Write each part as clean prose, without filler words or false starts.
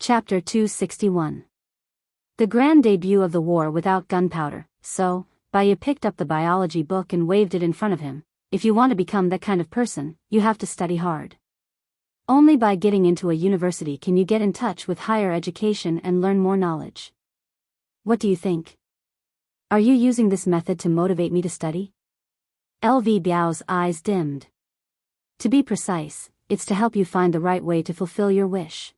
Chapter 261. The grand debut of the war without gunpowder. So, Baya picked up the biology book and waved it in front of him. If you want to become that kind of person, you have to study hard. Only by getting into a university can you get in touch with higher education and learn more knowledge. What do you think? Are you using this method to motivate me to study? LV Biao's eyes dimmed. To be precise, it's to help you find the right way to fulfill your wish.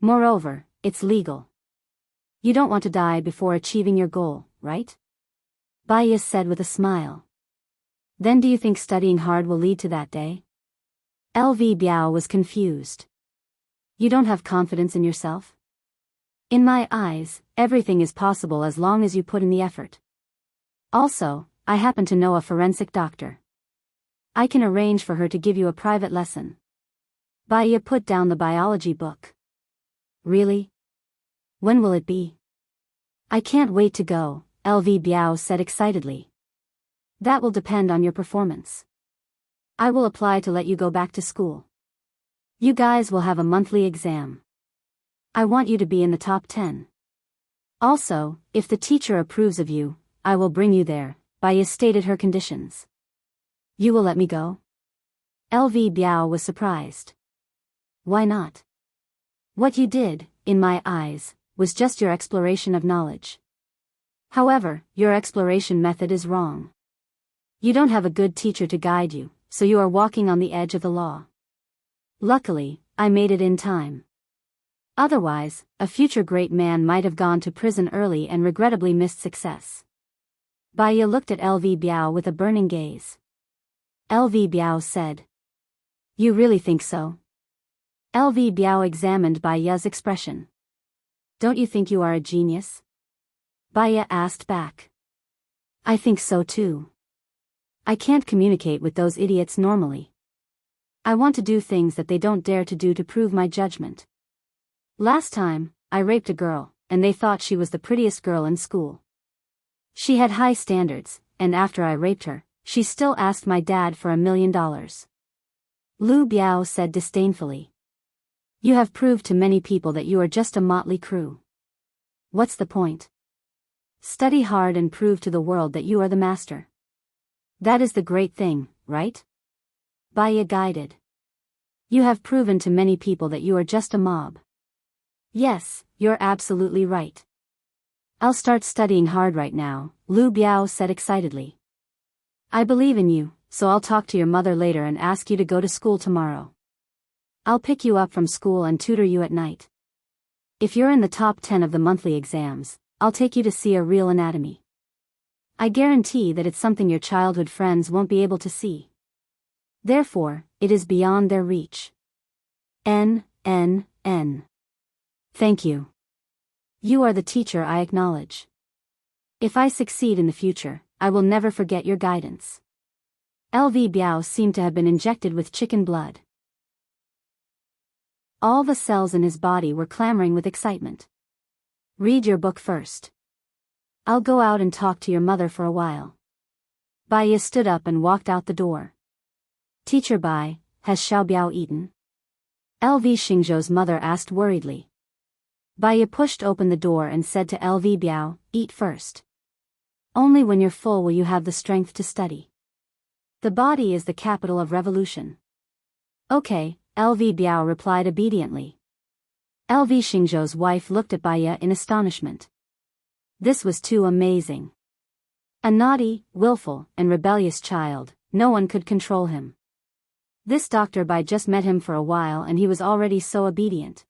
Moreover, it's legal. You don't want to die before achieving your goal, right? Baya said with a smile. Then do you think studying hard will lead to that day? LV Biao was confused. You don't have confidence in yourself? In my eyes, everything is possible as long as you put in the effort. Also, I happen to know a forensic doctor. I can arrange for her to give you a private lesson. Baya put down the biology book. Really? When will it be? I can't wait to go, LV Biao said excitedly. That will depend on your performance. I will apply to let you go back to school. You guys will have a monthly exam. I want you to be in the top 10. Also, if the teacher approves of you, I will bring you there. Baya stated her conditions. You will let me go? LV Biao was surprised. Why not? What you did, in my eyes, was just your exploration of knowledge. However, your exploration method is wrong. You don't have a good teacher to guide you, so you are walking on the edge of the law. Luckily, I made it in time. Otherwise, a future great man might have gone to prison early and regrettably missed success. Baya looked at LV Biao with a burning gaze. LV Biao said. You really think so? LV Biao examined Baya's expression. Don't you think you are a genius? Baya asked back. I think so too. I can't communicate with those idiots normally. I want to do things that they don't dare to do to prove my judgment. Last time, I raped a girl, and they thought she was the prettiest girl in school. She had high standards, and after I raped her, she still asked my dad for $1 million. Lu Biao said disdainfully. You have proved to many people that you are just a motley crew. What's the point? Study hard and prove to the world that you are the master. That is the great thing, right? Baya guided. You have proven to many people that you are just a mob. Yes, you're absolutely right. I'll start studying hard right now, Lu Biao said excitedly. I believe in you, so I'll talk to your mother later and ask you to go to school tomorrow. I'll pick you up from school and tutor you at night. If you're in the top 10 of the monthly exams, I'll take you to see a real anatomy. I guarantee that it's something your childhood friends won't be able to see. Therefore, it is beyond their reach. N. Thank you. You are the teacher I acknowledge. If I succeed in the future, I will never forget your guidance. LV Biao seemed to have been injected with chicken blood. All the cells in his body were clamoring with excitement. Read your book first. I'll go out and talk to your mother for a while. Baya stood up and walked out the door. Teacher Bai, has Xiao Biao eaten? LV Xingzhou's mother asked worriedly. Baya pushed open the door and said to LV Biao, eat first. Only when you're full will you have the strength to study. The body is the capital of revolution. Okay, LV Biao replied obediently. LV Xingzhou's wife looked at Baya in astonishment. This was too amazing. A naughty, willful, and rebellious child, no one could control him. This Dr. Bai just met him for a while and he was already so obedient.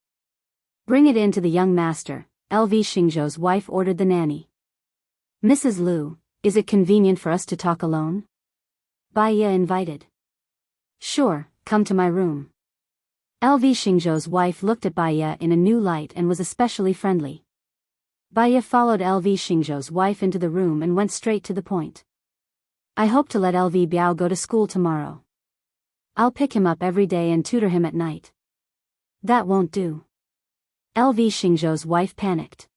Bring it in to the young master, LV Xingzhou's wife ordered the nanny. Mrs. Lu, is it convenient for us to talk alone? Baya invited. Sure, come to my room. LV Xingzhou's wife looked at Baya in a new light and was especially friendly. Baya followed LV Xingzhou's wife into the room and went straight to the point. I hope to let LV Biao go to school tomorrow. I'll pick him up every day and tutor him at night. That won't do. LV Xingzhou's wife panicked.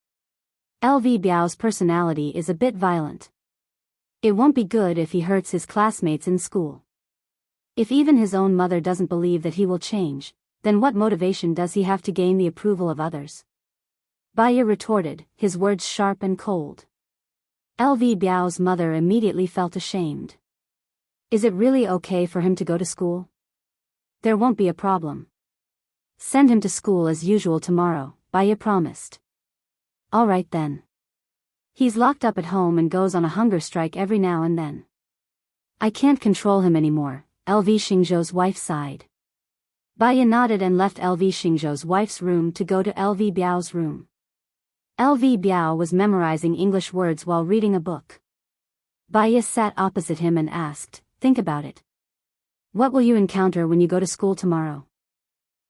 LV Biao's personality is a bit violent. It won't be good if he hurts his classmates in school. If even his own mother doesn't believe that he will change, then what motivation does he have to gain the approval of others? Baya retorted, his words sharp and cold. LV Biao's mother immediately felt ashamed. Is it really okay for him to go to school? There won't be a problem. Send him to school as usual tomorrow, Baya promised. All right then. He's locked up at home and goes on a hunger strike every now and then. I can't control him anymore, LV Xingzhou's wife sighed. Baya nodded and left LV Xingzhou's wife's room to go to LV Biao's room. LV Biao was memorizing English words while reading a book. Baya sat opposite him and asked, think about it. What will you encounter when you go to school tomorrow?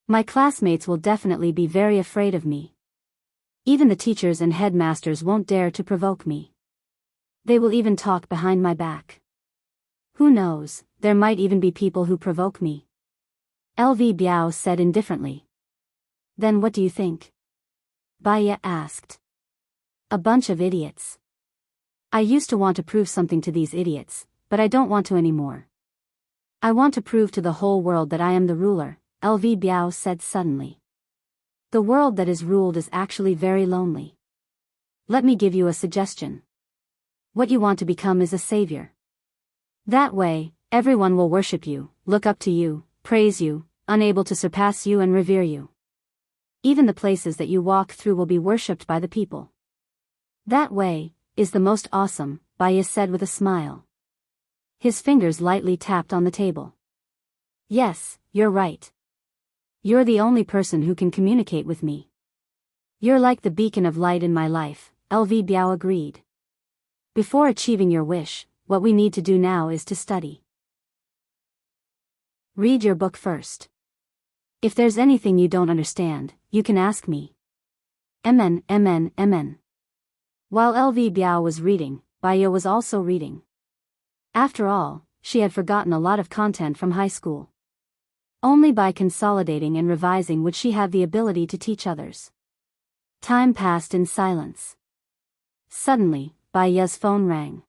My classmates will definitely be very afraid of me. Even the teachers and headmasters won't dare to provoke me. They will even talk behind my back. Who knows, there might even be people who provoke me. LV Biao said indifferently. Then what do you think? Baya asked. A bunch of idiots. I used to want to prove something to these idiots, but I don't want to anymore. I want to prove to the whole world that I am the ruler, LV Biao said suddenly. The world that is ruled is actually very lonely. Let me give you a suggestion. What you want to become is a savior. That way, everyone will worship you, look up to you, praise you, unable to surpass you and revere you. Even the places that you walk through will be worshipped by the people. That way is the most awesome, Baya said with a smile. His fingers lightly tapped on the table. Yes, you're right. You're the only person who can communicate with me. You're like the beacon of light in my life, LV Biao agreed. Before achieving your wish, what we need to do now is to study. Read your book first. If there's anything you don't understand, you can ask me. Amen. While LV Biao was reading, Baya was also reading. After all, she had forgotten a lot of content from high school. Only by consolidating and revising would she have the ability to teach others. Time passed in silence. Suddenly, Baya's phone rang.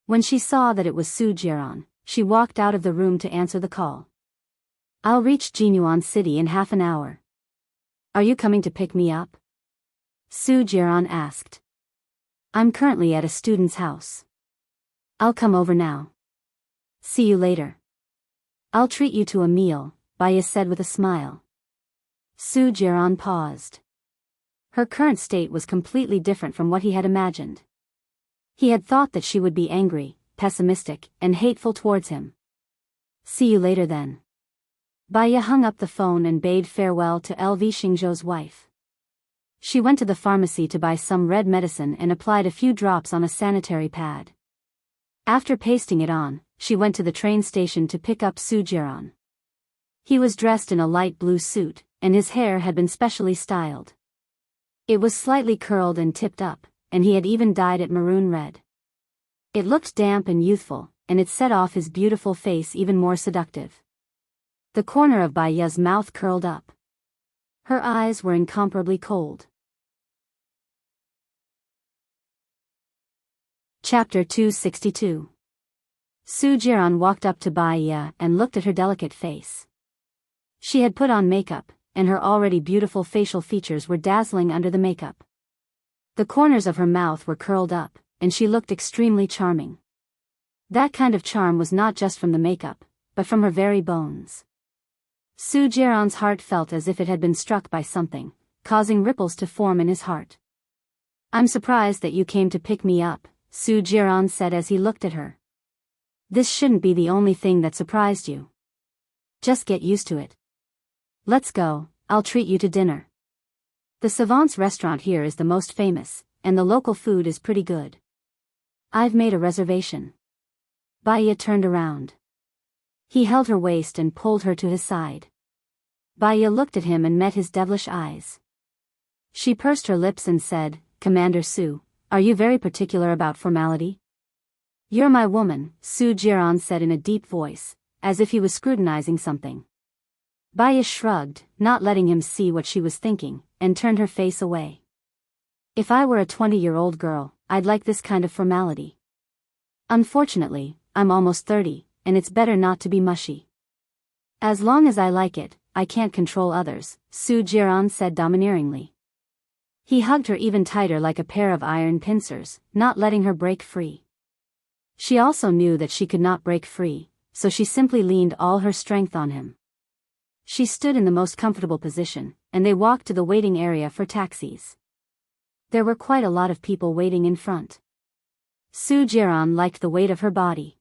When she saw that it was Su Jiran, she walked out of the room to answer the call. I'll reach Jinyuan City in half an hour. Are you coming to pick me up? Su Jiran asked. I'm currently at a student's house. I'll come over now. See you later. I'll treat you to a meal, Baya said with a smile. Su Jiran paused. Her current state was completely different from what he had imagined. He had thought that she would be angry, pessimistic, and hateful towards him. See you later then. Baya hung up the phone and bade farewell to LV Xingzhou's wife. She went to the pharmacy to buy some red medicine and applied a few drops on a sanitary pad. After pasting it on, she went to the train station to pick up Su Jiran. He was dressed in a light blue suit, and his hair had been specially styled. It was slightly curled and tipped up, and he had even dyed it maroon red. It looked damp and youthful, and it set off his beautiful face even more seductive. The corner of Baya's mouth curled up. Her eyes were incomparably cold. Chapter 262. Su Jiran walked up to Baya and looked at her delicate face. She had put on makeup, and her already beautiful facial features were dazzling under the makeup. The corners of her mouth were curled up, and she looked extremely charming. That kind of charm was not just from the makeup, but from her very bones. Su Jiran's heart felt as if it had been struck by something, causing ripples to form in his heart. I'm surprised that you came to pick me up, Su Jiran said as he looked at her. This shouldn't be the only thing that surprised you. Just get used to it. Let's go, I'll treat you to dinner. The Savant's restaurant here is the most famous, and the local food is pretty good. I've made a reservation. Baya turned around. He held her waist and pulled her to his side. Baya looked at him and met his devilish eyes. She pursed her lips and said, Commander Su, are you very particular about formality? You're my woman, Su Jiran said in a deep voice, as if he was scrutinizing something. Baya shrugged, not letting him see what she was thinking, and turned her face away. If I were a 20-year-old girl, I'd like this kind of formality. Unfortunately, I'm almost 30, and it's better not to be mushy. As long as I like it, I can't control others, Su Jiran said domineeringly. He hugged her even tighter like a pair of iron pincers, not letting her break free. She also knew that she could not break free, so she simply leaned all her strength on him. She stood in the most comfortable position, and they walked to the waiting area for taxis. There were quite a lot of people waiting in front. Su Jiran liked the weight of her body.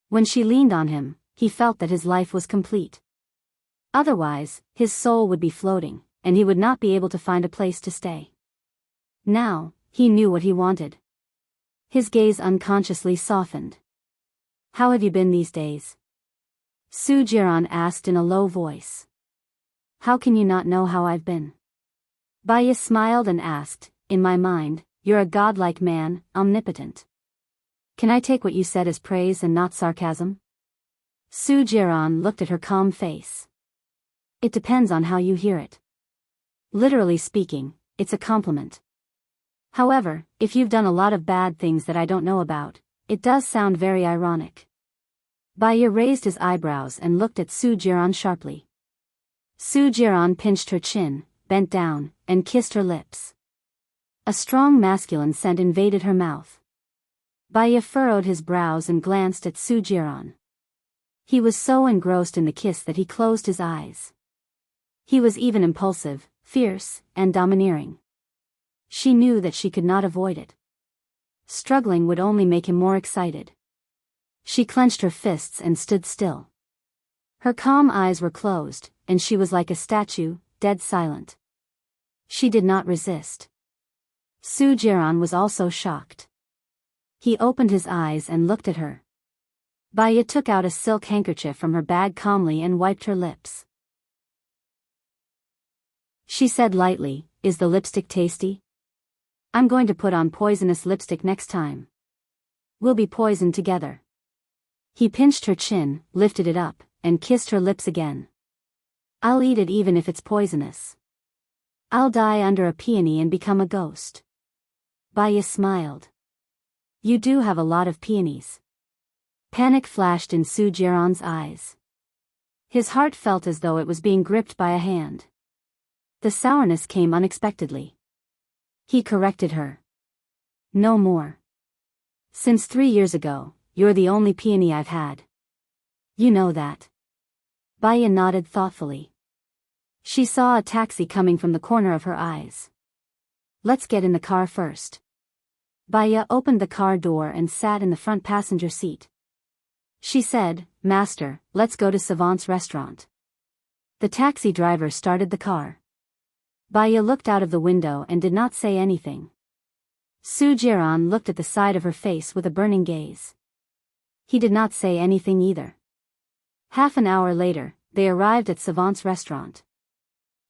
When she leaned on him, he felt that his life was complete. Otherwise, his soul would be floating, and he would not be able to find a place to stay. Now, he knew what he wanted. His gaze unconsciously softened. How have you been these days? Su Jiran asked in a low voice. How can you not know how I've been? Baya smiled and asked, in my mind, you're a godlike man, omnipotent. Can I take what you said as praise and not sarcasm? Su Jiran looked at her calm face. It depends on how you hear it. Literally speaking, it's a compliment. However, if you've done a lot of bad things that I don't know about, it does sound very ironic. Baya raised his eyebrows and looked at Su Jiran sharply. Su Jiran pinched her chin, bent down, and kissed her lips. A strong masculine scent invaded her mouth. Baya furrowed his brows and glanced at Su Jiran. He was so engrossed in the kiss that he closed his eyes. He was even impulsive, fierce, and domineering. She knew that she could not avoid it. Struggling would only make him more excited. She clenched her fists and stood still. Her calm eyes were closed, and she was like a statue, dead silent. She did not resist. Su Jiran was also shocked. He opened his eyes and looked at her. Baya took out a silk handkerchief from her bag calmly and wiped her lips. She said lightly, "Is the lipstick tasty? I'm going to put on poisonous lipstick next time. We'll be poisoned together." He pinched her chin, lifted it up, and kissed her lips again. "I'll eat it even if it's poisonous. I'll die under a peony and become a ghost." Baya smiled. "You do have a lot of peonies." Panic flashed in Su Jiran's eyes. His heart felt as though it was being gripped by a hand. The sourness came unexpectedly. He corrected her. "No more. Since 3 years ago, you're the only peony I've had. You know that." Baya nodded thoughtfully. She saw a taxi coming from the corner of her eyes. "Let's get in the car first." Baya opened the car door and sat in the front passenger seat. She said, "Master, let's go to Savant's restaurant." The taxi driver started the car. Baya looked out of the window and did not say anything. Su Jiran looked at the side of her face with a burning gaze. He did not say anything either. Half an hour later, they arrived at Savant's restaurant.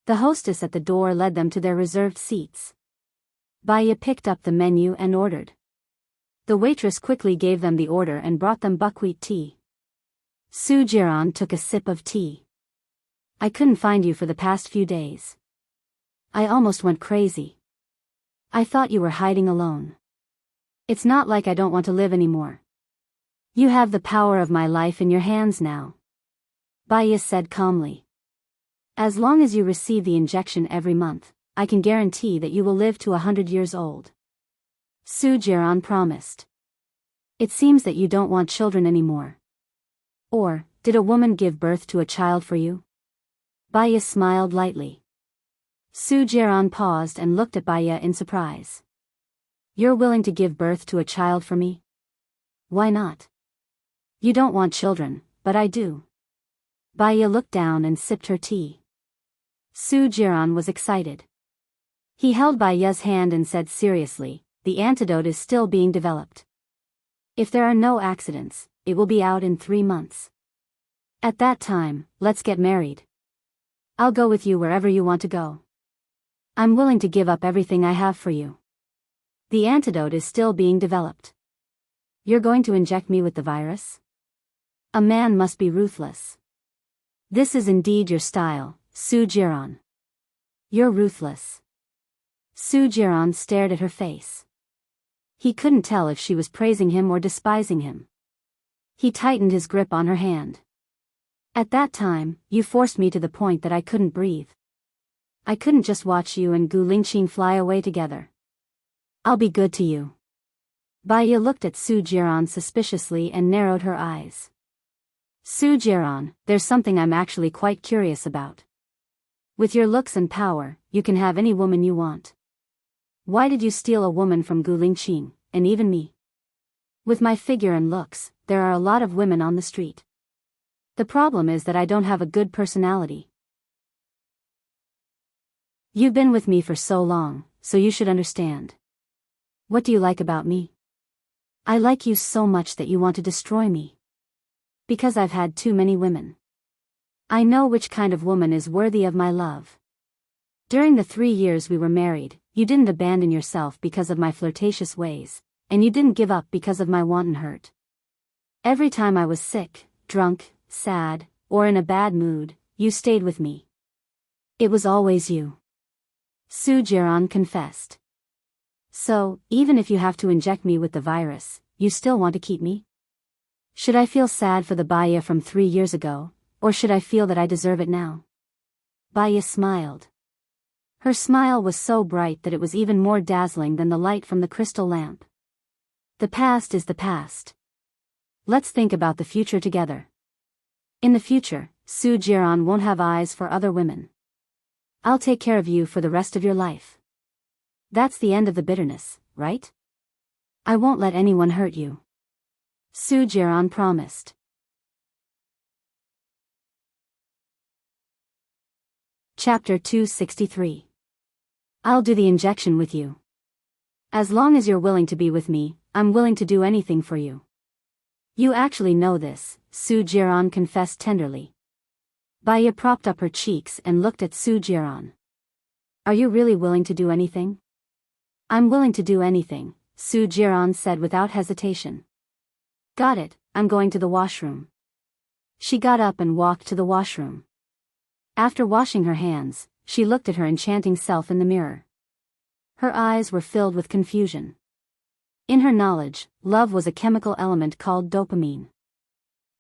The hostess at the door led them to their reserved seats. Baya picked up the menu and ordered. The waitress quickly gave them the order and brought them buckwheat tea. Su Jiran took a sip of tea. "I couldn't find you for the past few days. I almost went crazy. I thought you were hiding alone. It's not like I don't want to live anymore. You have the power of my life in your hands now," Baya said calmly. "As long as you receive the injection every month, I can guarantee that you will live to 100 years old." Su Jiran promised. "It seems that you don't want children anymore. Or, did a woman give birth to a child for you?" Baya smiled lightly. Su Jiran paused and looked at Baya in surprise. "You're willing to give birth to a child for me? Why not? You don't want children, but I do." Baya looked down and sipped her tea. Su Jiran was excited. He held Baya's hand and said seriously, "The antidote is still being developed. If there are no accidents, it will be out in 3 months. At that time, let's get married. I'll go with you wherever you want to go. I'm willing to give up everything I have for you. The antidote is still being developed. You're going to inject me with the virus? A man must be ruthless. This is indeed your style, Su Jiran. You're ruthless." Su Jiran stared at her face. He couldn't tell if she was praising him or despising him. He tightened his grip on her hand. At that time, you forced me to the point that I couldn't breathe. I couldn't just watch you and Gu Lingqing fly away together. I'll be good to you. Baiya looked at Su Jiran suspiciously and narrowed her eyes. Su Jiran, there's something I'm actually quite curious about. With your looks and power, you can have any woman you want. Why did you steal a woman from Gu Lingqing, and even me? With my figure and looks, there are a lot of women on the street. The problem is that I don't have a good personality. You've been with me for so long, so you should understand. What do you like about me? I like you so much that you want to destroy me. Because I've had too many women. I know which kind of woman is worthy of my love. During the 3 years we were married, you didn't abandon yourself because of my flirtatious ways, and you didn't give up because of my wanton hurt. Every time I was sick, drunk, sad, or in a bad mood, you stayed with me. It was always you. Su Jiran confessed. So, even if you have to inject me with the virus, you still want to keep me? Should I feel sad for the Baiya from 3 years ago, or should I feel that I deserve it now? Baiya smiled. Her smile was so bright that it was even more dazzling than the light from the crystal lamp. The past is the past. Let's think about the future together. In the future, Su Jiran won't have eyes for other women. I'll take care of you for the rest of your life. That's the end of the bitterness, right? I won't let anyone hurt you. Su Jiran promised. Chapter 263. I'll do the injection with you. As long as you're willing to be with me, I'm willing to do anything for you. You actually know this, Su Jiran confessed tenderly. Baiya propped up her cheeks and looked at Su Jiran. Are you really willing to do anything? I'm willing to do anything, Su Jiran said without hesitation. Got it, I'm going to the washroom. She got up and walked to the washroom. After washing her hands, she looked at her enchanting self in the mirror. Her eyes were filled with confusion. In her knowledge, love was a chemical element called dopamine.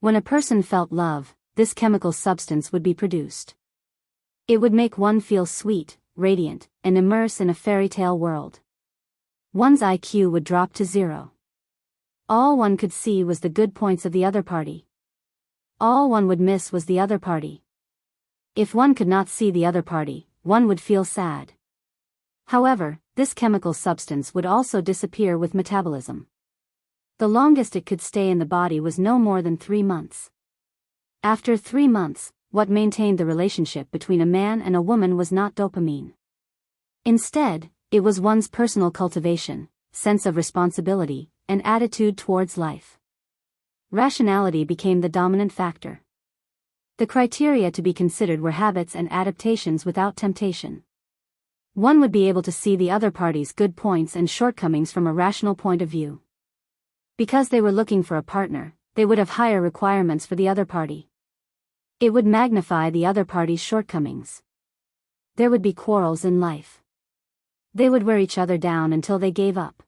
When a person felt love, this chemical substance would be produced. It would make one feel sweet, radiant, and immerse in a fairy tale world. One's IQ would drop to 0. All one could see was the good points of the other party. All one would miss was the other party. If one could not see the other party, one would feel sad. However, this chemical substance would also disappear with metabolism. The longest it could stay in the body was no more than 3 months. After 3 months, what maintained the relationship between a man and a woman was not dopamine. Instead, it was one's personal cultivation, sense of responsibility, and attitude towards life. Rationality became the dominant factor. The criteria to be considered were habits and adaptations without temptation. One would be able to see the other party's good points and shortcomings from a rational point of view. Because they were looking for a partner, they would have higher requirements for the other party. It would magnify the other party's shortcomings. There would be quarrels in life. They would wear each other down until they gave up.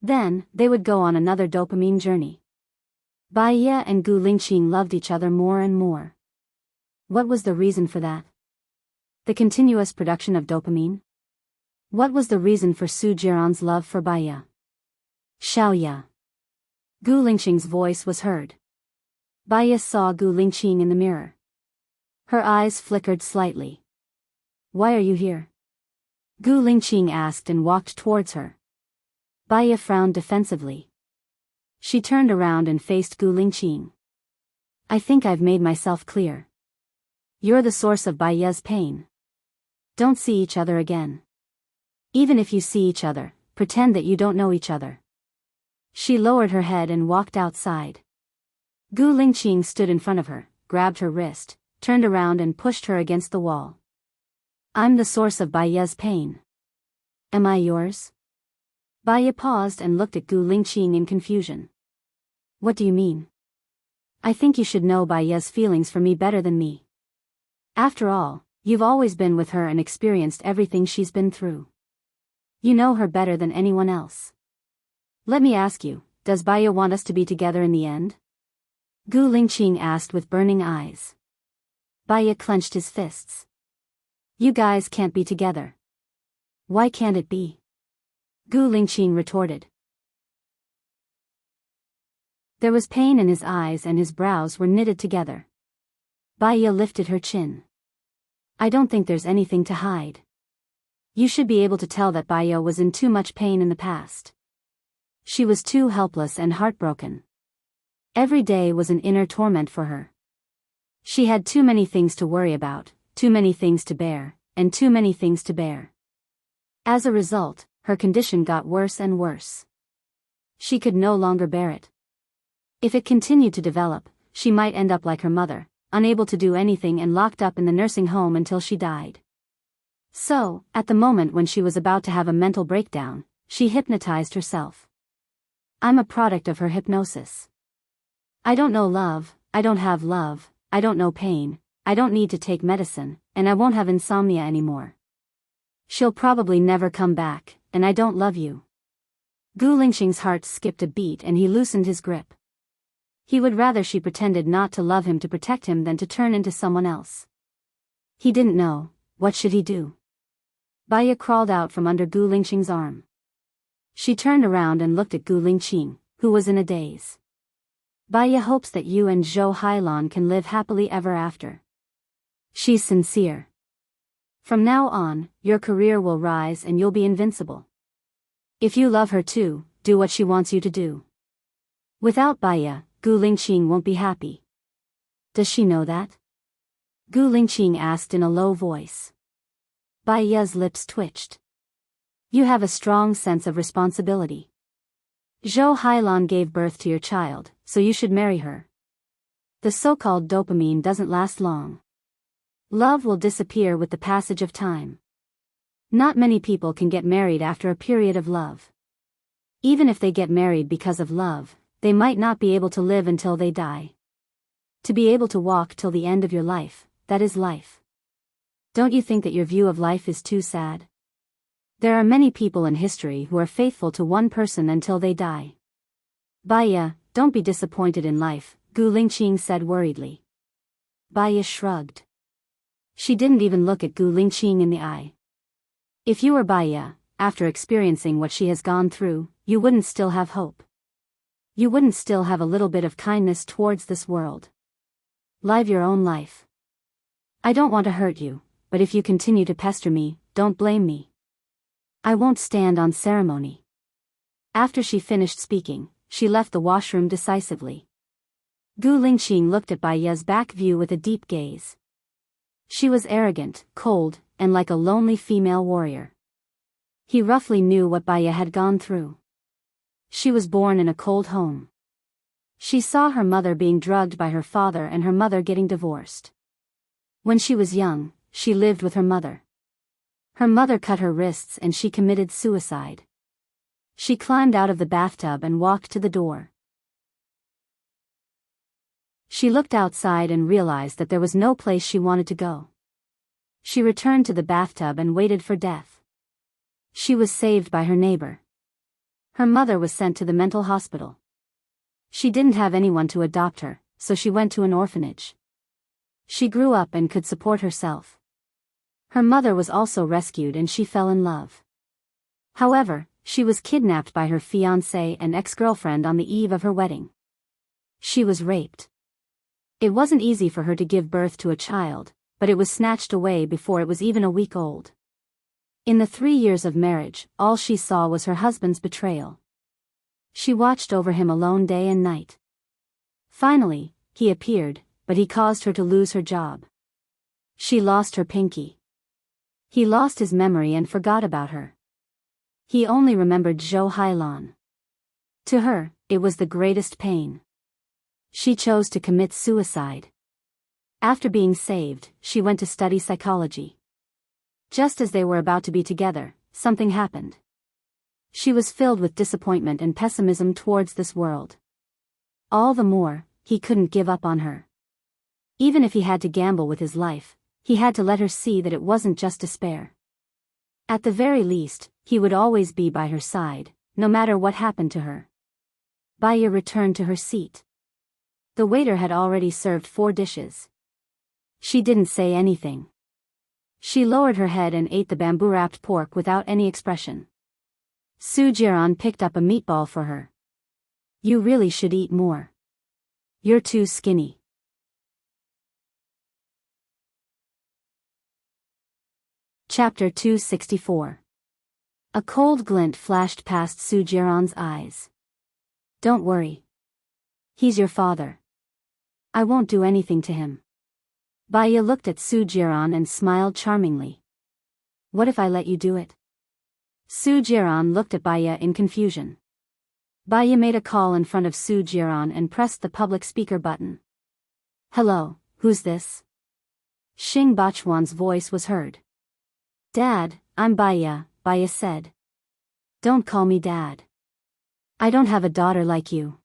Then, they would go on another dopamine journey. Baiya and Gu Lingqing loved each other more and more. What was the reason for that? The continuous production of dopamine? What was the reason for Su Jiran's love for Baiya? Xiaoya. Gu Lingqing's voice was heard. Baiya saw Gu Lingqing in the mirror. Her eyes flickered slightly. Why are you here? Gu Lingqing asked and walked towards her. Baiya frowned defensively. She turned around and faced Gu Lingqing. I think I've made myself clear. You're the source of Baiya's pain. Don't see each other again. Even if you see each other, pretend that you don't know each other. She lowered her head and walked outside. Gu Lingqing stood in front of her, grabbed her wrist, turned around and pushed her against the wall. I'm the source of Baiya's pain. Am I yours? Baiya paused and looked at Gu Lingqing in confusion. What do you mean? I think you should know Baiya's feelings for me better than me. After all, you've always been with her and experienced everything she's been through. You know her better than anyone else. Let me ask you, does Baiya want us to be together in the end? Gu Lingqing asked with burning eyes. Baiya clenched his fists. You guys can't be together. Why can't it be? Gu Lingqing retorted. There was pain in his eyes and his brows were knitted together. Baiya lifted her chin. I don't think there's anything to hide. You should be able to tell that Baiya was in too much pain in the past. She was too helpless and heartbroken. Every day was an inner torment for her. She had too many things to worry about, too many things to bear, and too many things to bear. As a result, her condition got worse and worse. She could no longer bear it. If it continued to develop, she might end up like her mother, unable to do anything and locked up in the nursing home until she died. So, at the moment when she was about to have a mental breakdown, she hypnotized herself. I'm a product of her hypnosis. I don't know love, I don't have love, I don't know pain, I don't need to take medicine, and I won't have insomnia anymore. She'll probably never come back, and I don't love you. Gu Lingqing's heart skipped a beat and he loosened his grip. He would rather she pretended not to love him to protect him than to turn into someone else. He didn't know, what should he do? Baiya crawled out from under Gu Lingqing's arm. She turned around and looked at Gu Lingqing, who was in a daze. Baiya hopes that you and Zhou Hailan can live happily ever after. She's sincere. From now on, your career will rise and you'll be invincible. If you love her too, do what she wants you to do. Without Baiya, Gu Lingqing won't be happy. Does she know that? Gu Lingqing asked in a low voice. Baiya's lips twitched. You have a strong sense of responsibility. Zhou Hailan gave birth to your child, so you should marry her. The so-called dopamine doesn't last long. Love will disappear with the passage of time. Not many people can get married after a period of love. Even if they get married because of love, they might not be able to live until they die. To be able to walk till the end of your life, that is life. Don't you think that your view of life is too sad? There are many people in history who are faithful to one person until they die. Baiya, don't be disappointed in life, Gu Lingqing said worriedly. Baiya shrugged. She didn't even look at Gu Lingqing in the eye. If you were Baiya, after experiencing what she has gone through, you wouldn't still have hope. You wouldn't still have a little bit of kindness towards this world. Live your own life. I don't want to hurt you, but if you continue to pester me, don't blame me. I won't stand on ceremony. After she finished speaking, she left the washroom decisively. Gu Lingqing looked at Baiya's back view with a deep gaze. She was arrogant, cold, and like a lonely female warrior. He roughly knew what Baiya had gone through. She was born in a cold home. She saw her mother being drugged by her father and her mother getting divorced. When she was young, she lived with her mother. Her mother cut her wrists and she committed suicide. She climbed out of the bathtub and walked to the door. She looked outside and realized that there was no place she wanted to go. She returned to the bathtub and waited for death. She was saved by her neighbor. Her mother was sent to the mental hospital. She didn't have anyone to adopt her, so she went to an orphanage. She grew up and could support herself. Her mother was also rescued and she fell in love. However, she was kidnapped by her fiancé and ex-girlfriend on the eve of her wedding. She was raped. It wasn't easy for her to give birth to a child, but it was snatched away before it was even a week old. In the 3 years of marriage, all she saw was her husband's betrayal. She watched over him alone day and night. Finally, he appeared, but he caused her to lose her job. She lost her pinky. He lost his memory and forgot about her. He only remembered Zhou Hailan. To her, it was the greatest pain. She chose to commit suicide. After being saved, she went to study psychology. Just as they were about to be together, something happened. She was filled with disappointment and pessimism towards this world. All the more, he couldn't give up on her. Even if he had to gamble with his life, he had to let her see that it wasn't just despair. At the very least, he would always be by her side, no matter what happened to her. Baiya returned to her seat. The waiter had already served 4 dishes. She didn't say anything. She lowered her head and ate the bamboo-wrapped pork without any expression. Su Jiran picked up a meatball for her. You really should eat more. You're too skinny. Chapter 264. A cold glint flashed past Su Jiran's eyes. Don't worry. He's your father. I won't do anything to him. Baya looked at Su Jiran and smiled charmingly. What if I let you do it? Su Jiran looked at Baya in confusion. Baya made a call in front of Su Jiran and pressed the public speaker button. Hello, who's this? Xing Bachwan's voice was heard. Dad, I'm Baya, Baya said. Don't call me Dad. I don't have a daughter like you.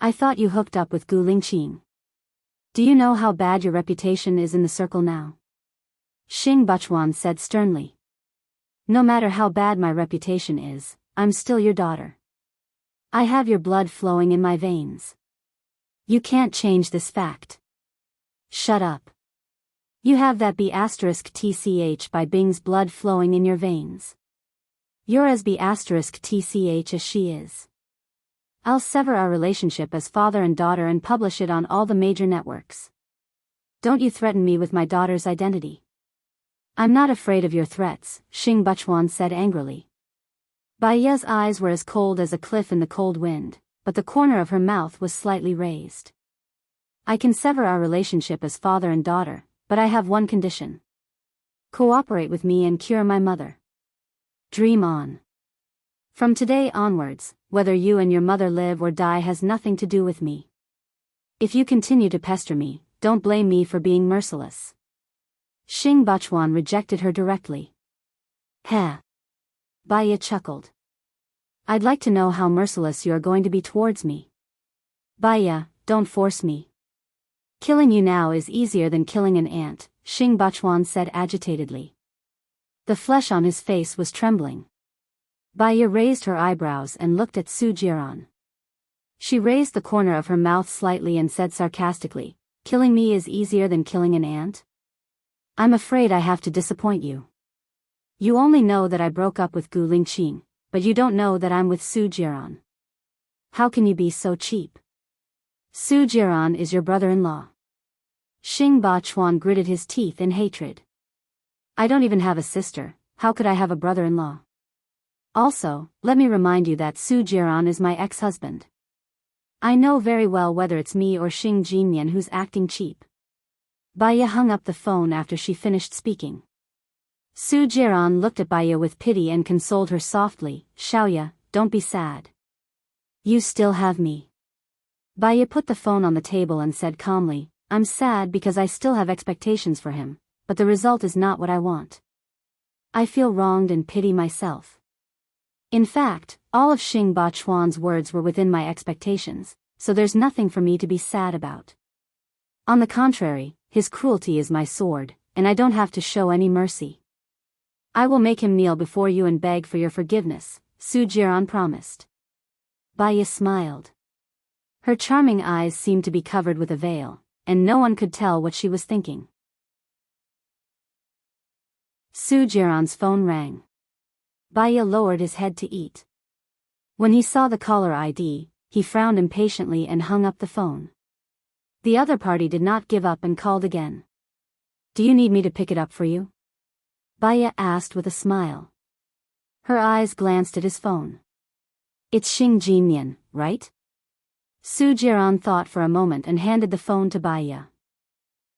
I thought you hooked up with Gu Lingqing. Do you know how bad your reputation is in the circle now? Xing Bachwan said sternly. No matter how bad my reputation is, I'm still your daughter. I have your blood flowing in my veins. You can't change this fact. Shut up. You have that B*TCH by Bing's blood flowing in your veins. You're as B*TCH as she is. I'll sever our relationship as father and daughter and publish it on all the major networks. Don't you threaten me with my daughter's identity. I'm not afraid of your threats, Xing Bachwan said angrily. Baya's eyes were as cold as a cliff in the cold wind, but the corner of her mouth was slightly raised. I can sever our relationship as father and daughter, but I have one condition. Cooperate with me and cure my mother. Dream on. From today onwards, whether you and your mother live or die has nothing to do with me. If you continue to pester me, don't blame me for being merciless. Xing Bachwan rejected her directly. Heh. Baya chuckled. I'd like to know how merciless you are going to be towards me. Baya, don't force me. Killing you now is easier than killing an ant, Xing Bachwan said agitatedly. The flesh on his face was trembling. Baya raised her eyebrows and looked at Su Jiran. She raised the corner of her mouth slightly and said sarcastically, killing me is easier than killing an ant? I'm afraid I have to disappoint you. You only know that I broke up with Gu Lingqing, but you don't know that I'm with Su Jiran. How can you be so cheap? Su Jiran is your brother-in-law. Xing Bachwan gritted his teeth in hatred. I don't even have a sister, how could I have a brother-in-law? Also, let me remind you that Su Jiran is my ex-husband. I know very well whether it's me or Xing Jinyan who's acting cheap. Baya hung up the phone after she finished speaking. Su Jiran looked at Baya with pity and consoled her softly, Xiaoya, don't be sad. You still have me. Baya put the phone on the table and said calmly, I'm sad because I still have expectations for him, but the result is not what I want. I feel wronged and pity myself. In fact, all of Xing Bachwan's words were within my expectations, so there's nothing for me to be sad about. On the contrary, his cruelty is my sword, and I don't have to show any mercy. I will make him kneel before you and beg for your forgiveness, Su Jiran promised. Baya smiled. Her charming eyes seemed to be covered with a veil, and no one could tell what she was thinking. Su Jiran's phone rang. Baya lowered his head to eat. When he saw the caller ID, he frowned impatiently and hung up the phone. The other party did not give up and called again. Do you need me to pick it up for you? Baya asked with a smile. Her eyes glanced at his phone. It's Xing Jinyan, right? Su Jiran thought for a moment and handed the phone to Baya.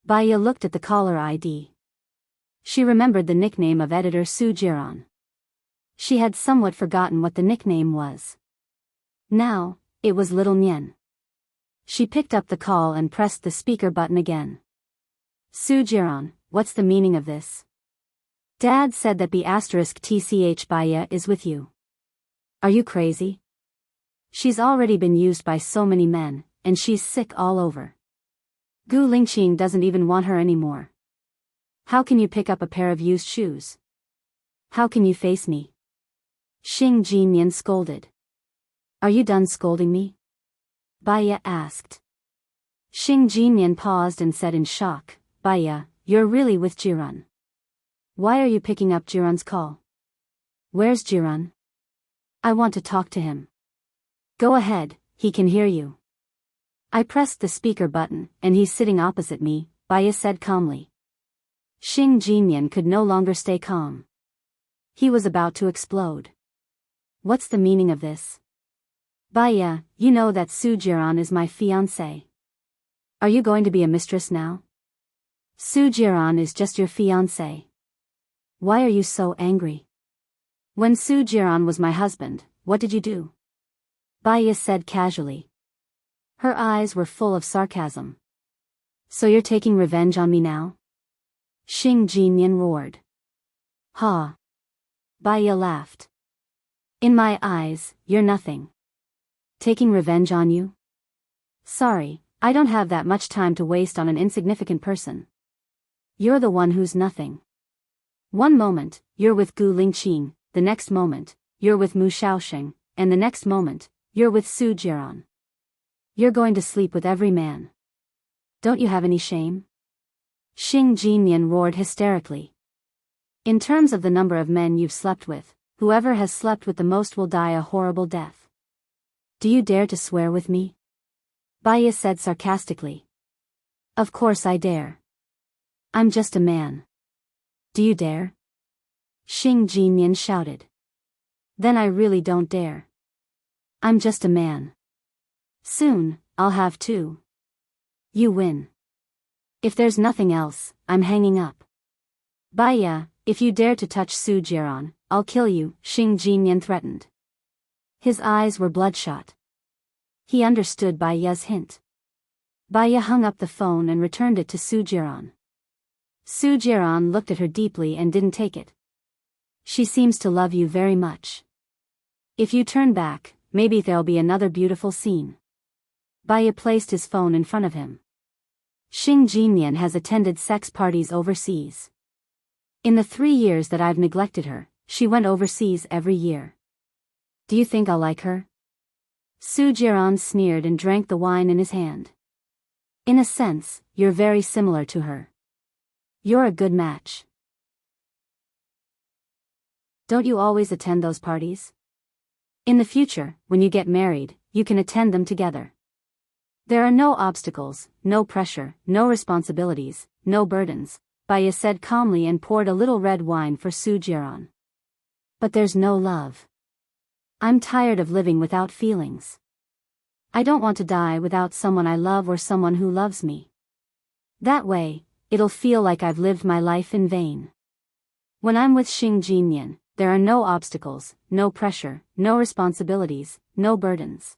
Baya looked at the caller ID. She remembered the nickname of editor Su Jiran. She had somewhat forgotten what the nickname was. Now, it was Little Nian. She picked up the call and pressed the speaker button again. Su Jiran, what's the meaning of this? Dad said that B*TCH Baya is with you. Are you crazy? She's already been used by so many men, and she's sick all over. Gu Lingqing doesn't even want her anymore. How can you pick up a pair of used shoes? How can you face me? Xing Jinyan scolded. Are you done scolding me? Baya asked. Xing Jinyan paused and said in shock, Baya, you're really with Jiran. Why are you picking up Jiran's call? Where's Jiran? I want to talk to him. Go ahead, he can hear you. I pressed the speaker button, and he's sitting opposite me, Baya said calmly. Xing Jinyan could no longer stay calm. He was about to explode. What's the meaning of this? Baya, you know that Su Jiran is my fiancé. Are you going to be a mistress now? Su Jiran is just your fiancé. Why are you so angry? When Su Jiran was my husband, what did you do? Baya said casually. Her eyes were full of sarcasm. So you're taking revenge on me now? Xing Jinyan roared. Ha! Baya laughed. In my eyes, you're nothing. Taking revenge on you? Sorry, I don't have that much time to waste on an insignificant person. You're the one who's nothing. One moment, you're with Gu Lingqing, the next moment, you're with Mu Shaoxing, and the next moment, you're with Su Jiran. You're going to sleep with every man. Don't you have any shame? Xing Jinyan roared hysterically. In terms of the number of men you've slept with, whoever has slept with the most will die a horrible death. Do you dare to swear with me? Baya said sarcastically. Of course I dare. I'm just a man. Do you dare? Xing Jinyan shouted. Then I really don't dare. I'm just a man. Soon, I'll have two. You win. If there's nothing else, I'm hanging up. Baya, if you dare to touch Su Jiran, I'll kill you, Xing Jinyan threatened. His eyes were bloodshot. He understood Baya's hint. Baya hung up the phone and returned it to Su Jiran. Su Jiran looked at her deeply and didn't take it. She seems to love you very much. If you turn back, maybe there'll be another beautiful scene. Baya placed his phone in front of him. Xing Jinyan has attended sex parties overseas. In the 3 years that I've neglected her, she went overseas every year. Do you think I'll like her? Su Jiran sneered and drank the wine in his hand. In a sense, you're very similar to her. You're a good match. Don't you always attend those parties? In the future, when you get married, you can attend them together. There are no obstacles, no pressure, no responsibilities, no burdens, Baya said calmly and poured a little red wine for Su Jiran. But there's no love. I'm tired of living without feelings. I don't want to die without someone I love or someone who loves me. That way, it'll feel like I've lived my life in vain. When I'm with Xing Jinyan, there are no obstacles, no pressure, no responsibilities, no burdens.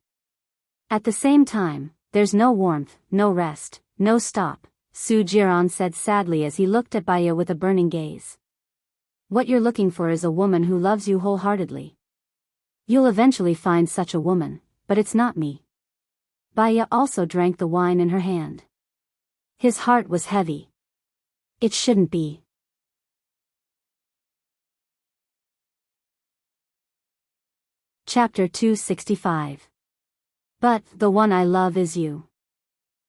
At the same time, there's no warmth, no rest, no stop, Su Jiran said sadly as he looked at Baya with a burning gaze. What you're looking for is a woman who loves you wholeheartedly. You'll eventually find such a woman, but it's not me. Baya also drank the wine in her hand. His heart was heavy. It shouldn't be. Chapter 265. But the one I love is you.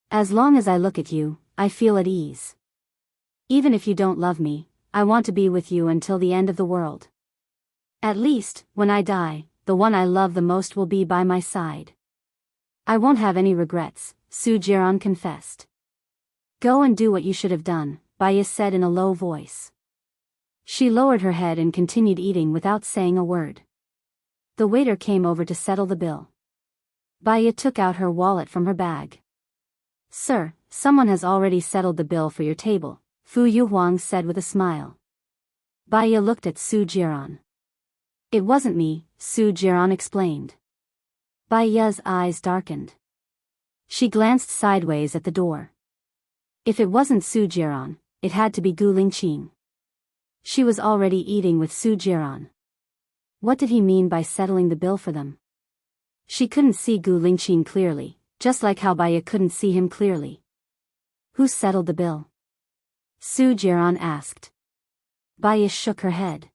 As long as I look at you, I feel at ease. Even if you don't love me, I want to be with you until the end of the world. At least, when I die, the one I love the most will be by my side. I won't have any regrets, Su Jiran confessed. Go and do what you should have done, Baya said in a low voice. She lowered her head and continued eating without saying a word. The waiter came over to settle the bill. Baya took out her wallet from her bag. Sir, someone has already settled the bill for your table, Fu Yuhuang said with a smile. Baya looked at Su Jiran. It wasn't me, Su Jiran explained. Baya's eyes darkened. She glanced sideways at the door. If it wasn't Su Jiran, it had to be Gu Lingqing. She was already eating with Su Jiran. What did he mean by settling the bill for them? She couldn't see Gu Lingqing clearly, just like how Baya couldn't see him clearly. Who settled the bill? Su Jiran asked. Baya shook her head.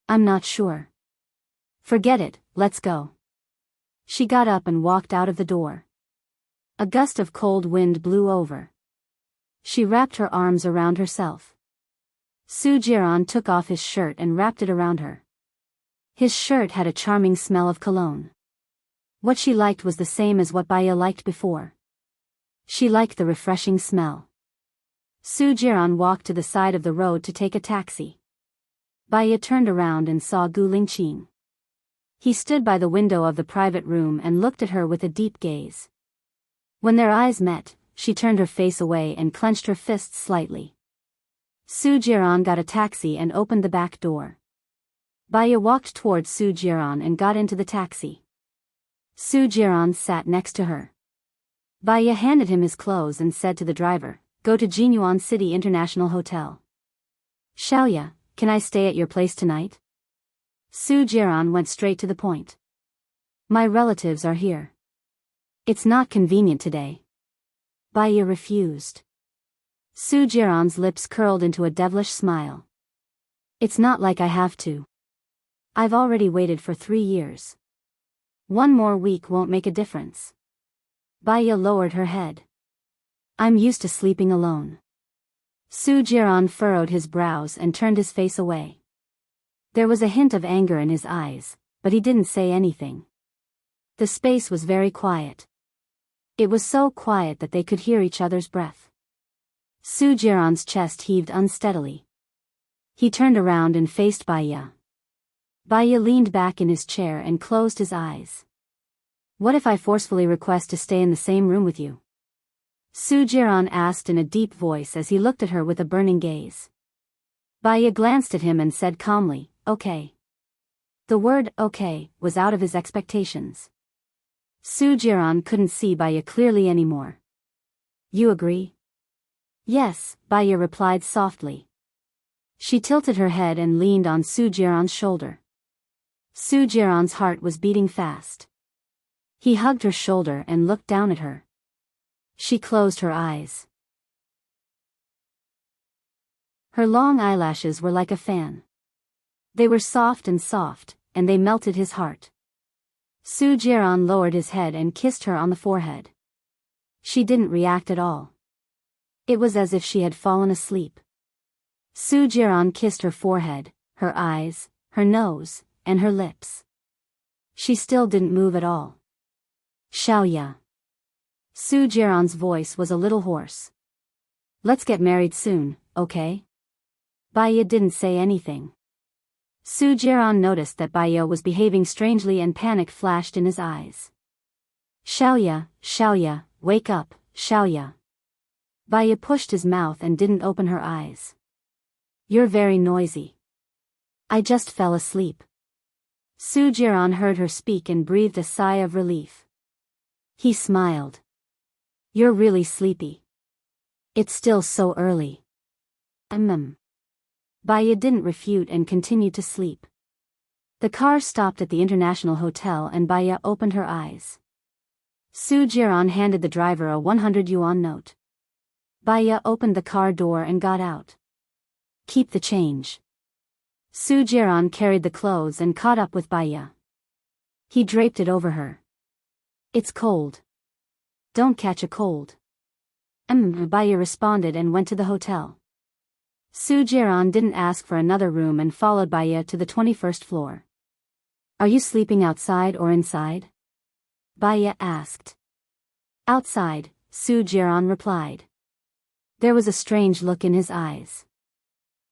I'm not sure. Forget it, let's go. She got up and walked out of the door. A gust of cold wind blew over. She wrapped her arms around herself. Soo-jiran took off his shirt and wrapped it around her. His shirt had a charming smell of cologne. What she liked was the same as what Baya liked before. She liked the refreshing smell. Soo-jiran walked to the side of the road to take a taxi. Baya turned around and saw Gu Lingqing. He stood by the window of the private room and looked at her with a deep gaze. When their eyes met, she turned her face away and clenched her fists slightly. Soo-jiran got a taxi and opened the back door. Baya walked towards Soo-jiran and got into the taxi. Soo-jiran sat next to her. Baya handed him his clothes and said to the driver, "Go to Jinyuan City International Hotel." "Xiaoya, can I stay at your place tonight?" Soo-jiran went straight to the point. "My relatives are here. It's not convenient today." Baya refused. Soo-jiran's lips curled into a devilish smile. "It's not like I have to. I've already waited for 3 years. 1 more week won't make a difference." Baya lowered her head. "I'm used to sleeping alone." Soo-jiran furrowed his brows and turned his face away. There was a hint of anger in his eyes, but he didn't say anything. The space was very quiet. It was so quiet that they could hear each other's breath. Soo-jiran's chest heaved unsteadily. He turned around and faced Baya. Baya leaned back in his chair and closed his eyes. "What if I forcefully request to stay in the same room with you?" Soo-jiran asked in a deep voice as he looked at her with a burning gaze. Baya glanced at him and said calmly, "Okay." The word "okay" was out of his expectations. Soo-jiran couldn't see Baya clearly anymore. "You agree?" "Yes," Baya replied softly. She tilted her head and leaned on Soo-jiran's shoulder. Soo-jiran's heart was beating fast. He hugged her shoulder and looked down at her. She closed her eyes. Her long eyelashes were like a fan. They were soft, and they melted his heart. Soo-jiran lowered his head and kissed her on the forehead. She didn't react at all. It was as if she had fallen asleep. Soo-jiran kissed her forehead, her eyes, her nose, and her lips. She still didn't move at all. "Xiaoya." Soo-jiran's voice was a little hoarse. "Let's get married soon, okay?" Baya didn't say anything. Soo-jiran noticed that Baya was behaving strangely and panic flashed in his eyes. "Xiaoya, Xiaoya, wake up, Xiaoya." Baya pushed his mouth and didn't open her eyes. "You're very noisy." "I just fell asleep." Soo-jiran heard her speak and breathed a sigh of relief. He smiled. "You're really sleepy. It's still so early." Baya didn't refute and continued to sleep. The car stopped at the International Hotel and Baya opened her eyes. Soo-jiran handed the driver a 100 yuan note. Baya opened the car door and got out. "Keep the change." Soo-jiran carried the clothes and caught up with Baya. He draped it over her. "It's cold. Don't catch a cold." Baya responded and went to the hotel. Soo-jiran didn't ask for another room and followed Baya to the 21st floor. "Are you sleeping outside or inside?" Baya asked. "Outside," Soo-jiran replied. There was a strange look in his eyes.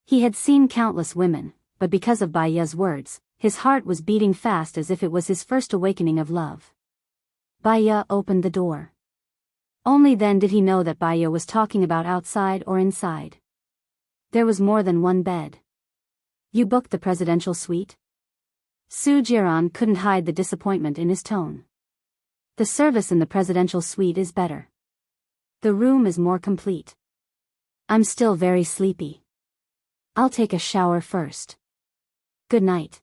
He had seen countless women, but because of Baya's words, his heart was beating fast as if it was his first awakening of love. Baya opened the door. Only then did he know that Baya was talking about outside or inside. There was more than one bed. "You booked the presidential suite?" Soo-jiran couldn't hide the disappointment in his tone. "The service in the presidential suite is better. The room is more complete. I'm still very sleepy. I'll take a shower first. Good night."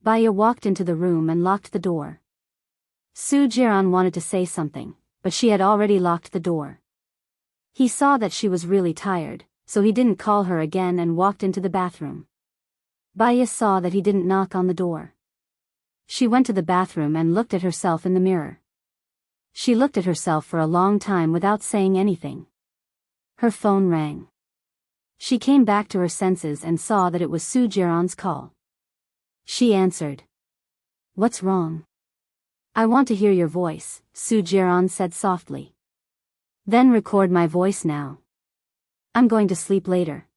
Baya walked into the room and locked the door. Soo-jiran wanted to say something, but she had already locked the door. He saw that she was really tired, so he didn't call her again and walked into the bathroom. Baya saw that he didn't knock on the door. She went to the bathroom and looked at herself in the mirror. She looked at herself for a long time without saying anything. Her phone rang. She came back to her senses and saw that it was Su Jiran's call. She answered. "What's wrong?" "I want to hear your voice," Su Jiran said softly. "Then record my voice now. I'm going to sleep later.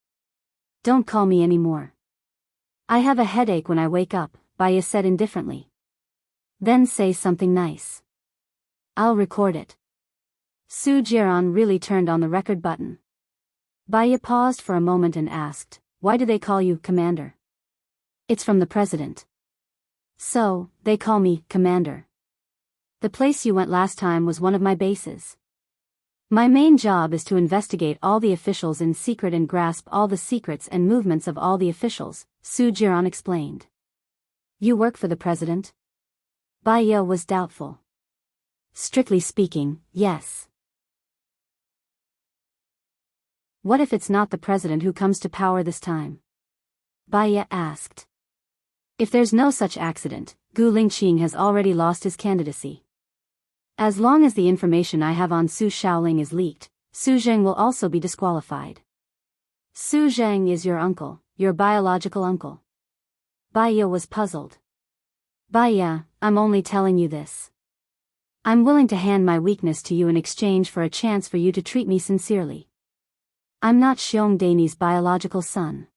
Don't call me anymore. I have a headache when I wake up," Baya said indifferently. "Then say something nice. I'll record it." Su Jiran really turned on the record button. Baya paused for a moment and asked, "Why do they call you Commander?" "It's from the president." "So, they call me Commander. The place you went last time was one of my bases. My main job is to investigate all the officials in secret and grasp all the secrets and movements of all the officials," Su Jiran explained. "You work for the president?" Baya was doubtful. "Strictly speaking, yes." "What if it's not the president who comes to power this time?" Baya asked. "If there's no such accident, Gu Lingqing has already lost his candidacy. As long as the information I have on Su Shaoling is leaked, Su Zheng will also be disqualified." "Su Zheng is your uncle, your biological uncle." Baya was puzzled. "Baya, I'm only telling you this. I'm willing to hand my weakness to you in exchange for a chance for you to treat me sincerely. I'm not Xiong Dani's biological son.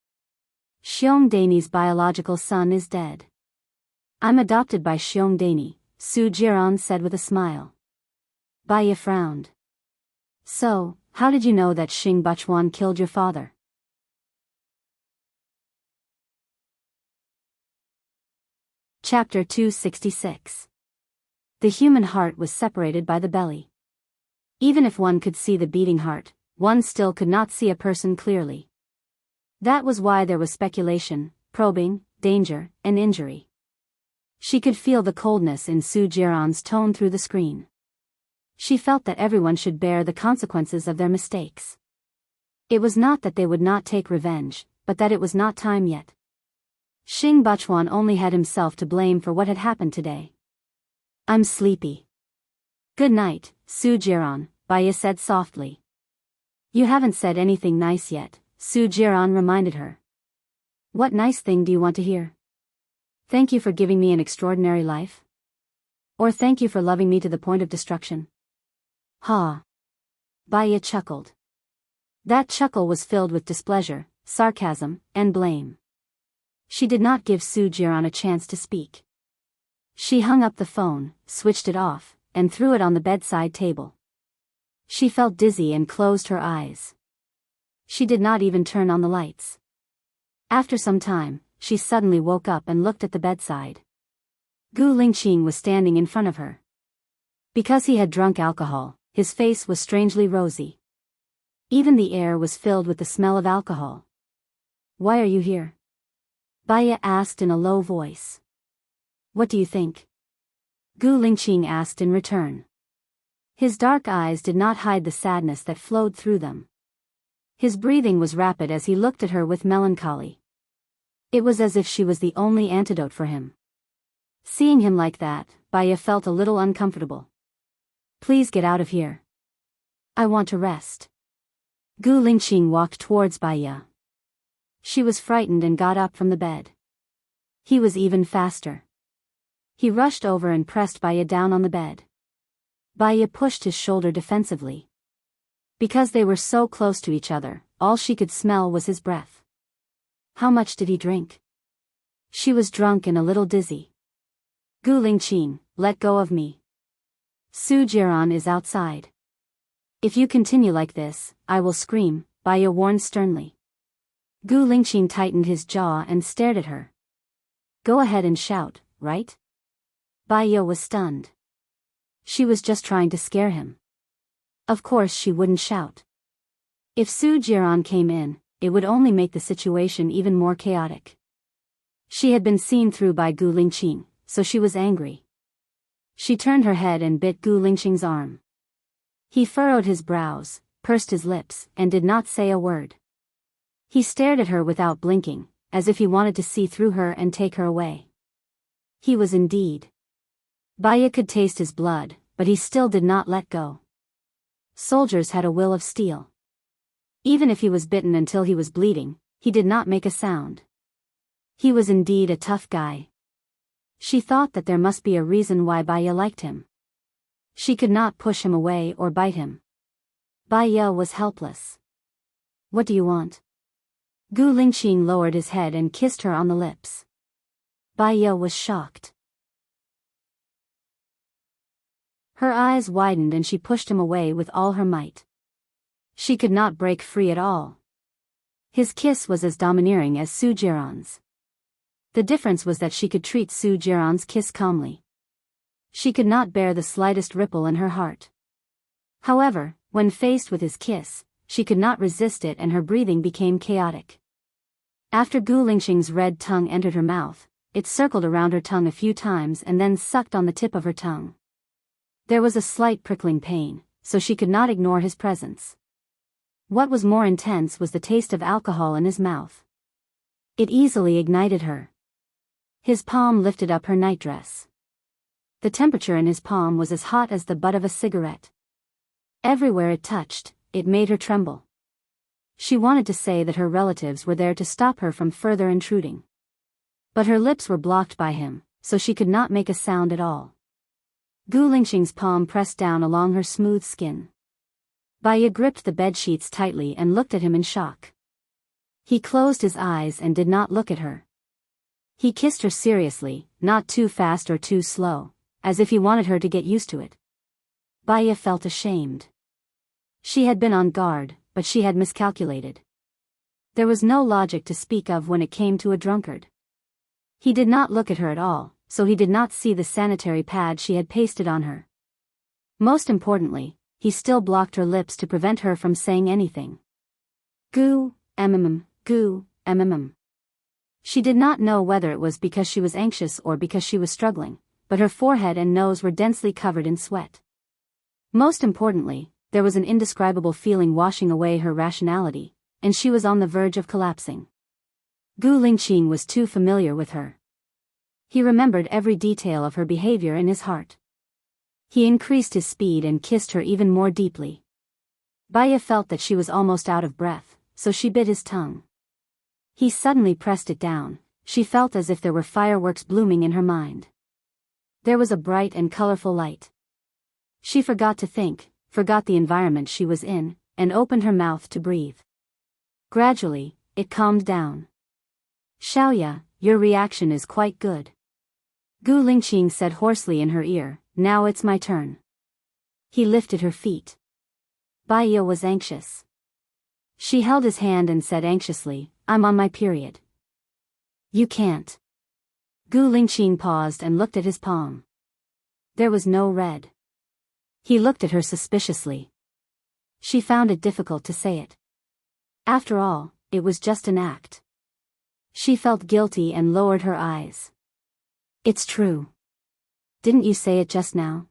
Xiong Dani's biological son is dead. I'm adopted by Xiong Dani," Su Jiran said with a smile. Baya frowned. "So, how did you know that Xing Buchuan killed your father?" Chapter 266. The human heart was separated by the belly. Even if one could see the beating heart, one still could not see a person clearly. That was why there was speculation, probing, danger, and injury. She could feel the coldness in Su Jiran's tone through the screen. She felt that everyone should bear the consequences of their mistakes. It was not that they would not take revenge, but that it was not time yet. Xing Buchuan only had himself to blame for what had happened today. "I'm sleepy." "Good night, Su Jiran," Baya said softly. "You haven't said anything nice yet," Su Jiran reminded her. "What nice thing do you want to hear? Thank you for giving me an extraordinary life? Or thank you for loving me to the point of destruction?" "Ha!" Baya chuckled. That chuckle was filled with displeasure, sarcasm, and blame. She did not give Su Jiran a chance to speak. She hung up the phone, switched it off, and threw it on the bedside table. She felt dizzy and closed her eyes. She did not even turn on the lights. After some time, she suddenly woke up and looked at the bedside. Gu Lingqing was standing in front of her. Because he had drunk alcohol, his face was strangely rosy. Even the air was filled with the smell of alcohol. "Why are you here?" Baya asked in a low voice. "What do you think?" Gu Lingqing asked in return. His dark eyes did not hide the sadness that flowed through them. His breathing was rapid as he looked at her with melancholy. It was as if she was the only antidote for him. Seeing him like that, Baya felt a little uncomfortable. "Please get out of here. I want to rest." Gu Lingqing walked towards Baya. She was frightened and got up from the bed. He was even faster. He rushed over and pressed Baya down on the bed. Baya pushed his shoulder defensively. Because they were so close to each other, all she could smell was his breath. How much did he drink? She was drunk and a little dizzy. "Gu Lingqing, let go of me. Su Jiran is outside. If you continue like this, I will scream," Baya warned sternly. Gu Lingqing tightened his jaw and stared at her. "Go ahead and shout, right?" Baya was stunned. She was just trying to scare him. Of course she wouldn't shout. If Su Jiran came in, it would only make the situation even more chaotic. She had been seen through by Gu Lingqing, so she was angry. She turned her head and bit Gu Lingqing's arm. He furrowed his brows, pursed his lips, and did not say a word. He stared at her without blinking, as if he wanted to see through her and take her away. He was indeed. Baya could taste his blood, but he still did not let go. Soldiers had a will of steel. Even if he was bitten until he was bleeding, he did not make a sound. He was indeed a tough guy. She thought that there must be a reason why Baya liked him. She could not push him away or bite him. Baya was helpless. What do you want? Gu Lingqing lowered his head and kissed her on the lips. Baya was shocked. Her eyes widened and she pushed him away with all her might. She could not break free at all. His kiss was as domineering as Su Jiran's. The difference was that she could treat Su Jiran's kiss calmly. She could not bear the slightest ripple in her heart. However, when faced with his kiss, she could not resist it and her breathing became chaotic. After Gu Lingqing's red tongue entered her mouth, it circled around her tongue a few times and then sucked on the tip of her tongue. There was a slight prickling pain, so she could not ignore his presence. What was more intense was the taste of alcohol in his mouth. It easily ignited her. His palm lifted up her nightdress. The temperature in his palm was as hot as the butt of a cigarette. Everywhere it touched, it made her tremble. She wanted to say that her relatives were there to stop her from further intruding. But her lips were blocked by him, so she could not make a sound at all. Gu Lingqing's palm pressed down along her smooth skin. Baya gripped the bedsheets tightly and looked at him in shock. He closed his eyes and did not look at her. He kissed her seriously, not too fast or too slow, as if he wanted her to get used to it. Baya felt ashamed. She had been on guard, but she had miscalculated. There was no logic to speak of when it came to a drunkard. He did not look at her at all, so he did not see the sanitary pad she had pasted on her. Most importantly, he still blocked her lips to prevent her from saying anything. Gu, gu, She did not know whether it was because she was anxious or because she was struggling, but her forehead and nose were densely covered in sweat. Most importantly, there was an indescribable feeling washing away her rationality, and she was on the verge of collapsing. Gu Lingqing was too familiar with her. He remembered every detail of her behavior in his heart. He increased his speed and kissed her even more deeply. Baya felt that she was almost out of breath, so she bit his tongue. He suddenly pressed it down. She felt as if there were fireworks blooming in her mind. There was a bright and colorful light. She forgot to think, forgot the environment she was in, and opened her mouth to breathe. Gradually, it calmed down. Xiaoya, your reaction is quite good. Gu Lingqing said hoarsely in her ear, now it's my turn. He lifted her feet. Baya was anxious. She held his hand and said anxiously, I'm on my period. You can't. Gu Lingqing paused and looked at his palm. There was no red. He looked at her suspiciously. She found it difficult to say it. After all, it was just an act. She felt guilty and lowered her eyes. It's true. Didn't you say it just now?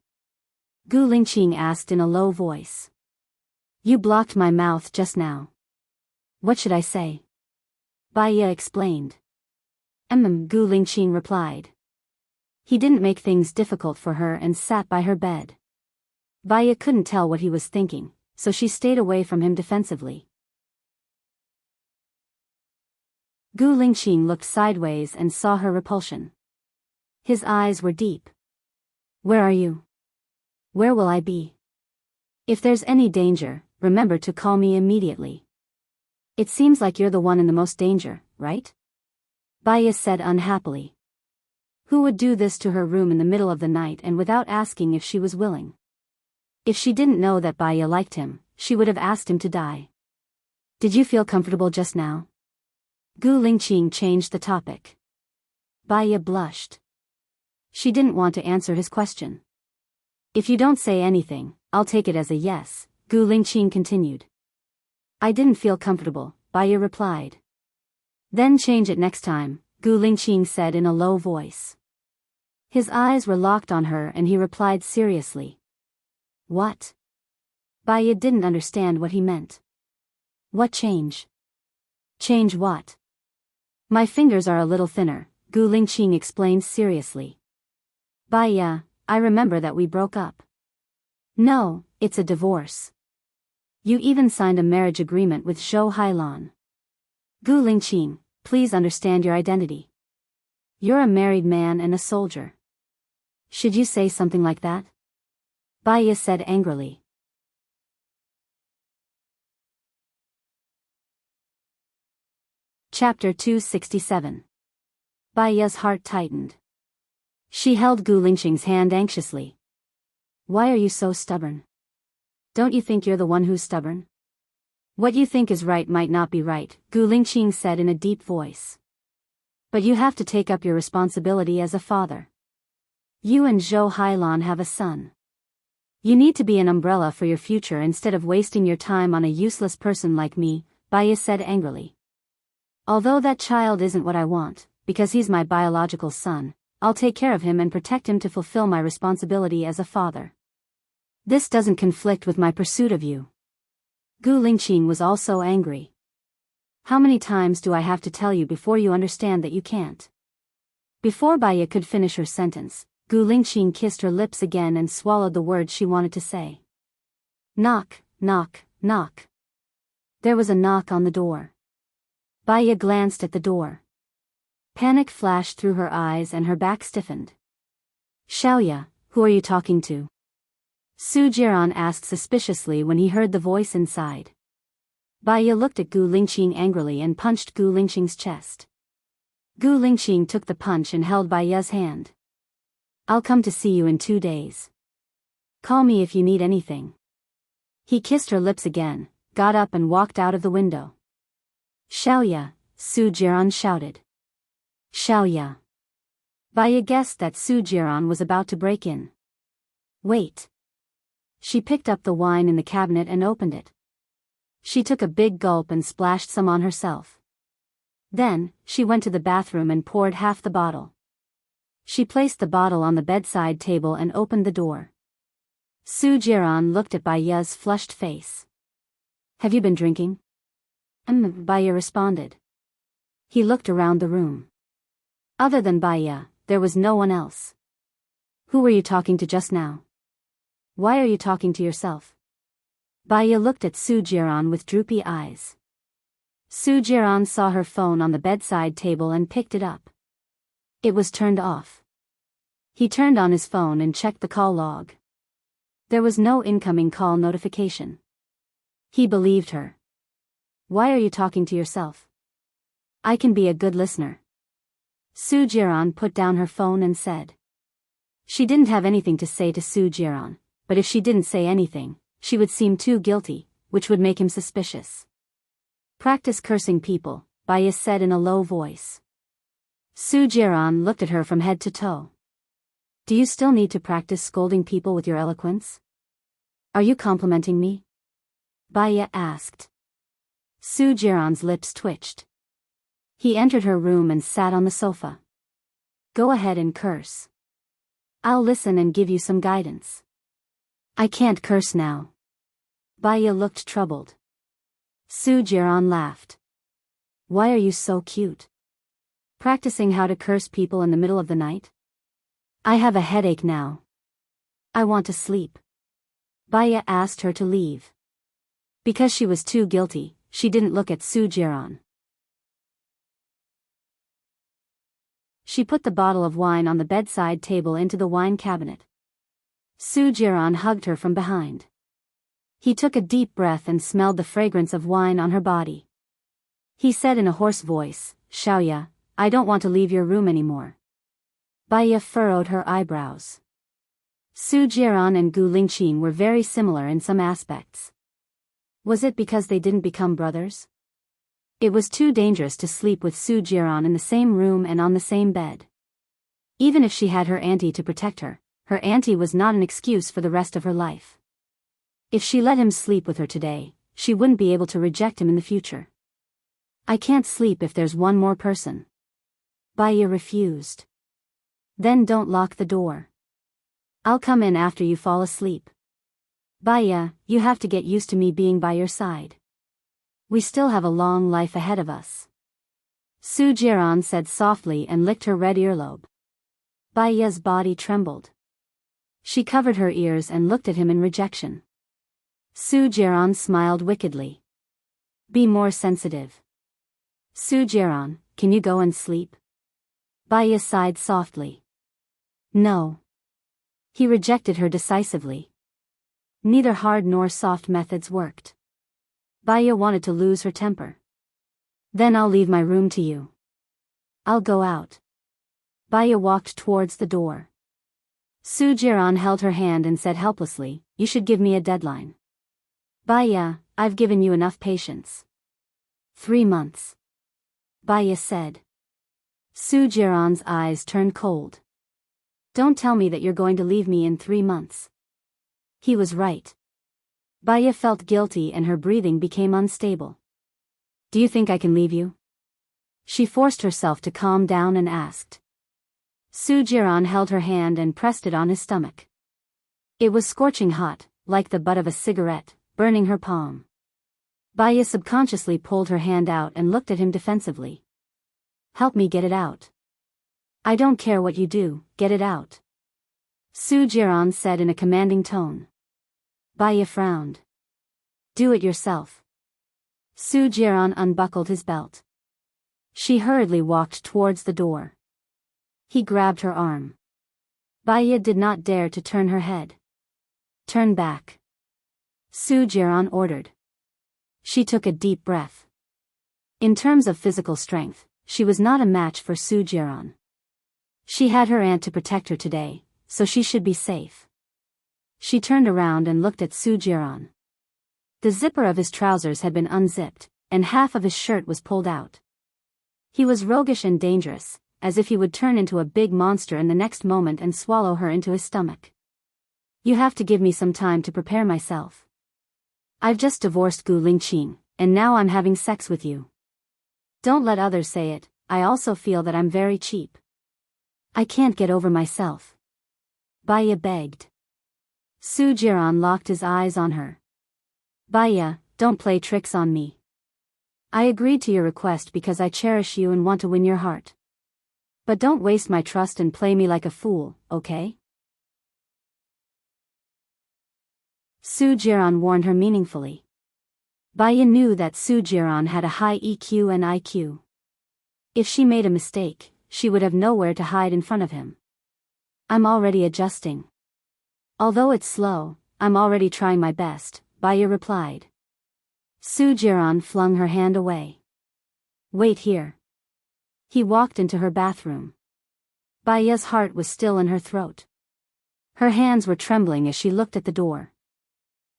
Gu Lingqing asked in a low voice. You blocked my mouth just now. What should I say? Baya explained. Gu Lingqing replied. He didn't make things difficult for her and sat by her bed. Baya couldn't tell what he was thinking, so she stayed away from him defensively. Gu Lingqing looked sideways and saw her repulsion. His eyes were deep. Where are you? Where will I be? If there's any danger, remember to call me immediately. It seems like you're the one in the most danger, right? Baya said unhappily. Who would do this to her room in the middle of the night and without asking if she was willing? If she didn't know that Baya liked him, she would have asked him to die. Did you feel comfortable just now? Gu Lingqing changed the topic. Baya blushed. She didn't want to answer his question. If you don't say anything, I'll take it as a yes, Gu Lingqing continued. I didn't feel comfortable, Baya replied. Then change it next time, Gu Lingqing said in a low voice. His eyes were locked on her and he replied seriously. What? Baya didn't understand what he meant. What change? Change what? My fingers are a little thinner, Gu Lingqing explained seriously. Baya, I remember that we broke up. No, it's a divorce. You even signed a marriage agreement with Zhou Hailan. Gu Lingqing, please understand your identity. You're a married man and a soldier. Should you say something like that? Bai Ye said angrily. Chapter 267. Bai Ye's heart tightened. She held Gu Lingqing's hand anxiously. Why are you so stubborn? Don't you think you're the one who's stubborn? What you think is right might not be right, Gu Lingqing said in a deep voice. But you have to take up your responsibility as a father. You and Zhou Hailan have a son. You need to be an umbrella for your future instead of wasting your time on a useless person like me, Bai Ye said angrily. Although that child isn't what I want, because he's my biological son, I'll take care of him and protect him to fulfill my responsibility as a father. This doesn't conflict with my pursuit of you. Gu Lingqing was also angry. How many times do I have to tell you before you understand that you can't? Before Bai Ye could finish her sentence, Gu Lingqing kissed her lips again and swallowed the words she wanted to say. Knock, knock, knock. There was a knock on the door. Bai Ye glanced at the door. Panic flashed through her eyes and her back stiffened. Xiaoya, who are you talking to? Su Jiran asked suspiciously when he heard the voice inside. Bai Ye looked at Gu Lingqing angrily and punched Gu Lingqing's chest. Gu Lingqing took the punch and held Bai Ye's hand. I'll come to see you in 2 days. Call me if you need anything. He kissed her lips again, got up and walked out of the window. Xiaoya, Su Jiran shouted. Xiaoya. Bai Ye guessed that Su Jiran was about to break in. Wait. She picked up the wine in the cabinet and opened it. She took a big gulp and splashed some on herself. Then, she went to the bathroom and poured half the bottle. She placed the bottle on the bedside table and opened the door. Su Jiran looked at Bai Ye's flushed face. Have you been drinking? Bai Ye responded. He looked around the room. Other than Bai Ye, there was no one else. Who were you talking to just now? Why are you talking to yourself? Bai Ye looked at Su Jiran with droopy eyes. Su Jiran saw her phone on the bedside table and picked it up. It was turned off. He turned on his phone and checked the call log. There was no incoming call notification. He believed her. Why are you talking to yourself? I can be a good listener. Su Jiran put down her phone and said. She didn't have anything to say to Su Jiran, but if she didn't say anything, she would seem too guilty, which would make him suspicious. Practice cursing people, Bai Ye said in a low voice. Su Jiran looked at her from head to toe. Do you still need to practice scolding people with your eloquence? Are you complimenting me? Bai Ye asked. Su Jiran's lips twitched. He entered her room and sat on the sofa. Go ahead and curse. I'll listen and give you some guidance. I can't curse now. Bai Ye looked troubled. Su Jiran laughed. Why are you so cute? Practicing how to curse people in the middle of the night? I have a headache now. I want to sleep. Bai Ye asked her to leave. Because she was too guilty, she didn't look at Su Jiran. She put the bottle of wine on the bedside table into the wine cabinet. Su Jiran hugged her from behind. He took a deep breath and smelled the fragrance of wine on her body. He said in a hoarse voice, Xiaoya, I don't want to leave your room anymore. Bai Ye furrowed her eyebrows. Su Jiran and Gu Lingqing were very similar in some aspects. Was it because they didn't become brothers? It was too dangerous to sleep with Su Jiran in the same room and on the same bed. Even if she had her auntie to protect her, her auntie was not an excuse for the rest of her life. If she let him sleep with her today, she wouldn't be able to reject him in the future. I can't sleep if there's one more person. Bai Ye refused. Then don't lock the door. I'll come in after you fall asleep. Bai Ye, you have to get used to me being by your side. We still have a long life ahead of us. Su Jiran said softly and licked her red earlobe. Bai Ye's body trembled. She covered her ears and looked at him in rejection. Su Jiran smiled wickedly. Be more sensitive. Su Jiran, can you go and sleep? Baya sighed softly. No. He rejected her decisively. Neither hard nor soft methods worked. Baya wanted to lose her temper. Then I'll leave my room to you. I'll go out. Baya walked towards the door. Su Jiran held her hand and said helplessly, you should give me a deadline. Baya, I've given you enough patience. 3 months. Baya said. Su Jiran's eyes turned cold. Don't tell me that you're going to leave me in 3 months. He was right. Baya felt guilty and her breathing became unstable. Do you think I can leave you? She forced herself to calm down and asked. Su Jiran held her hand and pressed it on his stomach. It was scorching hot, like the butt of a cigarette, burning her palm. Baya subconsciously pulled her hand out and looked at him defensively. Help me get it out. I don't care what you do, get it out. Su Jiran said in a commanding tone. Baya frowned. Do it yourself. Su Jiran unbuckled his belt. She hurriedly walked towards the door. He grabbed her arm. Baya did not dare to turn her head. Turn back. Su Jiran ordered. She took a deep breath. In terms of physical strength, she was not a match for Su Jiran. She had her aunt to protect her today, so she should be safe. She turned around and looked at Su Jiran. The zipper of his trousers had been unzipped, and half of his shirt was pulled out. He was roguish and dangerous, as if he would turn into a big monster in the next moment and swallow her into his stomach. You have to give me some time to prepare myself. I've just divorced Gu Lingqing, and now I'm having sex with you. Don't let others say it, I also feel that I'm very cheap. I can't get over myself. Baya begged. Su Jiran locked his eyes on her. Baya, don't play tricks on me. I agreed to your request because I cherish you and want to win your heart. But don't waste my trust and play me like a fool, okay? Su Jiran warned her meaningfully. Baya knew that Su Jiran had a high EQ and IQ. If she made a mistake, she would have nowhere to hide in front of him. I'm already adjusting. Although it's slow, I'm already trying my best, Baya replied. Su Jiran flung her hand away. Wait here. He walked into her bathroom. Baya's heart was still in her throat. Her hands were trembling as she looked at the door.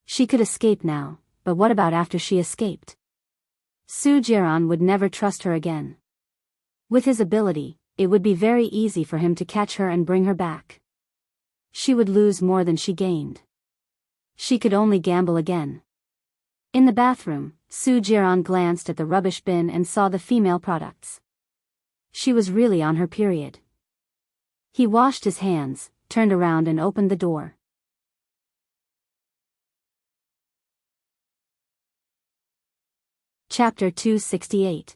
She could escape now, but what about after she escaped? Su Jiran would never trust her again. With his ability, it would be very easy for him to catch her and bring her back. She would lose more than she gained. She could only gamble again. In the bathroom, Su Jiran glanced at the rubbish bin and saw the female products. She was really on her period. He washed his hands, turned around and opened the door. Chapter 268.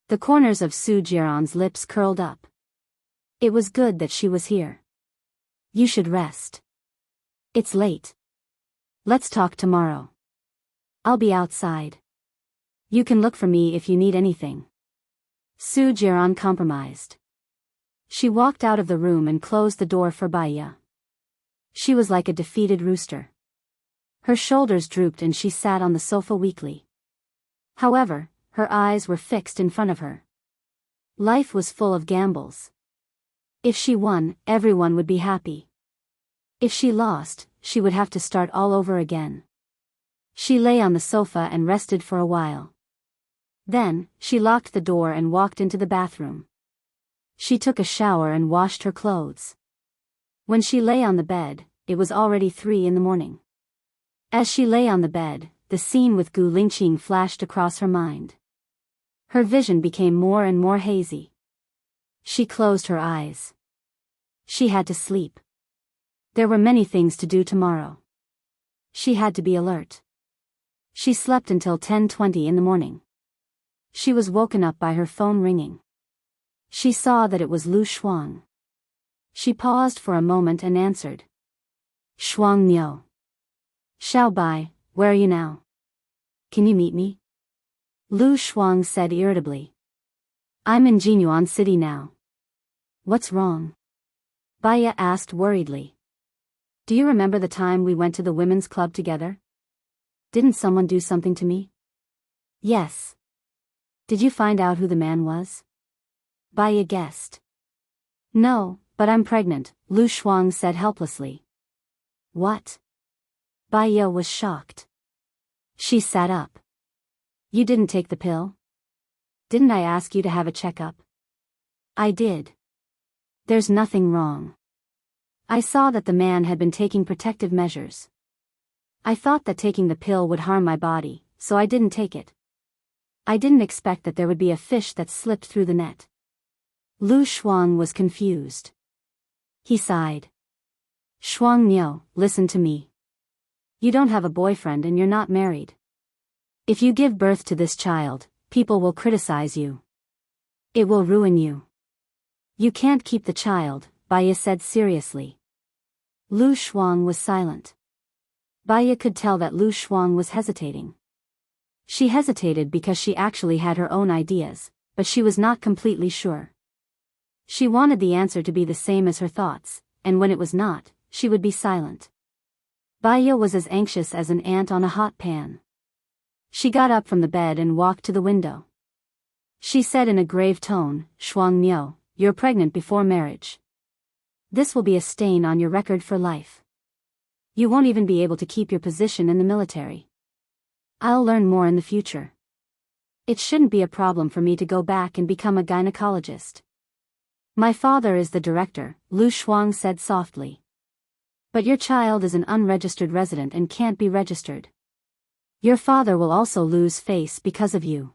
The corners of Su Jiran's lips curled up. It was good that she was here. You should rest. It's late. Let's talk tomorrow. I'll be outside. You can look for me if you need anything. Su Jiran compromised. She walked out of the room and closed the door for Baya. She was like a defeated rooster. Her shoulders drooped and she sat on the sofa weakly. However, her eyes were fixed in front of her. Life was full of gambles. If she won, everyone would be happy. If she lost, she would have to start all over again. She lay on the sofa and rested for a while. Then, she locked the door and walked into the bathroom. She took a shower and washed her clothes. When she lay on the bed, it was already 3 in the morning. As she lay on the bed, the scene with Gu Lingqing flashed across her mind. Her vision became more and more hazy. She closed her eyes. She had to sleep. There were many things to do tomorrow. She had to be alert. She slept until 10:20 in the morning. She was woken up by her phone ringing. She saw that it was Lu Shuang. She paused for a moment and answered. Shuang Niu. Xiao Bai, where are you now? Can you meet me? Lu Shuang said irritably. I'm in Jinyuan City now. What's wrong? Baiya asked worriedly. Do you remember the time we went to the women's club together? Didn't someone do something to me? Yes. Did you find out who the man was? Baiya guessed. No, but I'm pregnant, Lu Shuang said helplessly. What? Baiya was shocked. She sat up. You didn't take the pill? Didn't I ask you to have a checkup? I did. There's nothing wrong. I saw that the man had been taking protective measures. I thought that taking the pill would harm my body, so I didn't take it. I didn't expect that there would be a fish that slipped through the net. Lu Shuang was confused. He sighed. Shuang Niu, listen to me. You don't have a boyfriend and you're not married. If you give birth to this child, people will criticize you. It will ruin you. You can't keep the child, Baiya said seriously. Lu Shuang was silent. Baiya could tell that Lu Shuang was hesitating. She hesitated because she actually had her own ideas, but she was not completely sure. She wanted the answer to be the same as her thoughts, and when it was not, she would be silent. Baiya was as anxious as an ant on a hot pan. She got up from the bed and walked to the window. She said in a grave tone, Shuang Niu, you're pregnant before marriage. This will be a stain on your record for life. You won't even be able to keep your position in the military. I'll learn more in the future. It shouldn't be a problem for me to go back and become a gynecologist. My father is the director, Lu Shuang said softly. But your child is an unregistered resident and can't be registered. Your father will also lose face because of you.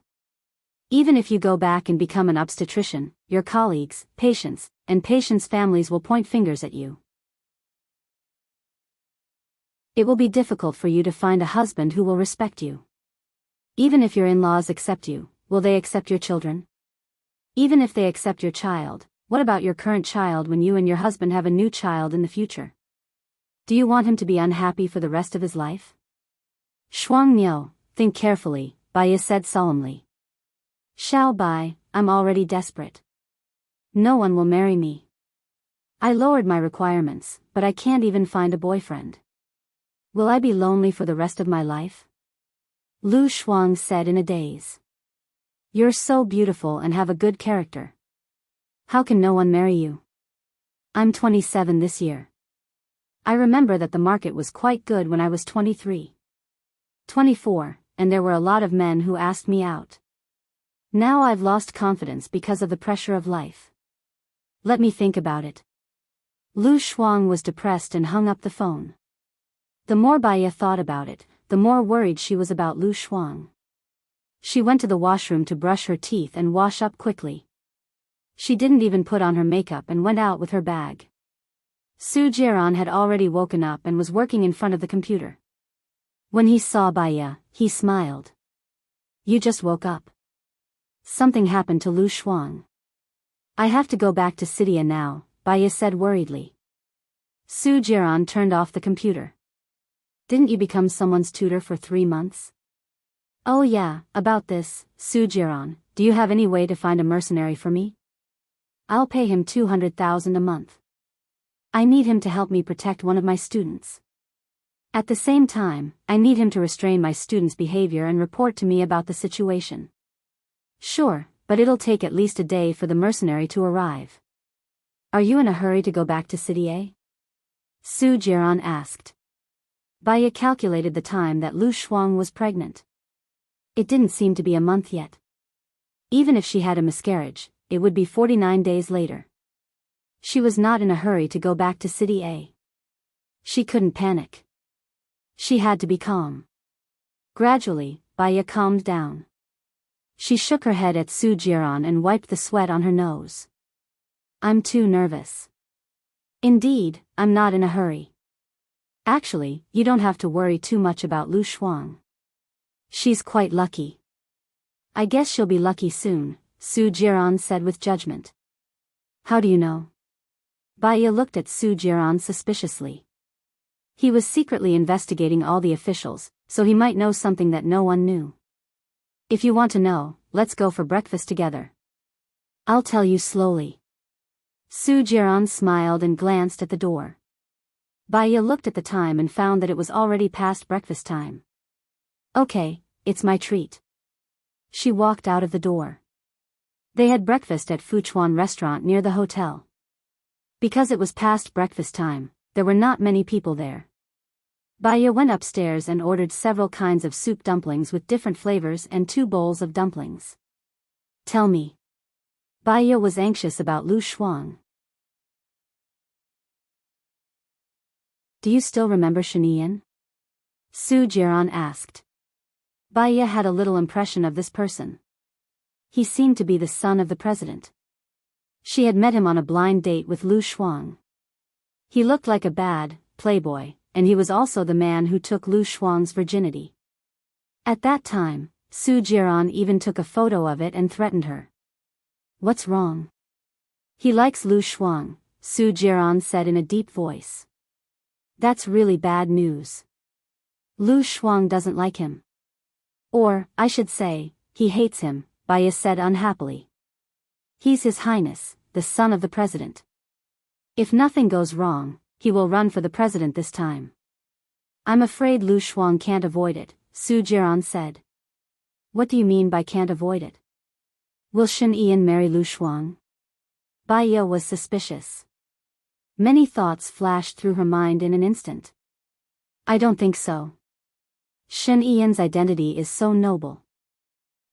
Even if you go back and become an obstetrician, your colleagues, patients, and patients' families will point fingers at you. It will be difficult for you to find a husband who will respect you. Even if your in-laws accept you, will they accept your children? Even if they accept your child, what about your current child when you and your husband have a new child in the future? Do you want him to be unhappy for the rest of his life? Shuang Niu, think carefully, Baiya said solemnly. Xiao Bai, I'm already desperate. No one will marry me. I lowered my requirements, but I can't even find a boyfriend. Will I be lonely for the rest of my life? Lu Shuang said in a daze. You're so beautiful and have a good character. How can no one marry you? I'm 27 this year. I remember that the market was quite good when I was 23. 24, and there were a lot of men who asked me out. Now I've lost confidence because of the pressure of life. Let me think about it. Lu Shuang was depressed and hung up the phone. The more Baiya thought about it, the more worried she was about Lu Shuang. She went to the washroom to brush her teeth and wash up quickly. She didn't even put on her makeup and went out with her bag. Su Jiran had already woken up and was working in front of the computer. When he saw Baiya, he smiled. You just woke up. Something happened to Lu Shuang. I have to go back to Sidia now, Baiya said worriedly. Su Jiran turned off the computer. Didn't you become someone's tutor for 3 months? Oh yeah, about this, Su Jiran, do you have any way to find a mercenary for me? I'll pay him 200,000 a month. I need him to help me protect one of my students. At the same time, I need him to restrain my student's behavior and report to me about the situation. Sure, but it'll take at least a day for the mercenary to arrive. Are you in a hurry to go back to City A? Su Jiran asked. Baiya calculated the time that Lu Shuang was pregnant. It didn't seem to be a month yet. Even if she had a miscarriage, it would be 49 days later. She was not in a hurry to go back to City A. She couldn't panic. She had to be calm. Gradually, Baiya calmed down. She shook her head at Su Jiran and wiped the sweat on her nose. I'm too nervous. Indeed, I'm not in a hurry. Actually, you don't have to worry too much about Lu Shuang. She's quite lucky. I guess she'll be lucky soon, Su Jiran said with judgment. How do you know? Baiya looked at Su Jiran suspiciously. He was secretly investigating all the officials, so he might know something that no one knew. If you want to know, let's go for breakfast together. I'll tell you slowly. Su Jiran smiled and glanced at the door. Baya looked at the time and found that it was already past breakfast time. Okay, it's my treat. She walked out of the door. They had breakfast at Fuchuan restaurant near the hotel. Because it was past breakfast time, there were not many people there. Baya went upstairs and ordered several kinds of soup dumplings with different flavors and 2 bowls of dumplings. Tell me. Baya was anxious about Lu Shuang. Do you still remember Shinian? Su Jiran asked. Baya had a little impression of this person. He seemed to be the son of the president. She had met him on a blind date with Lu Shuang. He looked like a bad playboy, and he was also the man who took Lu Shuang's virginity. At that time, Su Jiran even took a photo of it and threatened her. What's wrong? He likes Lu Shuang, Su Jiran said in a deep voice. That's really bad news. Lu Shuang doesn't like him. Or, I should say, he hates him, Baya said unhappily. He's His Highness, the son of the president. If nothing goes wrong, he will run for the president this time. I'm afraid Lu Shuang can't avoid it, Su Jiran said. What do you mean by can't avoid it? Will Shen Ian marry Lu Shuang? Baya was suspicious. Many thoughts flashed through her mind in an instant. I don't think so. Shen Ian's identity is so noble.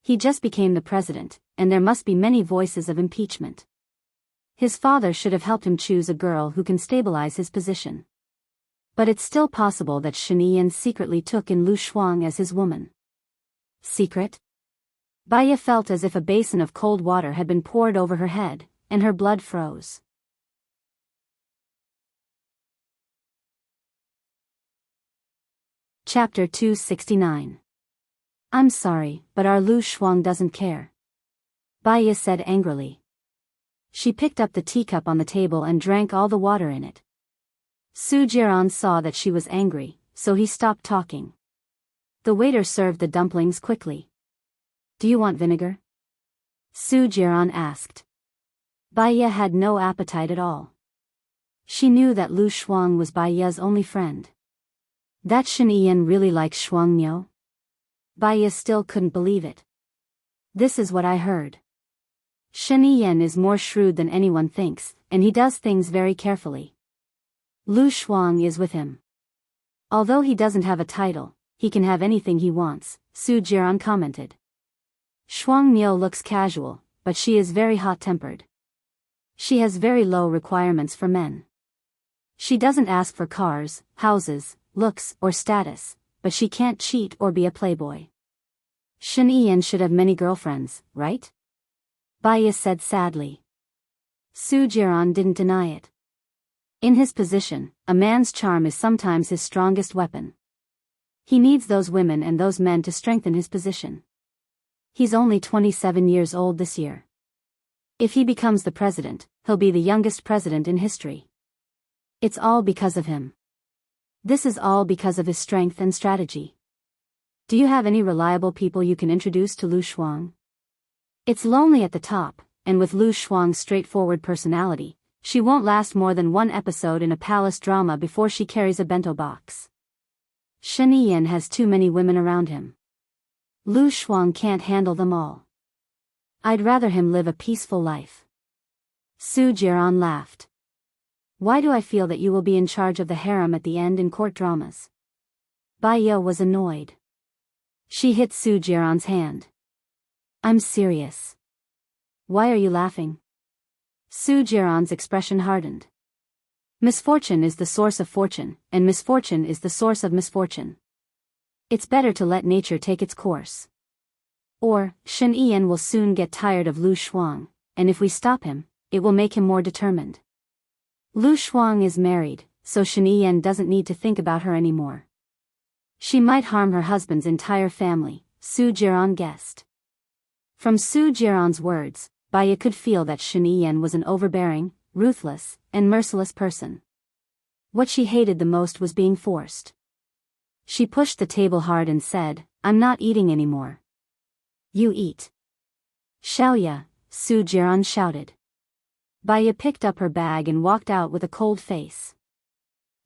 He just became the president, and there must be many voices of impeachment. His father should have helped him choose a girl who can stabilize his position. But it's still possible that Shen Ian secretly took in Lu Shuang as his woman. Secret? Baya felt as if a basin of cold water had been poured over her head, and her blood froze. Chapter 269. I'm sorry, but our Lu Shuang doesn't care. Baya said angrily. She picked up the teacup on the table and drank all the water in it. Su Jiran saw that she was angry, so he stopped talking. The waiter served the dumplings quickly. Do you want vinegar? Su Jiran asked. Baya had no appetite at all. She knew that Lu Shuang was Baya's only friend. That Shen Ian really likes Shuang Miao? Baya still couldn't believe it. This is what I heard. Shen Ian is more shrewd than anyone thinks, and he does things very carefully. Lu Shuang is with him. Although he doesn't have a title, he can have anything he wants, Su Jiran commented. Shuang Miao looks casual, but she is very hot-tempered. She has very low requirements for men. She doesn't ask for cars, houses, looks, or status, but she can't cheat or be a playboy. Shen Ian should have many girlfriends, right? Baya said sadly. Su Jiran didn't deny it. In his position, a man's charm is sometimes his strongest weapon. He needs those women and those men to strengthen his position. He's only 27 years old this year. If he becomes the president, he'll be the youngest president in history. It's all because of him. This is all because of his strength and strategy. Do you have any reliable people you can introduce to Lu Shuang? It's lonely at the top, and with Lu Shuang's straightforward personality, she won't last more than one episode in a palace drama before she carries a bento box. Shen Ian has too many women around him. Lu Shuang can't handle them all. I'd rather him live a peaceful life. Su Jiran laughed. Why do I feel that you will be in charge of the harem at the end in court dramas? Baya was annoyed. She hit Su Jiran's hand. I'm serious. Why are you laughing? Su Jiran's expression hardened. Misfortune is the source of fortune, and misfortune is the source of misfortune. It's better to let nature take its course. Or, Shen Ian will soon get tired of Lu Shuang, and if we stop him, it will make him more determined. Lu Shuang is married, so Shen Ian doesn't need to think about her anymore. She might harm her husband's entire family, Su Jiran guessed. From Su Jiran's words, Baya could feel that Shen Ian was an overbearing, ruthless, and merciless person. What she hated the most was being forced. She pushed the table hard and said, "I'm not eating anymore." "You eat." "Xiaoya," Su Jiran shouted. Baya picked up her bag and walked out with a cold face.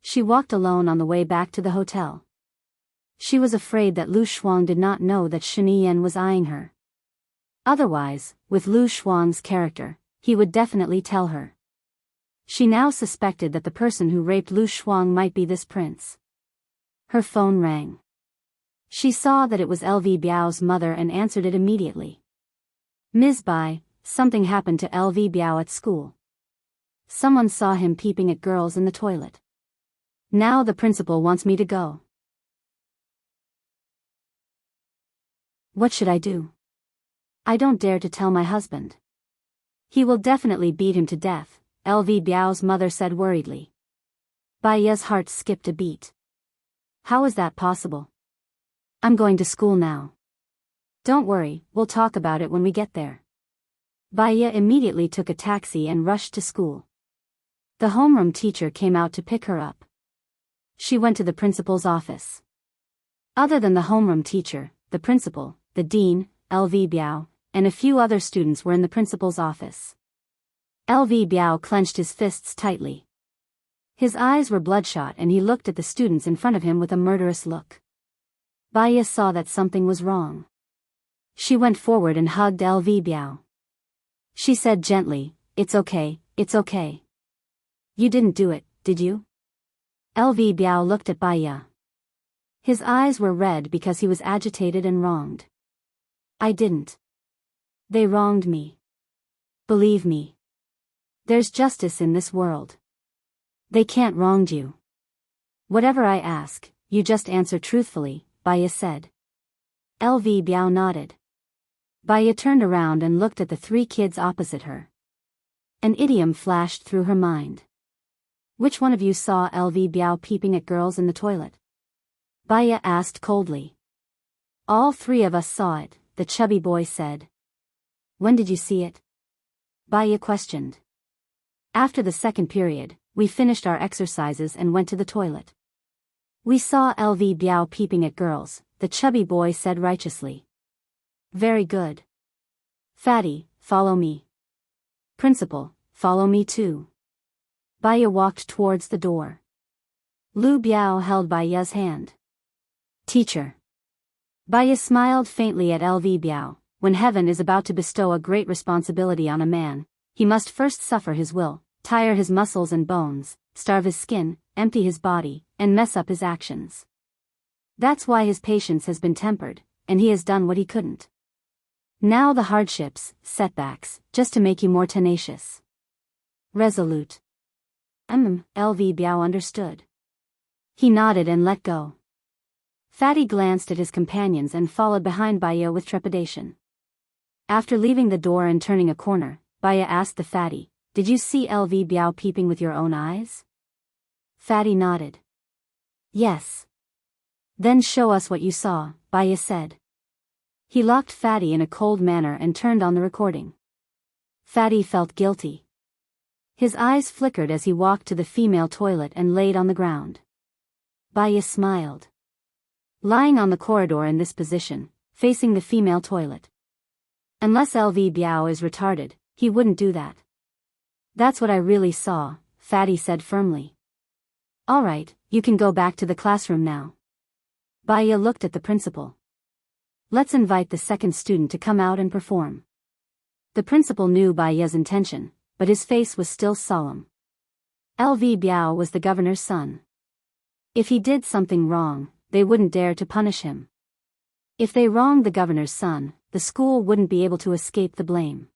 She walked alone on the way back to the hotel. She was afraid that Lu Shuang did not know that Shiniyan was eyeing her. Otherwise, with Lu Shuang's character, he would definitely tell her. She now suspected that the person who raped Lu Shuang might be this prince. Her phone rang. She saw that it was LV Biao's mother and answered it immediately. "Ms. Bai, something happened to LV Biao at school. Someone saw him peeping at girls in the toilet. Now the principal wants me to go. What should I do? I don't dare to tell my husband. He will definitely beat him to death," LV Biao's mother said worriedly. Baya's heart skipped a beat. How is that possible? I'm going to school now. Don't worry, we'll talk about it when we get there. Baya immediately took a taxi and rushed to school. The homeroom teacher came out to pick her up. She went to the principal's office. Other than the homeroom teacher, the principal, the dean, LV Biao, and a few other students were in the principal's office. LV Biao clenched his fists tightly. His eyes were bloodshot and he looked at the students in front of him with a murderous look. Baya saw that something was wrong. She went forward and hugged LV Biao. She said gently, it's okay. You didn't do it, did you?" LV Biao looked at Baya. His eyes were red because he was agitated and wronged. "I didn't. They wronged me. Believe me. There's justice in this world. They can't wrong you. Whatever I ask, you just answer truthfully," Baya said. LV Biao nodded. Baya turned around and looked at the three kids opposite her. An idiom flashed through her mind. "Which one of you saw LV Biao peeping at girls in the toilet?" Baya asked coldly. "All three of us saw it," the chubby boy said. "When did you see it?" Baya questioned. "After the second period, we finished our exercises and went to the toilet. We saw LV Biao peeping at girls," the chubby boy said righteously. "Very good. Fatty, follow me. Principal, follow me too." Baya walked towards the door. Lu Biao held Baya's hand. "Teacher." Baya smiled faintly at LV Biao. When heaven is about to bestow a great responsibility on a man, he must first suffer his will, tire his muscles and bones, starve his skin, empty his body, and mess up his actions. That's why his patience has been tempered, and he has done what he couldn't. Now the hardships, setbacks, just to make you more tenacious. Resolute. LV Biao understood. He nodded and let go. Fatty glanced at his companions and followed behind Baya with trepidation. After leaving the door and turning a corner, Baya asked the Fatty, "Did you see LV Biao peeping with your own eyes?" Fatty nodded. "Yes." "Then show us what you saw," Baya said. He locked Fatty in a cold manner and turned on the recording. Fatty felt guilty. His eyes flickered as he walked to the female toilet and laid on the ground. Baya smiled. Lying on the corridor in this position, facing the female toilet. Unless LV Biao is retarded, he wouldn't do that. "That's what I really saw," Fatty said firmly. "All right, you can go back to the classroom now." Baya looked at the principal. "Let's invite the second student to come out and perform." The principal knew Baya's intention, but his face was still solemn. LV Biao was the governor's son. If he did something wrong, they wouldn't dare to punish him. If they wronged the governor's son, the school wouldn't be able to escape the blame.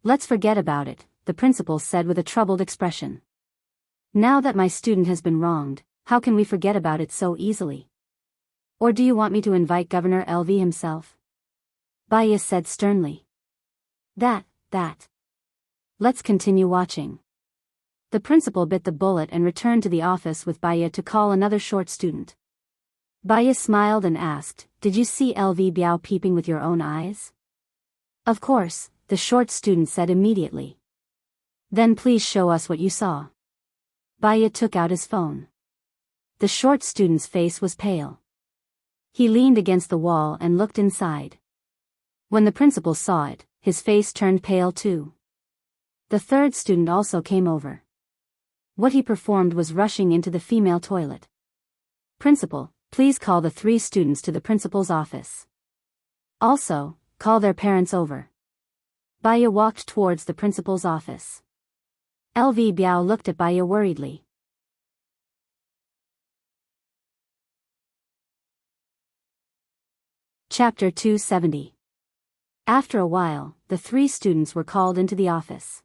"Let's forget about it," the principal said with a troubled expression. "Now that my student has been wronged, how can we forget about it so easily? Or do you want me to invite Governor LV himself?" Baya said sternly. That. Let's continue watching." The principal bit the bullet and returned to the office with Baya to call another short student. Baya smiled and asked, "Did you see LV Biao peeping with your own eyes?" "Of course," the short student said immediately. Then please show us what you saw. Baya took out his phone. The short student's face was pale. He leaned against the wall and looked inside. When the principal saw it, his face turned pale too. The third student also came over. What he performed was rushing into the female toilet. Principal, please call the 3 students to the principal's office. Also, call their parents over. Baya walked towards the principal's office. LV Biao looked at Baya worriedly. Chapter 270. After a while, the 3 students were called into the office.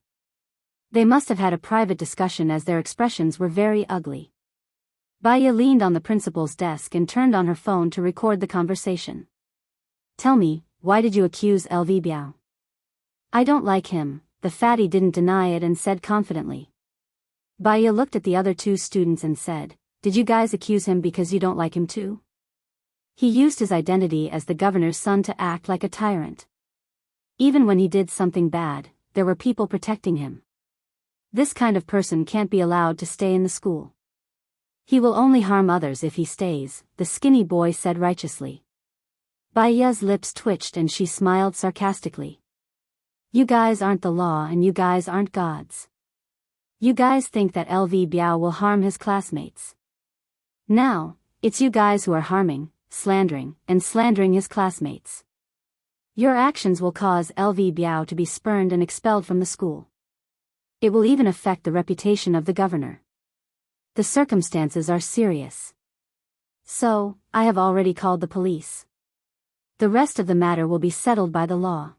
They must have had a private discussion as their expressions were very ugly. Baya leaned on the principal's desk and turned on her phone to record the conversation. Tell me, why did you accuse LV Biao? I don't like him, the fatty didn't deny it and said confidently. Baya looked at the other 2 students and said, did you guys accuse him because you don't like him too? He used his identity as the governor's son to act like a tyrant. Even when he did something bad, there were people protecting him. This kind of person can't be allowed to stay in the school. He will only harm others if he stays, the skinny boy said righteously. Baya's lips twitched and she smiled sarcastically. You guys aren't the law and you guys aren't gods. You guys think that LV Biao will harm his classmates. Now, it's you guys who are harming, slandering his classmates. Your actions will cause LV Biao to be spurned and expelled from the school. It will even affect the reputation of the governor. The circumstances are serious. So, I have already called the police. The rest of the matter will be settled by the law.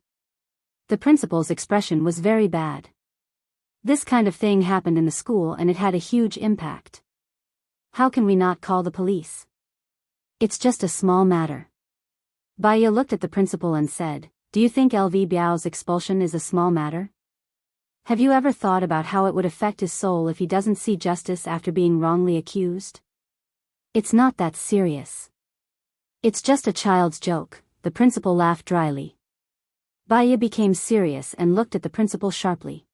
The principal's expression was very bad. This kind of thing happened in the school and it had a huge impact. How can we not call the police? It's just a small matter. Baya looked at the principal and said, do you think LV Biao's expulsion is a small matter? Have you ever thought about how it would affect his soul if he doesn't see justice after being wrongly accused? It's not that serious. It's just a child's joke, the principal laughed dryly. Baya became serious and looked at the principal sharply.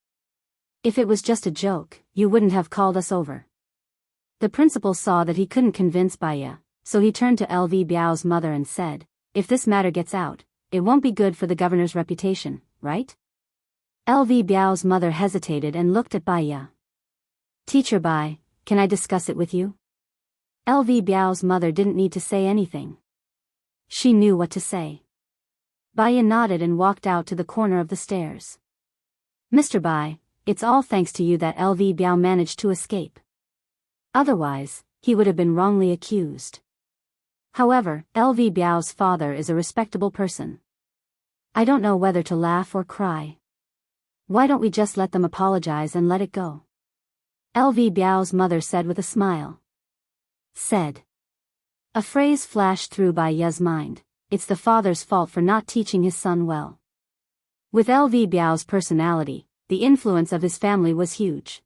If it was just a joke, you wouldn't have called us over. The principal saw that he couldn't convince Baya, so he turned to LV Biao's mother and said, if this matter gets out, it won't be good for the governor's reputation, right? LV Biao's mother hesitated and looked at Baya. Teacher Bai, can I discuss it with you? LV Biao's mother didn't need to say anything. She knew what to say. Baya nodded and walked out to the corner of the stairs. Mr. Bai, it's all thanks to you that LV Biao managed to escape. Otherwise, he would have been wrongly accused. However, LV Biao's father is a respectable person. I don't know whether to laugh or cry. Why don't we just let them apologize and let it go? LV Biao's mother said with a smile. Said. A phrase flashed through Baya's mind, it's the father's fault for not teaching his son well. With LV Biao's personality, the influence of his family was huge.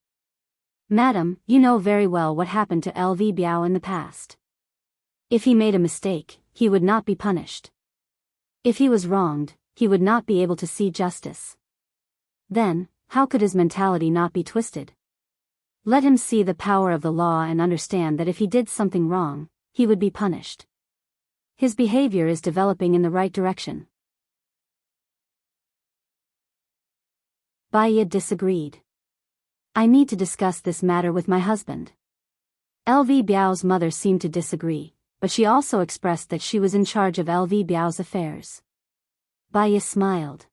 Madam, you know very well what happened to LV Biao in the past. If he made a mistake, he would not be punished. If he was wronged, he would not be able to see justice. Then, how could his mentality not be twisted? Let him see the power of the law and understand that if he did something wrong, he would be punished. His behavior is developing in the right direction. Baya disagreed. I need to discuss this matter with my husband. LV Biao's mother seemed to disagree, but she also expressed that she was in charge of LV Biao's affairs. Baya smiled.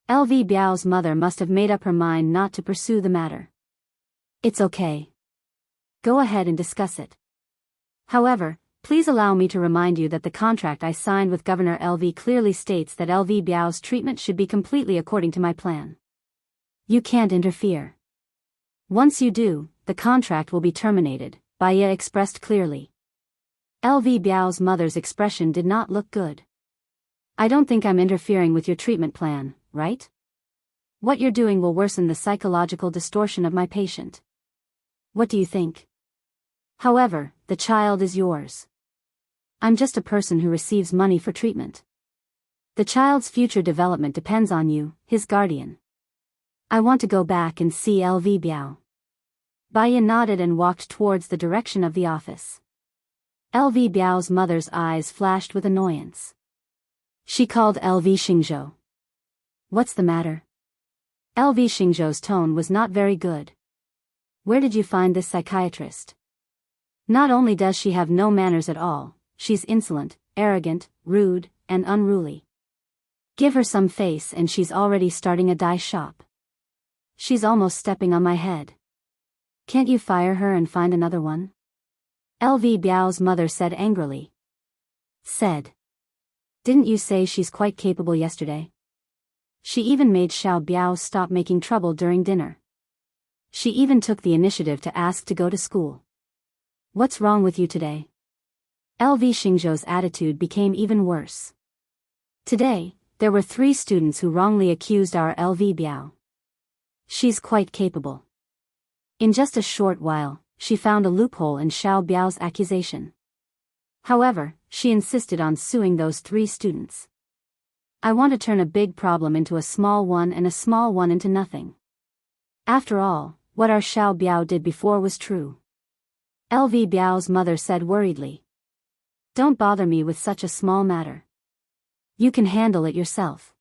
LV Biao's mother must have made up her mind not to pursue the matter. It's okay. Go ahead and discuss it. However, please allow me to remind you that the contract I signed with Governor LV clearly states that LV Biao's treatment should be completely according to my plan. You can't interfere. Once you do, the contract will be terminated, Baya expressed clearly. LV Biao's mother's expression did not look good. I don't think I'm interfering with your treatment plan, right? What you're doing will worsen the psychological distortion of my patient. What do you think? However, the child is yours. I'm just a person who receives money for treatment. The child's future development depends on you, his guardian. I want to go back and see LV Biao. Baya nodded and walked towards the direction of the office. LV Biao's mother's eyes flashed with annoyance. She called LV Xingzhou. What's the matter? LV Xingzhou's tone was not very good. Where did you find this psychiatrist? Not only does she have no manners at all, she's insolent, arrogant, rude, and unruly. Give her some face and she's already starting a dye shop. She's almost stepping on my head. Can't you fire her and find another one? LV Biao's mother said angrily. Said. Didn't you say she's quite capable yesterday? She even made Xiao Biao stop making trouble during dinner. She even took the initiative to ask to go to school. What's wrong with you today? LV Xingzhou's attitude became even worse. Today, there were 3 students who wrongly accused our LV Biao. She's quite capable. In just a short while, she found a loophole in Xiao Biao's accusation. However, she insisted on suing those 3 students. I want to turn a big problem into a small one and a small one into nothing. After all, what our Xiao Biao did before was true. LV Biao's mother said worriedly. Don't bother me with such a small matter. You can handle it yourself.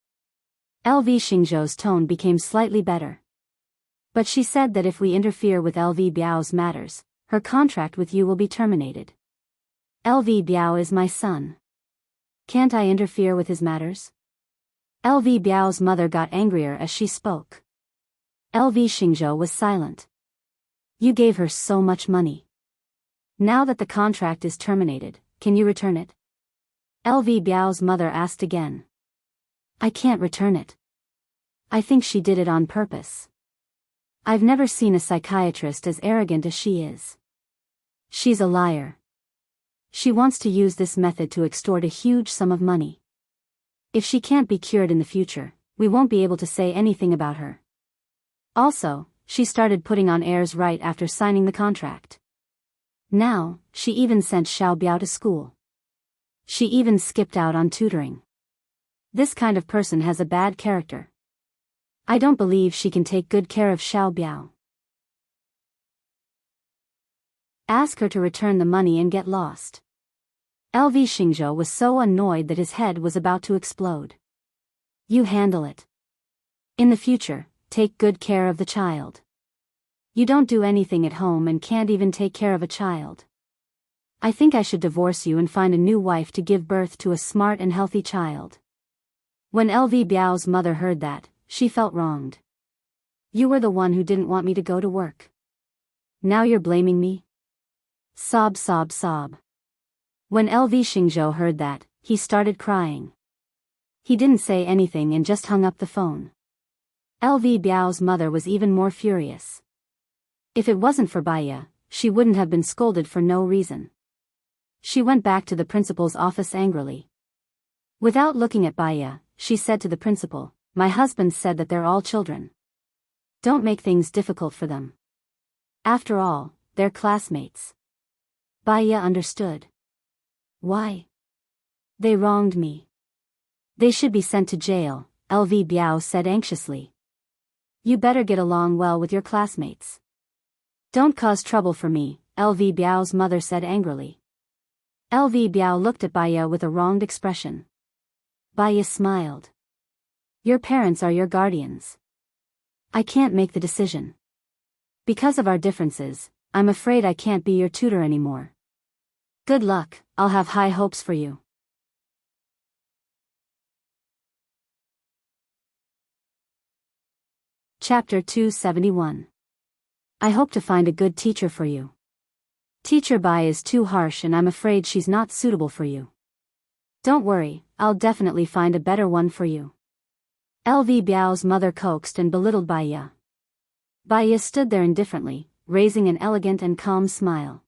LV Xingzhou's tone became slightly better. But she said that if we interfere with LV Biao's matters, her contract with you will be terminated. LV Biao is my son. Can't I interfere with his matters? LV Biao's mother got angrier as she spoke. LV Xingzhou was silent. You gave her so much money. Now that the contract is terminated, can you return it? LV Biao's mother asked again. I can't return it. I think she did it on purpose. I've never seen a psychiatrist as arrogant as she is. She's a liar. She wants to use this method to extort a huge sum of money. If she can't be cured in the future, we won't be able to say anything about her. Also, she started putting on airs right after signing the contract. Now, she even sent Xiao Biao to school. She even skipped out on tutoring. This kind of person has a bad character. I don't believe she can take good care of Xiao Biao. Ask her to return the money and get lost. LV Xingzhou was so annoyed that his head was about to explode. You handle it. In the future, take good care of the child. You don't do anything at home and can't even take care of a child. I think I should divorce you and find a new wife to give birth to a smart and healthy child. When LV Biao's mother heard that, she felt wronged. You were the one who didn't want me to go to work. Now you're blaming me? Sob, sob, sob. When LV Xingzhou heard that, he started crying. He didn't say anything and just hung up the phone. LV Biao's mother was even more furious. If it wasn't for Baya, she wouldn't have been scolded for no reason. She went back to the principal's office angrily. Without looking at Baya, she said to the principal, My husband said that they're all children. Don't make things difficult for them. After all, they're classmates. Baya understood. Why? They wronged me. They should be sent to jail, LV Biao said anxiously. You better get along well with your classmates. Don't cause trouble for me, LV Biao's mother said angrily. LV Biao looked at Baya with a wronged expression. Baya smiled. Your parents are your guardians. I can't make the decision. Because of our differences, I'm afraid I can't be your tutor anymore. Good luck, I'll have high hopes for you. Chapter 271. I hope to find a good teacher for you. Teacher Bai is too harsh and I'm afraid she's not suitable for you. Don't worry, I'll definitely find a better one for you. LV Biao's mother coaxed and belittled Baya. Baya stood there indifferently, raising an elegant and calm smile.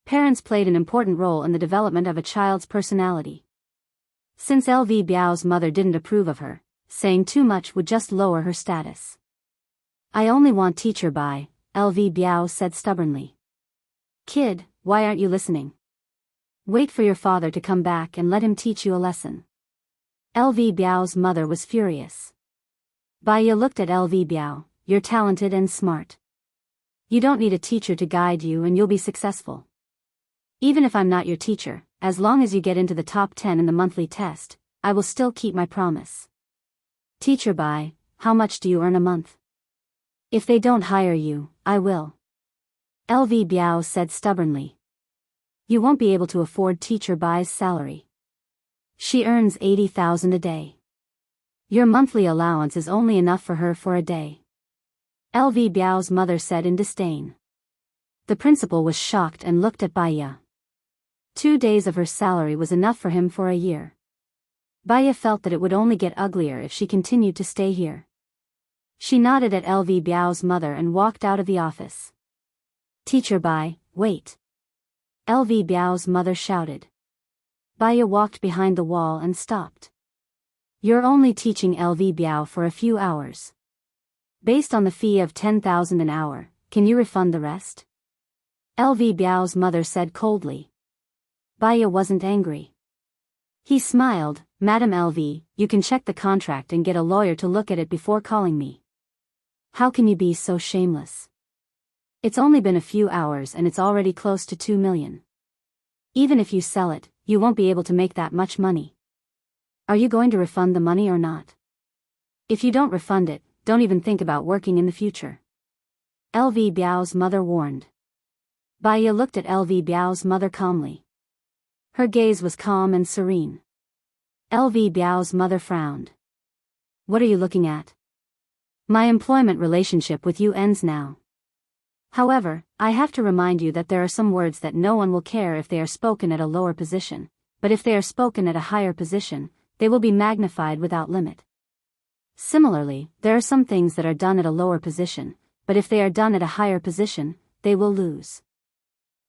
Parents played an important role in the development of a child's personality. Since LV Biao's mother didn't approve of her, saying too much would just lower her status. I only want teacher Bai, LV Biao said stubbornly. Kid, why aren't you listening? Wait for your father to come back and let him teach you a lesson. LV Biao's mother was furious. Baya looked at LV Biao. You're talented and smart. You don't need a teacher to guide you and you'll be successful. Even if I'm not your teacher, as long as you get into the top 10 in the monthly test, I will still keep my promise. Teacher Bai, how much do you earn a month? If they don't hire you, I will. LV Biao said stubbornly. You won't be able to afford Teacher Bai's salary. She earns 80,000 a day. Your monthly allowance is only enough for her for a day. LV Biao's mother said in disdain. The principal was shocked and looked at Baya. 2 days of her salary was enough for him for a year. Baya felt that it would only get uglier if she continued to stay here. She nodded at LV Biao's mother and walked out of the office. Teacher Bai, wait. LV Biao's mother shouted. Baya walked behind the wall and stopped. You're only teaching LV Biao for a few hours. Based on the fee of 10,000 an hour, can you refund the rest? LV Biao's mother said coldly. Baya wasn't angry. He smiled. Madam LV, you can check the contract and get a lawyer to look at it before calling me. How can you be so shameless? It's only been a few hours and it's already close to 2 million. Even if you sell it, you won't be able to make that much money. Are you going to refund the money or not? If you don't refund it, don't even think about working in the future. LV Biao's mother warned. Baya looked at LV Biao's mother calmly. Her gaze was calm and serene. LV Biao's mother frowned. What are you looking at? My employment relationship with you ends now. However, I have to remind you that there are some words that no one will care if they are spoken at a lower position, but if they are spoken at a higher position, they will be magnified without limit. Similarly, there are some things that are done at a lower position, but if they are done at a higher position, they will lose.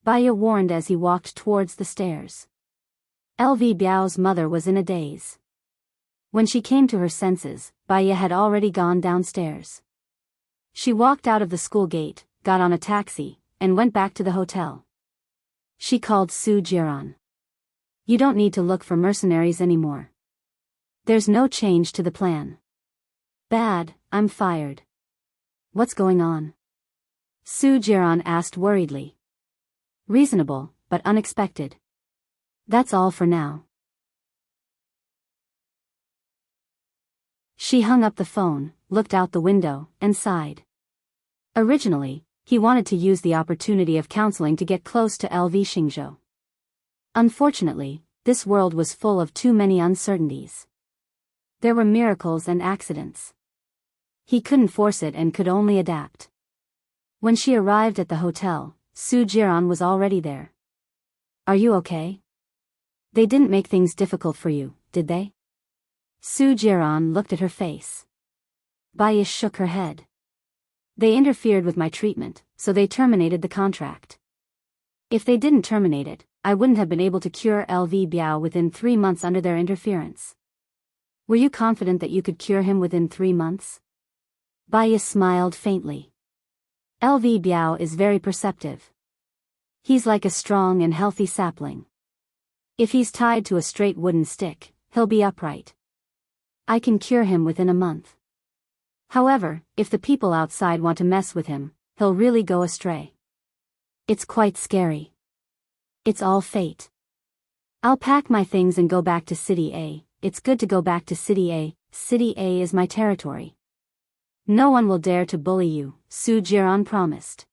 Baya warned as he walked towards the stairs. LV Biao's mother was in a daze. When she came to her senses, Baya had already gone downstairs. She walked out of the school gate, got on a taxi, and went back to the hotel. She called Su Jiran. You don't need to look for mercenaries anymore. There's no change to the plan. Bad, I'm fired. What's going on? Su Jiran asked worriedly. Reasonable, but unexpected. That's all for now. She hung up the phone, looked out the window, and sighed. Originally, he wanted to use the opportunity of counseling to get close to LV Xingzhou. Unfortunately, this world was full of too many uncertainties. There were miracles and accidents. He couldn't force it and could only adapt. When she arrived at the hotel, Su Jiran was already there. Are you okay? They didn't make things difficult for you, did they? Su Jiran looked at her face. Baya shook her head. They interfered with my treatment, so they terminated the contract. If they didn't terminate it, I wouldn't have been able to cure LV Biao within 3 months under their interference. Were you confident that you could cure him within 3 months? Baya smiled faintly. LV Biao is very perceptive. He's like a strong and healthy sapling. If he's tied to a straight wooden stick, he'll be upright. I can cure him within a month. However, if the people outside want to mess with him, he'll really go astray. It's quite scary. It's all fate. I'll pack my things and go back to City A. It's good to go back to City A. City A is my territory. No one will dare to bully you, Su Jiran promised.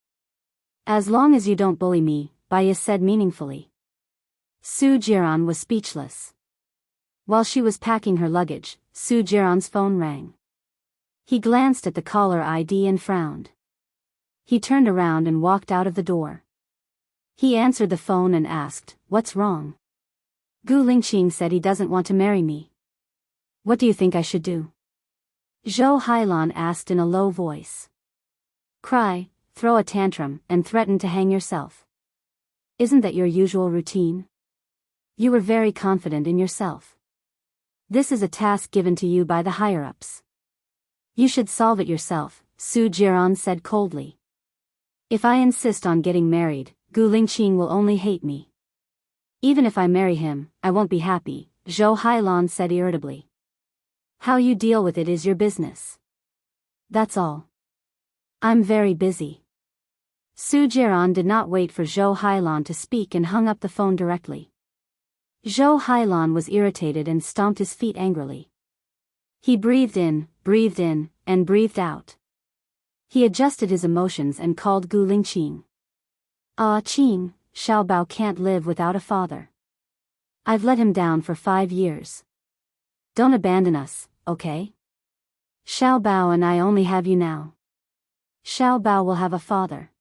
As long as you don't bully me, Baya said meaningfully. Su Jiran was speechless. While she was packing her luggage, Su Jiran's phone rang. He glanced at the caller ID and frowned. He turned around and walked out of the door. He answered the phone and asked, "What's wrong?" Gu Lingqing said he doesn't want to marry me. What do you think I should do? Zhou Hailan asked in a low voice. Cry, throw a tantrum, and threaten to hang yourself. Isn't that your usual routine? You were very confident in yourself. This is a task given to you by the higher-ups. You should solve it yourself, Su Jiran said coldly. If I insist on getting married, Gu Lingqing will only hate me. Even if I marry him, I won't be happy, Zhou Hailan said irritably. How you deal with it is your business. That's all. I'm very busy. Su Jiran did not wait for Zhou Hailan to speak and hung up the phone directly. Zhou Hailan was irritated and stomped his feet angrily. He breathed in, and breathed out. He adjusted his emotions and called Gu Lingqing. Qing, Xiaobao can't live without a father. I've let him down for 5 years. Don't abandon us, okay? Xiaobao and I only have you now. Xiaobao will have a father.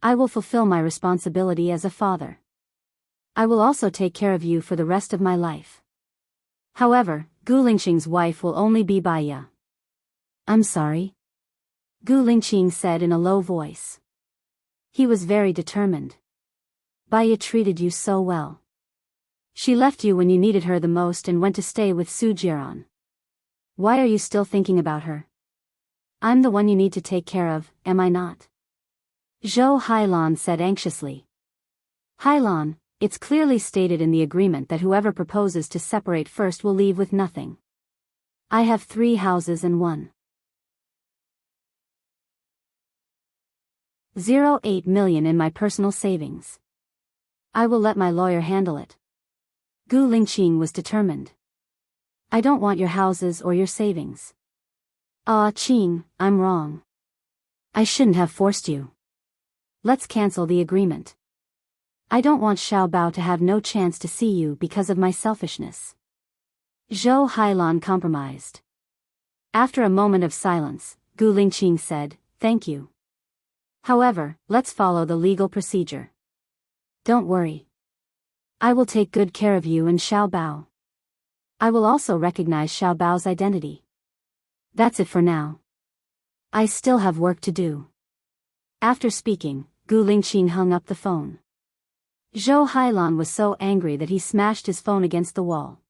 I will fulfill my responsibility as a father. I will also take care of you for the rest of my life. However, Gu Lingqing's wife will only be Baiya. I'm sorry? Gu Lingqing said in a low voice. He was very determined. Baiya treated you so well. She left you when you needed her the most and went to stay with Su Jiran. Why are you still thinking about her? I'm the one you need to take care of, am I not? Zhou Hailan said anxiously. Hailan, it's clearly stated in the agreement that whoever proposes to separate first will leave with nothing. I have 3 houses and 1.08 million in my personal savings. I will let my lawyer handle it. Gu Lingqing was determined. I don't want your houses or your savings. Qing, I'm wrong. I shouldn't have forced you. Let's cancel the agreement. I don't want Xiaobao to have no chance to see you because of my selfishness. Zhou Hailan compromised. After a moment of silence, Gu Lingqing said, Thank you. However, let's follow the legal procedure. Don't worry. I will take good care of you and Xiaobao. I will also recognize Xiaobao's identity. That's it for now. I still have work to do. After speaking, Gu Lingqing hung up the phone. Zhou Hailan was so angry that he smashed his phone against the wall.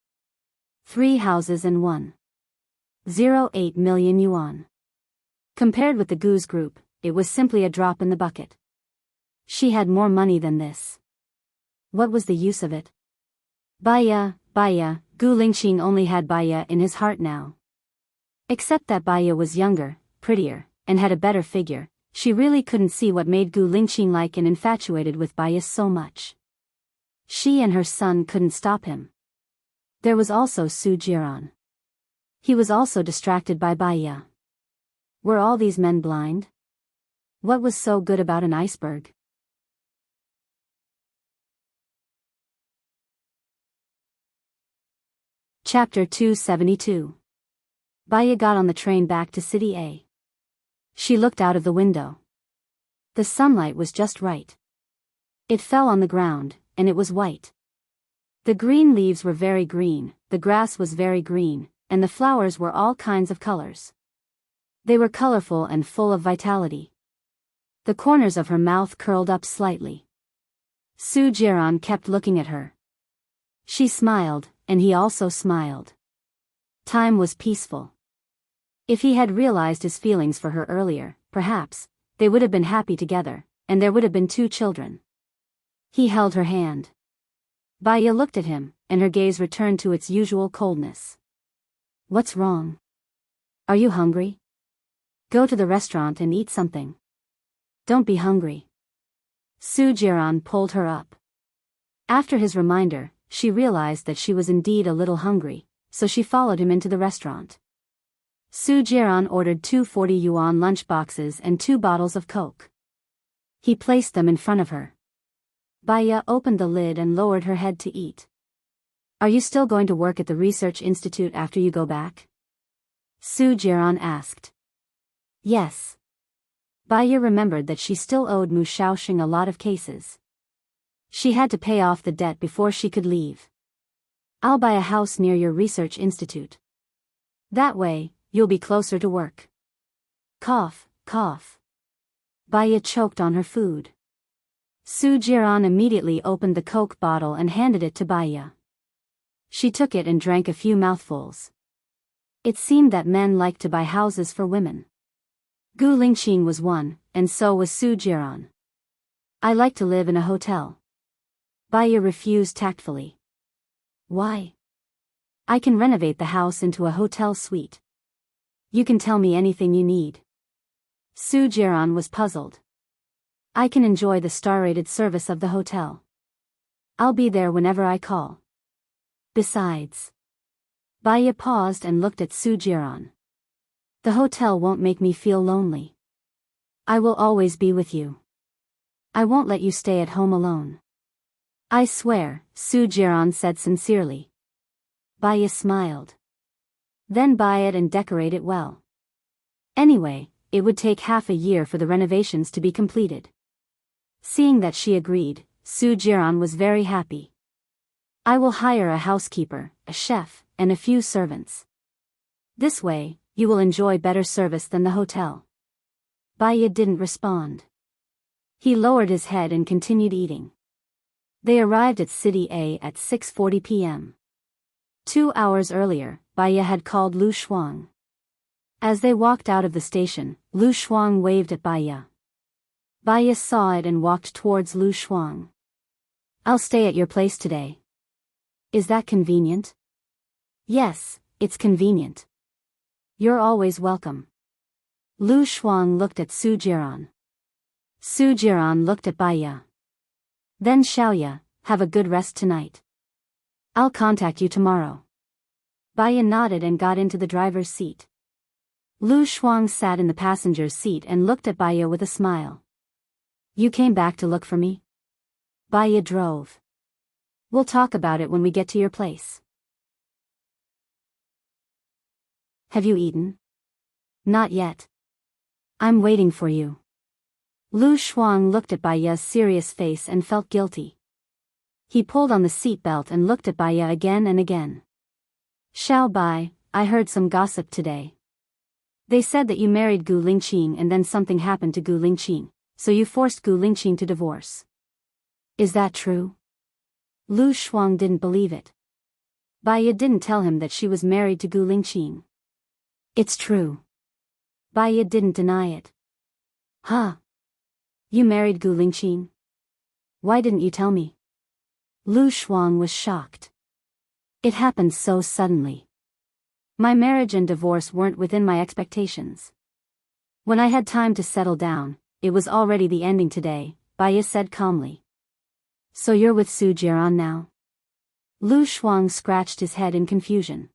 3 houses and 1.08 million yuan. Compared with the Gu's group, it was simply a drop in the bucket. She had more money than this. What was the use of it? Baiya, Gu Lingqing only had Baiya in his heart now. Except that Baiya was younger, prettier, and had a better figure, she really couldn't see what made Gu Lingqing like and infatuated with Baiya so much. She and her son couldn't stop him. There was also Su Jiran. He was also distracted by Baiya. Were all these men blind? What was so good about an iceberg? Chapter 272. Baiya got on the train back to City A. She looked out of the window. The sunlight was just right. It fell on the ground, and it was white. The green leaves were very green, the grass was very green, and the flowers were all kinds of colors. They were colorful and full of vitality. The corners of her mouth curled up slightly. Su Jiran kept looking at her. She smiled, and he also smiled. Time was peaceful. If he had realized his feelings for her earlier, perhaps, they would have been happy together, and there would have been 2 children. He held her hand. Baiya looked at him, and her gaze returned to its usual coldness. What's wrong? Are you hungry? Go to the restaurant and eat something. Don't be hungry. Su Jiran pulled her up. After his reminder, she realized that she was indeed a little hungry, so she followed him into the restaurant. Su Jiran ordered 2 40 yuan lunchboxes and 2 bottles of Coke. He placed them in front of her. Baiya opened the lid and lowered her head to eat. Are you still going to work at the research institute after you go back? Su Jiran asked. Yes. Baiya remembered that she still owed Mu Shaoxing a lot of cases. She had to pay off the debt before she could leave. I'll buy a house near your research institute. That way, you'll be closer to work. Cough, cough. Baiya choked on her food. Su Jiran immediately opened the Coke bottle and handed it to Baiya. She took it and drank a few mouthfuls. It seemed that men liked to buy houses for women. Gu Lingqing was one, and so was Su Jiran. I like to live in a hotel. Baiya refused tactfully. Why? I can renovate the house into a hotel suite. You can tell me anything you need. Su Jiran was puzzled. I can enjoy the star-rated service of the hotel. I'll be there whenever I call. Besides. Baya paused and looked at Su Jiran. The hotel won't make me feel lonely. I will always be with you. I won't let you stay at home alone. I swear, Su Jiran said sincerely. Baya smiled. Then buy it and decorate it well. Anyway, it would take half a year for the renovations to be completed. Seeing that she agreed, Su Jiran was very happy. I will hire a housekeeper, a chef, and a few servants. This way, you will enjoy better service than the hotel. Baya didn't respond. He lowered his head and continued eating. They arrived at City A at 6:40 p.m. 2 hours earlier, Baya had called Lu Shuang. As they walked out of the station, Lu Shuang waved at Baya. Baya saw it and walked towards Lu Shuang. I'll stay at your place today. Is that convenient? Yes, it's convenient. You're always welcome. Lu Shuang looked at Su Jiran. Su Jiran looked at Baya. Then Xiaoya, have a good rest tonight. I'll contact you tomorrow. Baya nodded and got into the driver's seat. Lu Shuang sat in the passenger's seat and looked at Baya with a smile. You came back to look for me? Baya drove. We'll talk about it when we get to your place. Have you eaten? Not yet. I'm waiting for you. Lu Shuang looked at Baya's serious face and felt guilty. He pulled on the seat belt and looked at Baya again and again. Xiao Bai, I heard some gossip today. They said that you married Gu Lingqing and then something happened to Gu Lingqing, so you forced Gu Lingqing to divorce. Is that true? Lu Shuang didn't believe it. Baya didn't tell him that she was married to Gu Lingqing. It's true. Baya didn't deny it. Huh? You married Gu Lingqing? Why didn't you tell me? Lu Shuang was shocked. It happened so suddenly. My marriage and divorce weren't within my expectations. When I had time to settle down, it was already the ending today, Baya said calmly. So you're with Su Jiran now? Lu Shuang scratched his head in confusion.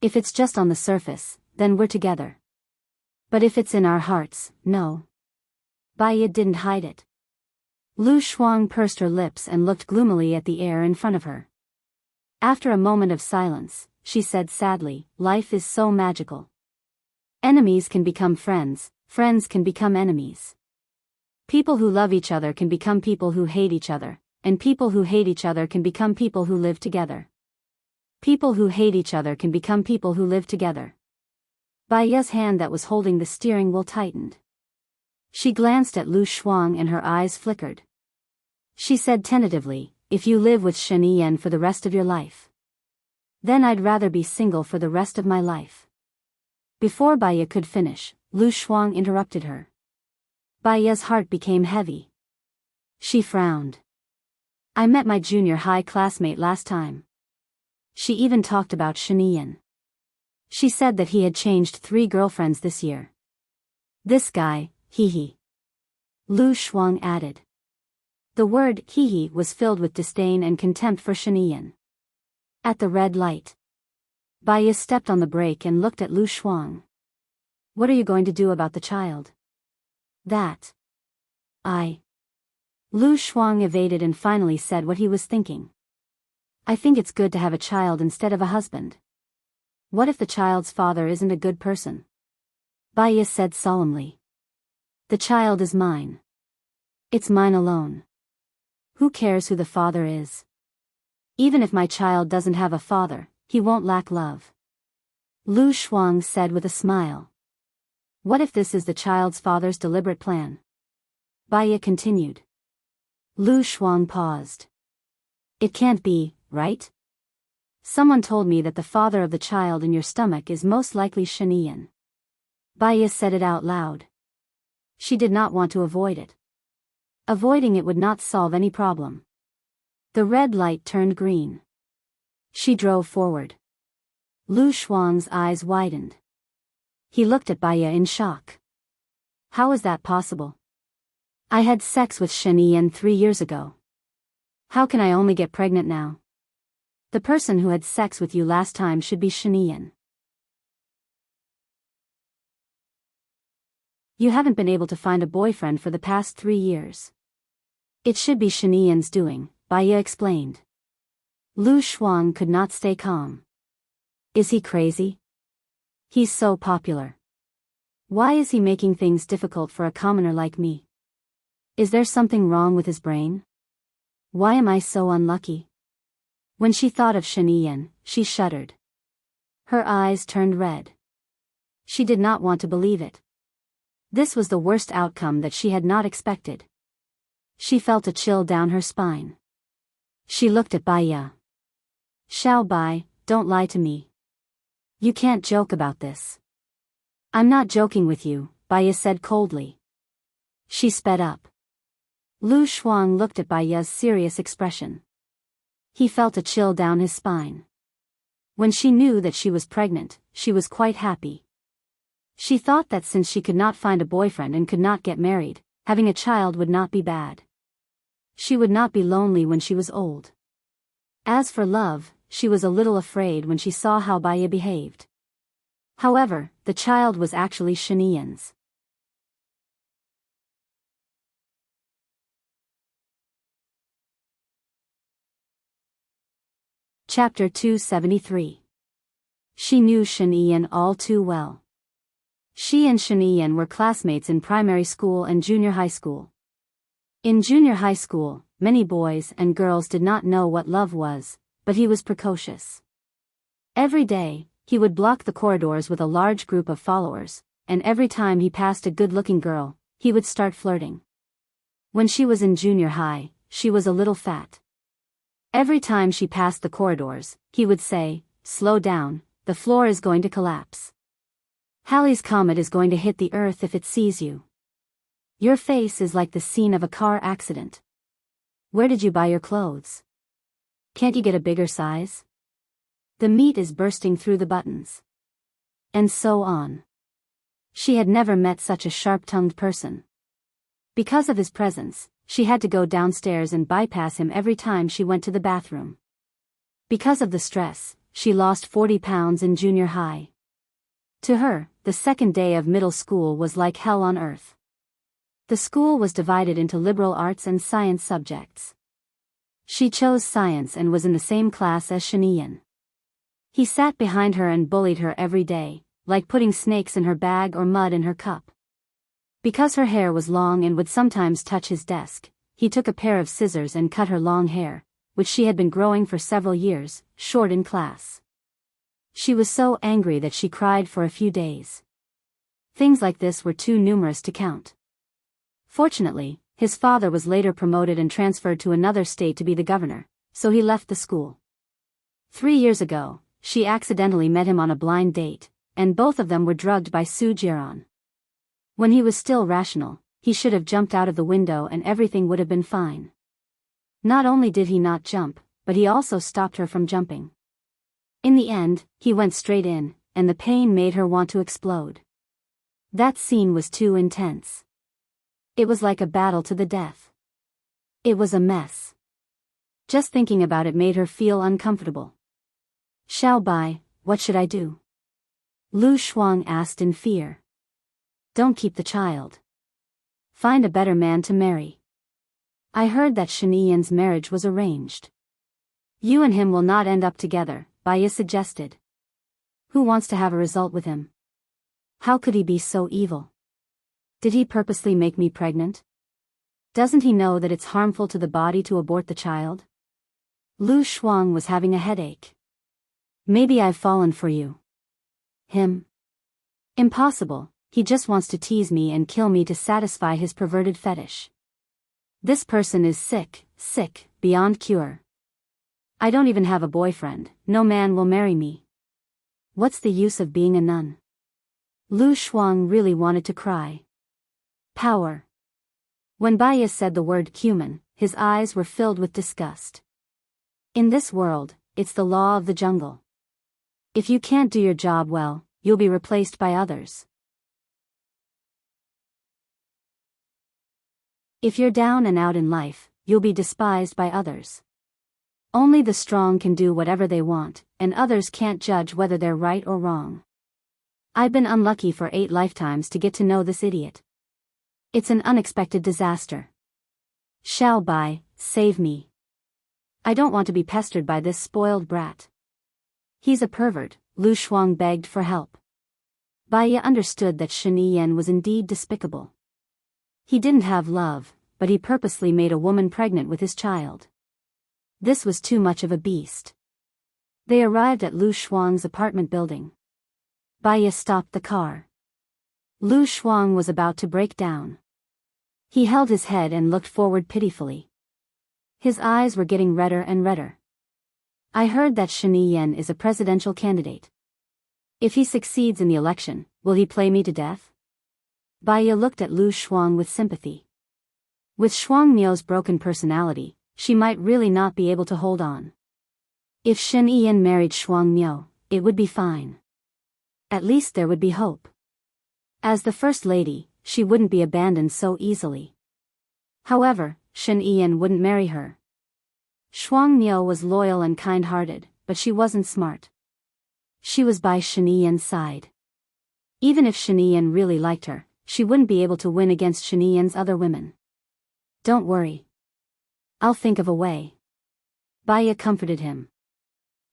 If it's just on the surface, then we're together. But if it's in our hearts, no. Baya didn't hide it. Lu Shuang pursed her lips and looked gloomily at the air in front of her. After a moment of silence, she said sadly, life is so magical. Enemies can become friends, friends can become enemies. People who love each other can become people who hate each other, and people who hate each other can become people who live together. People who hate each other can become people who live together. Baya's hand that was holding the steering wheel tightened. She glanced at Lu Shuang and her eyes flickered. She said tentatively, if you live with Shen Yan for the rest of your life, then I'd rather be single for the rest of my life. Before Baya could finish, Lu Shuang interrupted her. Baya's heart became heavy. She frowned. I met my junior high classmate last time. She even talked about Shen Yan. She said that he had changed 3 girlfriends this year. This guy, hee. Lu Shuang added. The word hee was filled with disdain and contempt for Shen Yan. At the red light, Baya stepped on the brake and looked at Lu Shuang. What are you going to do about the child? That. Lu Shuang evaded and finally said what he was thinking. I think it's good to have a child instead of a husband. What if the child's father isn't a good person? Baya said solemnly. The child is mine. It's mine alone. Who cares who the father is? Even if my child doesn't have a father, he won't lack love. Lu Shuang said with a smile. What if this is the child's father's deliberate plan? Baya continued. Lu Shuang paused. It can't be, right? Someone told me that the father of the child in your stomach is most likely Shen Yan. Baya said it out loud. She did not want to avoid it. Avoiding it would not solve any problem. The red light turned green. She drove forward. Lu Shuang's eyes widened. He looked at Baya in shock. How is that possible? I had sex with Shaniyan 3 years ago. How can I only get pregnant now? The person who had sex with you last time should be Shaniyan. You haven't been able to find a boyfriend for the past 3 years. It should be Shaniyan's doing, Baya explained. Lu Shuang could not stay calm. Is he crazy? He's so popular. Why is he making things difficult for a commoner like me? Is there something wrong with his brain? Why am I so unlucky? When she thought of Shaniyan, she shuddered. Her eyes turned red. She did not want to believe it. This was the worst outcome that she had not expected. She felt a chill down her spine. She looked at Baya. Xiao Bai, don't lie to me. You can't joke about this. I'm not joking with you, Baya said coldly. She sped up. Lu Shuang looked at Baya's serious expression. He felt a chill down his spine. When she knew that she was pregnant, she was quite happy. She thought that since she could not find a boyfriend and could not get married, having a child would not be bad. She would not be lonely when she was old. As for love, she was a little afraid when she saw how Baya behaved. However, the child was actually Shaniyan's. Chapter 273. She knew Shaniyan all too well. She and Shaniyan were classmates in primary school and junior high school. In junior high school, many boys and girls did not know what love was, but he was precocious. Every day, he would block the corridors with a large group of followers, and every time he passed a good-looking girl, he would start flirting. When she was in junior high, she was a little fat. Every time she passed the corridors, he would say, "Slow down, the floor is going to collapse. Halley's Comet is going to hit the earth if it sees you. Your face is like the scene of a car accident. Where did you buy your clothes? Can't you get a bigger size? The meat is bursting through the buttons." And so on. She had never met such a sharp-tongued person. Because of his presence, she had to go downstairs and bypass him every time she went to the bathroom. Because of the stress, she lost 40 pounds in junior high. To her, the second day of middle school was like hell on earth. The school was divided into liberal arts and science subjects. She chose science and was in the same class as Shaniyan. He sat behind her and bullied her every day, like putting snakes in her bag or mud in her cup. Because her hair was long and would sometimes touch his desk, he took a pair of scissors and cut her long hair, which she had been growing for several years, short in class. She was so angry that she cried for a few days. Things like this were too numerous to count. Fortunately, his father was later promoted and transferred to another state to be the governor, so he left the school. 3 years ago, she accidentally met him on a blind date, and both of them were drugged by Su Jiran. When he was still rational, he should have jumped out of the window and everything would have been fine. Not only did he not jump, but he also stopped her from jumping. In the end, he went straight in, and the pain made her want to explode. That scene was too intense. It was like a battle to the death. It was a mess. Just thinking about it made her feel uncomfortable. "Xiao Bai, what should I do?" Lu Shuang asked in fear. "Don't keep the child. Find a better man to marry. I heard that Shaniyan's marriage was arranged. You and him will not end up together," Baya suggested. "Who wants to have a result with him? How could he be so evil? Did he purposely make me pregnant? Doesn't he know that it's harmful to the body to abort the child?" Lu Shuang was having a headache. "Maybe I've fallen for you." "Him? Impossible, he just wants to tease me and kill me to satisfy his perverted fetish. This person is sick, beyond cure. I don't even have a boyfriend, no man will marry me. What's the use of being a nun?" Lu Shuang really wanted to cry. Power. When Baya said the word cumin, his eyes were filled with disgust. In this world, it's the law of the jungle. If you can't do your job well, you'll be replaced by others. If you're down and out in life, you'll be despised by others. Only the strong can do whatever they want, and others can't judge whether they're right or wrong. I've been unlucky for 8 lifetimes to get to know this idiot. It's an unexpected disaster. Save me. I don't want to be pestered by this spoiled brat. He's a pervert, Lu Shuang begged for help. Baiya understood that Shen Yiyan was indeed despicable. He didn't have love, but he purposely made a woman pregnant with his child. This was too much of a beast. They arrived at Lu Shuang's apartment building. Baiya stopped the car. Lu Shuang was about to break down. He held his head and looked forward pitifully. His eyes were getting redder and redder. I heard that Shen Yiyan is a presidential candidate. If he succeeds in the election, will he play me to death? Baiya looked at Lu Shuang with sympathy. With Shuang Miao's broken personality, she might really not be able to hold on. If Shen Yiyan married Shuang Miao, it would be fine. At least there would be hope. As the First Lady, she wouldn't be abandoned so easily. However, Shen Yiyan wouldn't marry her. Shuang Miao was loyal and kind-hearted, but she wasn't smart. She was by Shen Yiyan's side. Even if Shen Yiyan really liked her, she wouldn't be able to win against Shen Yiyan's other women. Don't worry. I'll think of a way. Baiya comforted him.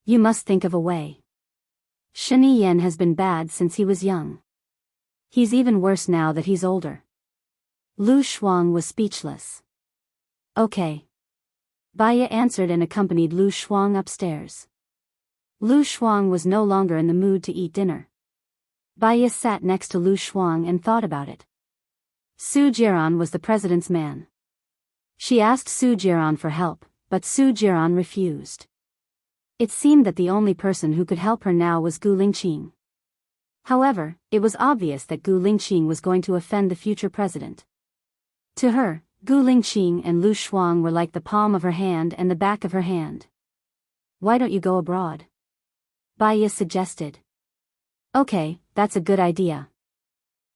You must think of a way. Shen Yiyan has been bad since he was young. He's even worse now that he's older. Lu Shuang was speechless. Okay. Baiya answered and accompanied Lu Shuang upstairs. Lu Shuang was no longer in the mood to eat dinner. Baiya sat next to Lu Shuang and thought about it. Su Jiran was the president's man. She asked Su Jiran for help, but Su Jiran refused. It seemed that the only person who could help her now was Gu Lingqing. However, it was obvious that Gu Lingqing was going to offend the future president. To her, Gu Lingqing and Lu Shuang were like the palm of her hand and the back of her hand. Why don't you go abroad? Baiya suggested. Okay, that's a good idea.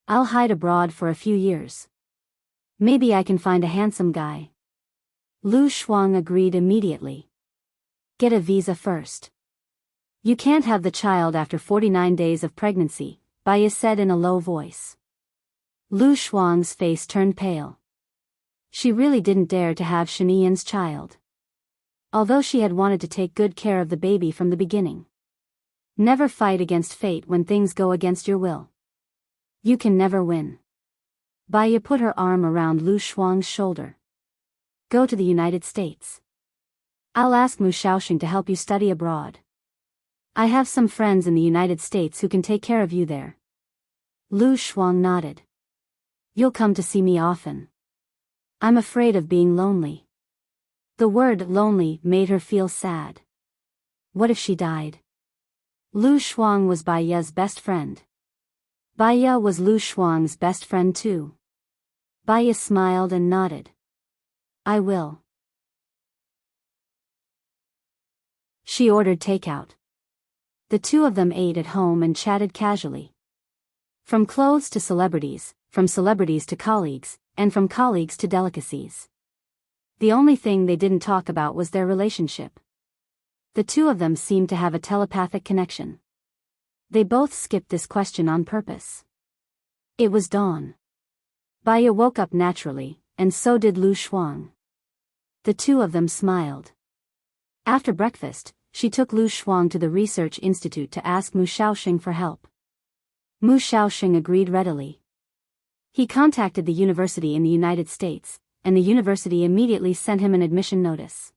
I'll hide abroad for a few years. Maybe I can find a handsome guy. Lu Shuang agreed immediately. Get a visa first. You can't have the child after 49 days of pregnancy, Baiya said in a low voice. Lu Shuang's face turned pale. She really didn't dare to have Shen Yiyan's child. Although she had wanted to take good care of the baby from the beginning. Never fight against fate when things go against your will. You can never win. Baiya put her arm around Lu Shuang's shoulder. Go to the United States. I'll ask Mu Shaoxing to help you study abroad. I have some friends in the United States who can take care of you there. Lu Shuang nodded. You'll come to see me often. I'm afraid of being lonely. The word lonely made her feel sad. What if she died? Lu Shuang was Baiya's best friend. Baiya was Lu Shuang's best friend too. Baiya smiled and nodded. I will. She ordered takeout. The two of them ate at home and chatted casually. From clothes to celebrities, from celebrities to colleagues, and from colleagues to delicacies. The only thing they didn't talk about was their relationship. The two of them seemed to have a telepathic connection. They both skipped this question on purpose. It was dawn. Baiya woke up naturally, and so did Lu Shuang. The two of them smiled. After breakfast, she took Lu Shuang to the research institute to ask Mu Shaoxing for help. Mu Shaoxing agreed readily. He contacted the university in the United States, and the university immediately sent him an admission notice.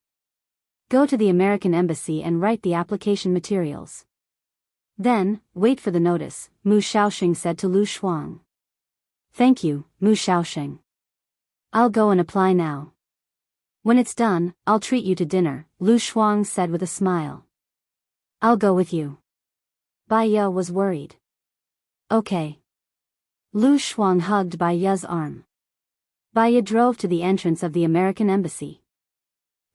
Go to the American embassy and write the application materials. Then, wait for the notice, Mu Shaoxing said to Lu Shuang. Thank you, Mu Shaoxing. I'll go and apply now. When it's done, I'll treat you to dinner, Lu Shuang said with a smile. I'll go with you. Baiya was worried. Okay. Lu Shuang hugged Baiya's arm. Baiya drove to the entrance of the American embassy.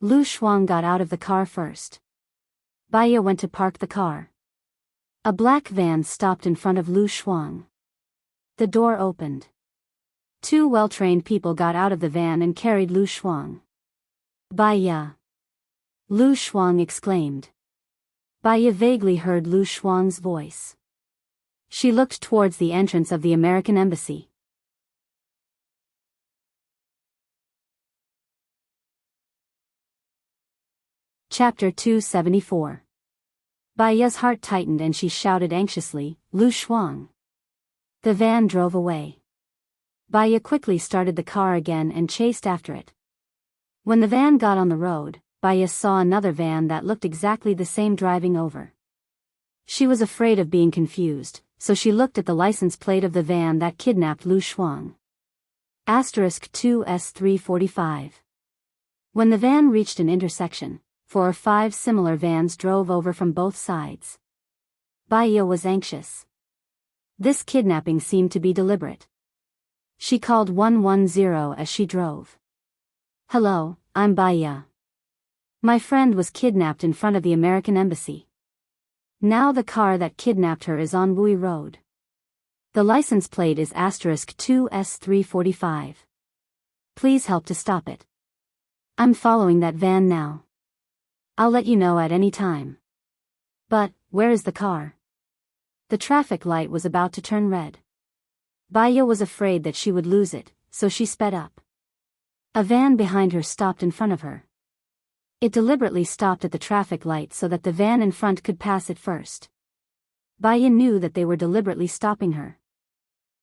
Lu Shuang got out of the car first. Baiya went to park the car. A black van stopped in front of Lu Shuang. The door opened. Two well-trained people got out of the van and carried Lu Shuang. Baya! Lu Shuang exclaimed. Baya vaguely heard Lu Shuang's voice. She looked towards the entrance of the American embassy. Chapter 274. Baya's heart tightened and she shouted anxiously, Lu Shuang. The van drove away. Baya quickly started the car again and chased after it. When the van got on the road, Baya saw another van that looked exactly the same driving over. She was afraid of being confused, so she looked at the license plate of the van that kidnapped Lu Shuang. *2S345. When the van reached an intersection, 4 or 5 similar vans drove over from both sides. Baya was anxious. This kidnapping seemed to be deliberate. She called 110 as she drove. Hello, I'm Baya. My friend was kidnapped in front of the American embassy. Now the car that kidnapped her is on Wui Road. The license plate is *2S345. Please help to stop it. I'm following that van now. I'll let you know at any time. But, where is the car? The traffic light was about to turn red. Baya was afraid that she would lose it, so she sped up. A van behind her stopped in front of her. It deliberately stopped at the traffic light so that the van in front could pass it first. Baya knew that they were deliberately stopping her.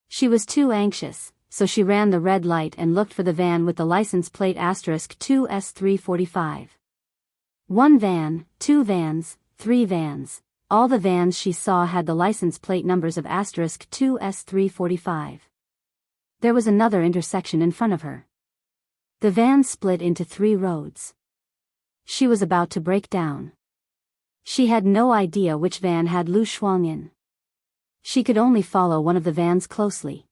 She was too anxious, so she ran the red light and looked for the van with the license plate *2S345. 1 van, 2 vans, 3 vans, all the vans she saw had the license plate numbers of *2S345. There was another intersection in front of her. The van split into 3 roads. She was about to break down. She had no idea which van had Lu Shuang in. She could only follow one of the vans closely.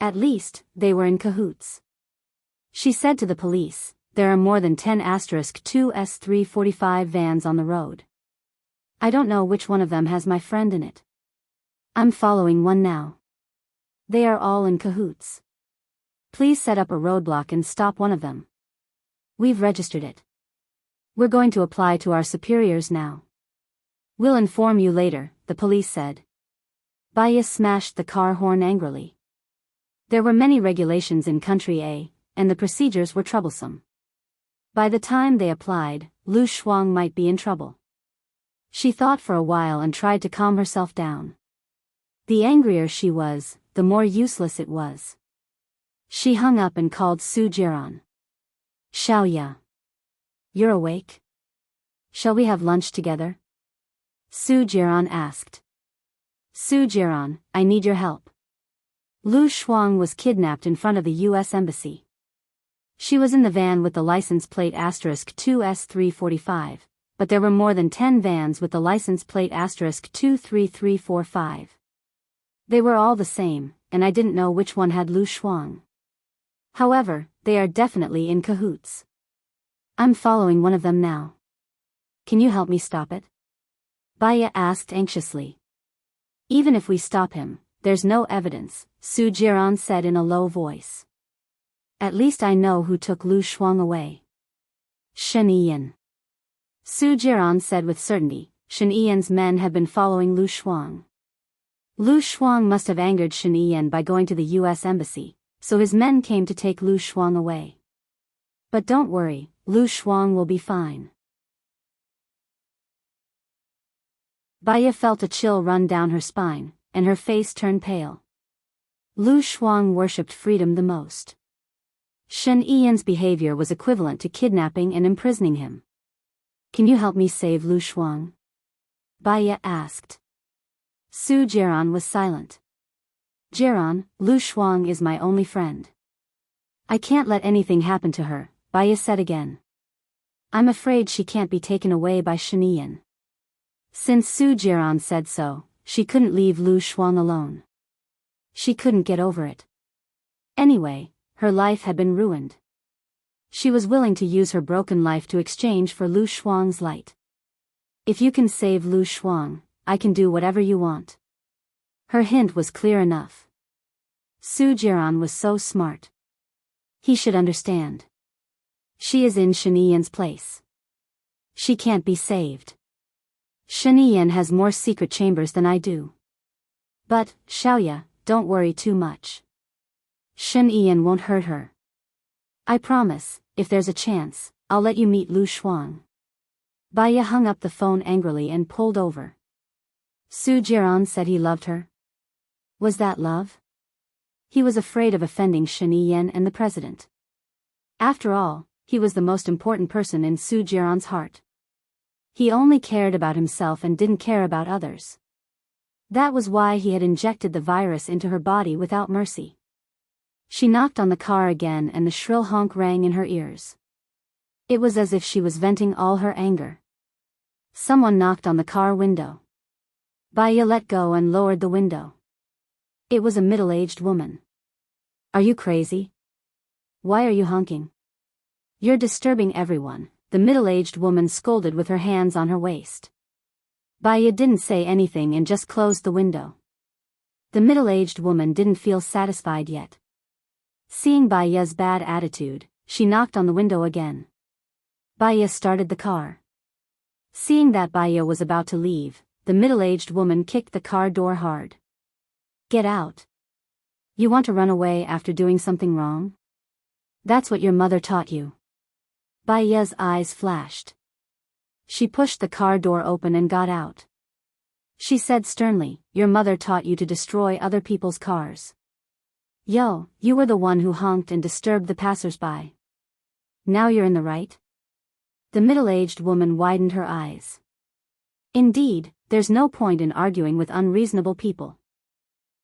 At least, they were in cahoots. She said to the police, there are more than 10 *2S345 vans on the road. I don't know which one of them has my friend in it. I'm following one now. They are all in cahoots. Please set up a roadblock and stop one of them. We've registered it. We're going to apply to our superiors now. We'll inform you later, the police said. Baya smashed the car horn angrily. There were many regulations in Country A, and the procedures were troublesome. By the time they applied, Lu Shuang might be in trouble. She thought for a while and tried to calm herself down. The angrier she was, the more useless it was. She hung up and called Su Jiran. Xiaoya. You're awake? Shall we have lunch together? Su Jiran asked. Su Jiran, I need your help. Lu Shuang was kidnapped in front of the U.S. Embassy. She was in the van with the license plate *2S345, but there were more than 10 vans with the license plate *23345. They were all the same, and I didn't know which one had Lu Shuang. However, they are definitely in cahoots. I'm following one of them now. Can you help me stop it? Baya asked anxiously. Even if we stop him, there's no evidence, Su Jiran said in a low voice. At least I know who took Lu Shuang away. Shen Yiyan. Su Jiran said with certainty, Shen Yiyan's men have been following Lu Shuang. Lu Shuang must have angered Shen Yiyan by going to the U.S. Embassy, so his men came to take Lu Shuang away. But don't worry, Lu Shuang will be fine. Baya felt a chill run down her spine, and her face turned pale. Lu Shuang worshipped freedom the most. Shen Yiyan's behavior was equivalent to kidnapping and imprisoning him. Can you help me save Lu Shuang? Baya asked. Su Jiran was silent. Jiran, Lu Shuang is my only friend. I can't let anything happen to her, Baya said again. I'm afraid she can't be taken away by Shen Yiyan. Since Su Jiran said so, she couldn't leave Lu Shuang alone. She couldn't get over it. Anyway, her life had been ruined. She was willing to use her broken life to exchange for Lu Shuang's light. If you can save Lu Shuang, I can do whatever you want. Her hint was clear enough. Su Jiran was so smart. He should understand. She is in Shaniyan's place. She can't be saved. Shaniyan has more secret chambers than I do. But, Xiaoya, don't worry too much. Shaniyan won't hurt her. I promise, if there's a chance, I'll let you meet Lu Shuang. Baya hung up the phone angrily and pulled over. Su Jiran said he loved her. Was that love? He was afraid of offending Shaniyan and the president. After all, he was the most important person in Su Jiran's heart. He only cared about himself and didn't care about others. That was why he had injected the virus into her body without mercy. She knocked on the car again and the shrill honk rang in her ears. It was as if she was venting all her anger. Someone knocked on the car window. Baya let go and lowered the window. It was a middle-aged woman. Are you crazy? Why are you honking? You're disturbing everyone, the middle-aged woman scolded with her hands on her waist. Baya didn't say anything and just closed the window. The middle-aged woman didn't feel satisfied yet. Seeing Baya's bad attitude, she knocked on the window again. Baya started the car. Seeing that Baya was about to leave, the middle-aged woman kicked the car door hard. Get out. You want to run away after doing something wrong? That's what your mother taught you. Baya's eyes flashed. She pushed the car door open and got out. She said sternly, your mother taught you to destroy other people's cars. Yo, you were the one who honked and disturbed the passers-by. Now you're in the right? The middle-aged woman widened her eyes. Indeed, there's no point in arguing with unreasonable people.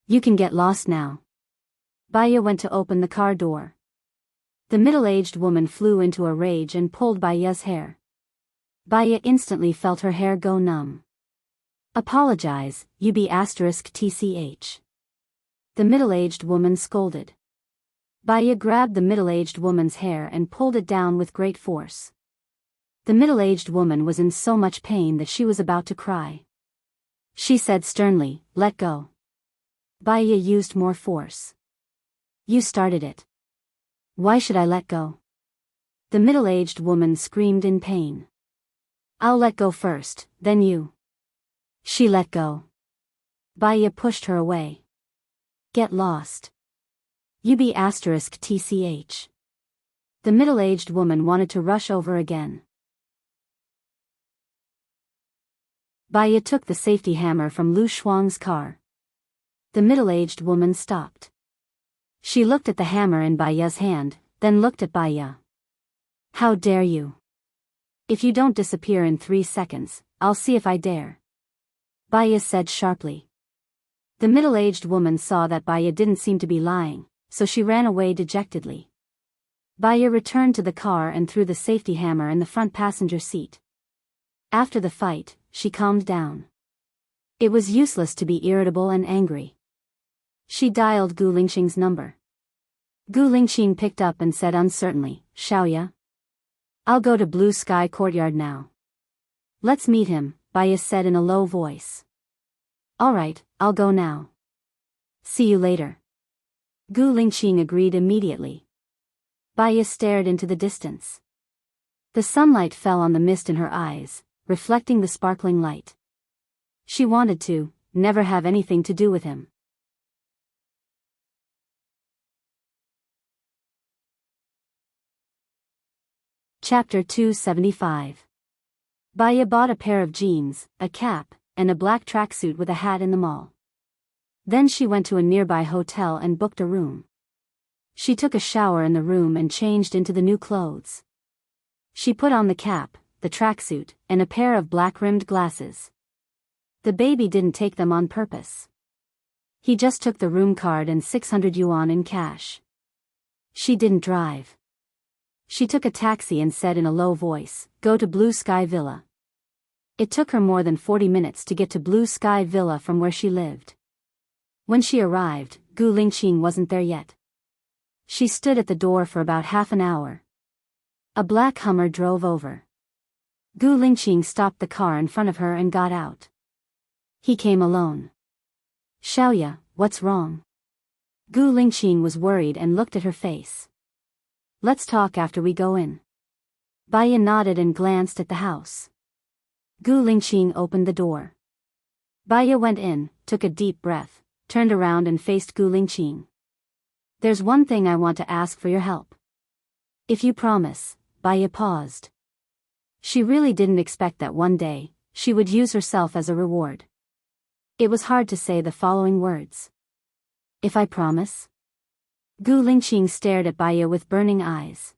You can get lost now. Baya went to open the car door. The middle-aged woman flew into a rage and pulled Baya's hair. Baya instantly felt her hair go numb. Apologize, you be *tch. The middle-aged woman scolded. Baya grabbed the middle-aged woman's hair and pulled it down with great force. The middle-aged woman was in so much pain that she was about to cry. She said sternly, let go. Baya used more force. You started it. Why should I let go? The middle-aged woman screamed in pain. I'll let go first, then you. She let go. Baya pushed her away. Get lost. You be *tch. The middle-aged woman wanted to rush over again. Baya took the safety hammer from Lu Shuang's car. The middle-aged woman stopped. She looked at the hammer in Baya's hand, then looked at Baya. How dare you? If you don't disappear in 3 seconds, I'll see if I dare. Baya said sharply. The middle-aged woman saw that Baya didn't seem to be lying, so she ran away dejectedly. Baya returned to the car and threw the safety hammer in the front passenger seat. After the fight, she calmed down. It was useless to be irritable and angry. She dialed Gu Lingxing's number. Gu Lingxing picked up and said uncertainly, Xiaoya? I'll go to Blue Sky Courtyard now. Let's meet him, Baya said in a low voice. Alright, I'll go now. See you later. Gu Lingxing agreed immediately. Baya stared into the distance. The sunlight fell on the mist in her eyes, reflecting the sparkling light. She wanted to never have anything to do with him. Chapter 275. Baya bought a pair of jeans, a cap, and a black tracksuit with a hat in the mall. Then she went to a nearby hotel and booked a room. She took a shower in the room and changed into the new clothes. She put on the cap, the tracksuit, and a pair of black-rimmed glasses. The baby didn't take them on purpose. He just took the room card and 600 yuan in cash. She didn't drive. She took a taxi and said in a low voice, go to Blue Sky Villa. It took her more than 40 minutes to get to Blue Sky Villa from where she lived. When she arrived, Gu Lingxing wasn't there yet. She stood at the door for about half an hour. A black Hummer drove over. Gu Lingxing stopped the car in front of her and got out. He came alone. Xiaoya, what's wrong? Gu Lingqing was worried and looked at her face. Let's talk after we go in. Baiya nodded and glanced at the house. Gu Lingqing opened the door. Baiya went in, took a deep breath, turned around and faced Gu Lingqing. There's one thing I want to ask for your help. If you promise. Baiya paused. She really didn't expect that one day, she would use herself as a reward. It was hard to say the following words. If I promise? Gu Lingqing stared at Baiya with burning eyes.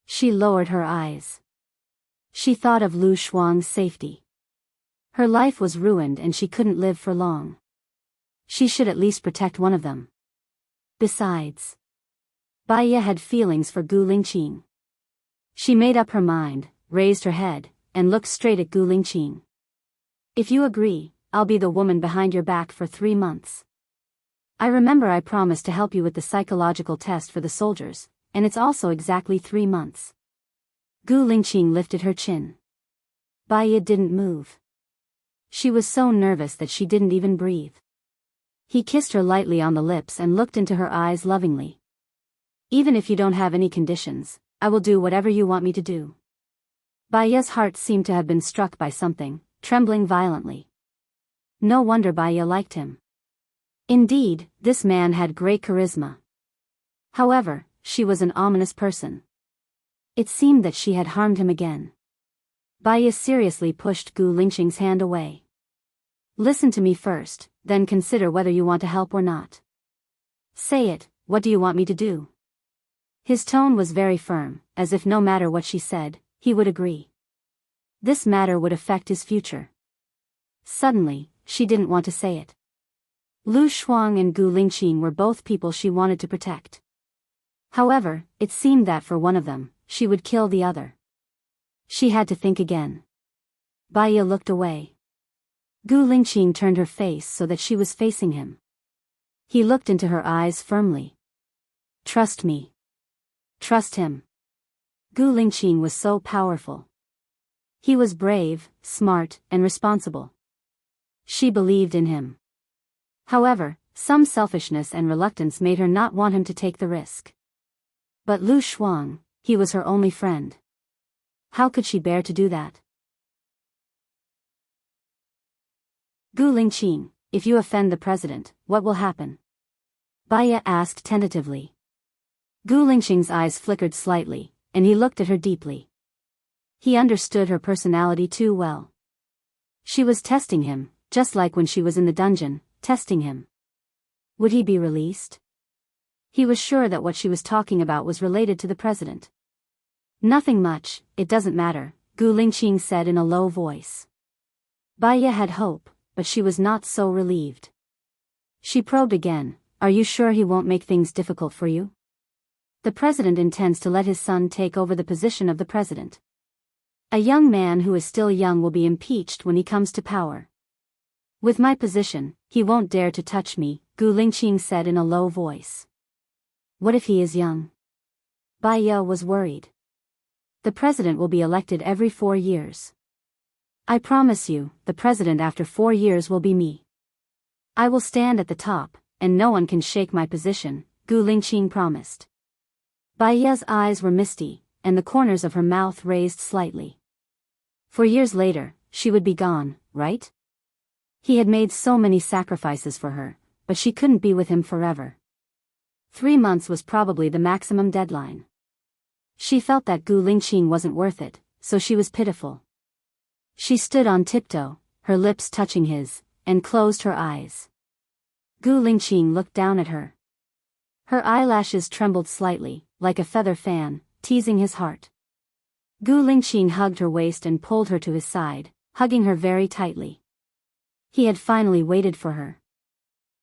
She lowered her eyes. She thought of Lu Shuang's safety. Her life was ruined and she couldn't live for long. She should at least protect one of them. Besides, Baiya had feelings for Gu Lingqing. She made up her mind, raised her head, and looked straight at Gu Lingqing. If you agree, I'll be the woman behind your back for 3 months. I remember I promised to help you with the psychological test for the soldiers, and it's also exactly 3 months. Gu Lingqing lifted her chin. Baiya didn't move. She was so nervous that she didn't even breathe. He kissed her lightly on the lips and looked into her eyes lovingly. Even if you don't have any conditions, I will do whatever you want me to do. Baiya's heart seemed to have been struck by something, trembling violently. No wonder Baiya liked him. Indeed, this man had great charisma. However, she was an ominous person. It seemed that she had harmed him again. Baiya seriously pushed Gu Lingqing's hand away. Listen to me first, then consider whether you want to help or not. Say it, what do you want me to do? His tone was very firm, as if no matter what she said, he would agree. This matter would affect his future. Suddenly, she didn't want to say it. Lu Shuang and Gu Lingqing were both people she wanted to protect. However, it seemed that for one of them, she would kill the other. She had to think again. Baiya looked away. Gu Lingqing turned her face so that she was facing him. He looked into her eyes firmly. Trust me. Trust him. Gu Lingqing was so powerful. He was brave, smart, and responsible. She believed in him. However, some selfishness and reluctance made her not want him to take the risk. But Lu Shuang, he was her only friend. How could she bear to do that? Gu Lingqing, if you offend the president, what will happen? Baiya asked tentatively. Gu Lingqing's eyes flickered slightly, and he looked at her deeply. He understood her personality too well. She was testing him, just like when she was in the dungeon, testing him. Would he be released? He was sure that what she was talking about was related to the president. Nothing much, it doesn't matter, Gu Lingqing said in a low voice. Baiya had hope, but she was not so relieved. She probed again, are you sure he won't make things difficult for you? The president intends to let his son take over the position of the president. A young man who is still young will be impeached when he comes to power. With my position, he won't dare to touch me, Gu Lingqing said in a low voice. What if he is young? Baiya was worried. The president will be elected every 4 years. I promise you, the president after 4 years will be me. I will stand at the top, and no one can shake my position, Gu Lingqing promised. Baiya's eyes were misty, and the corners of her mouth raised slightly. 4 years later, she would be gone, right? He had made so many sacrifices for her, but she couldn't be with him forever. 3 months was probably the maximum deadline. She felt that Gu Lingqing wasn't worth it, so she was pitiful. She stood on tiptoe, her lips touching his, and closed her eyes. Gu Lingqing looked down at her. Her eyelashes trembled slightly, like a feather fan, teasing his heart. Gu Lingqing hugged her waist and pulled her to his side, hugging her very tightly. He had finally waited for her.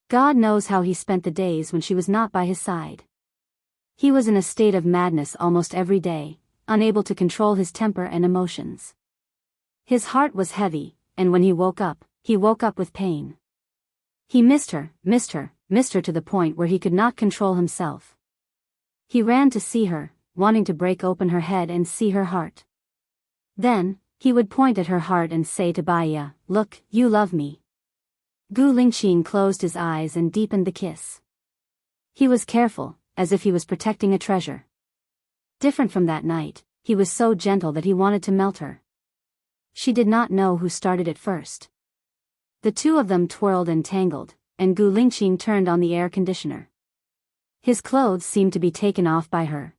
God knows how he spent the days when she was not by his side. He was in a state of madness almost every day, unable to control his temper and emotions. His heart was heavy, and when he woke up with pain. He missed her to the point where he could not control himself. He ran to see her, wanting to break open her head and see her heart. Then, he would point at her heart and say to Baiya, look, you love me. Gu Lingqing closed his eyes and deepened the kiss. He was careful, as if he was protecting a treasure. Different from that night, he was so gentle that he wanted to melt her. She did not know who started it first. The two of them twirled and tangled, and Gu Lingqing turned on the air conditioner. His clothes seemed to be taken off by her.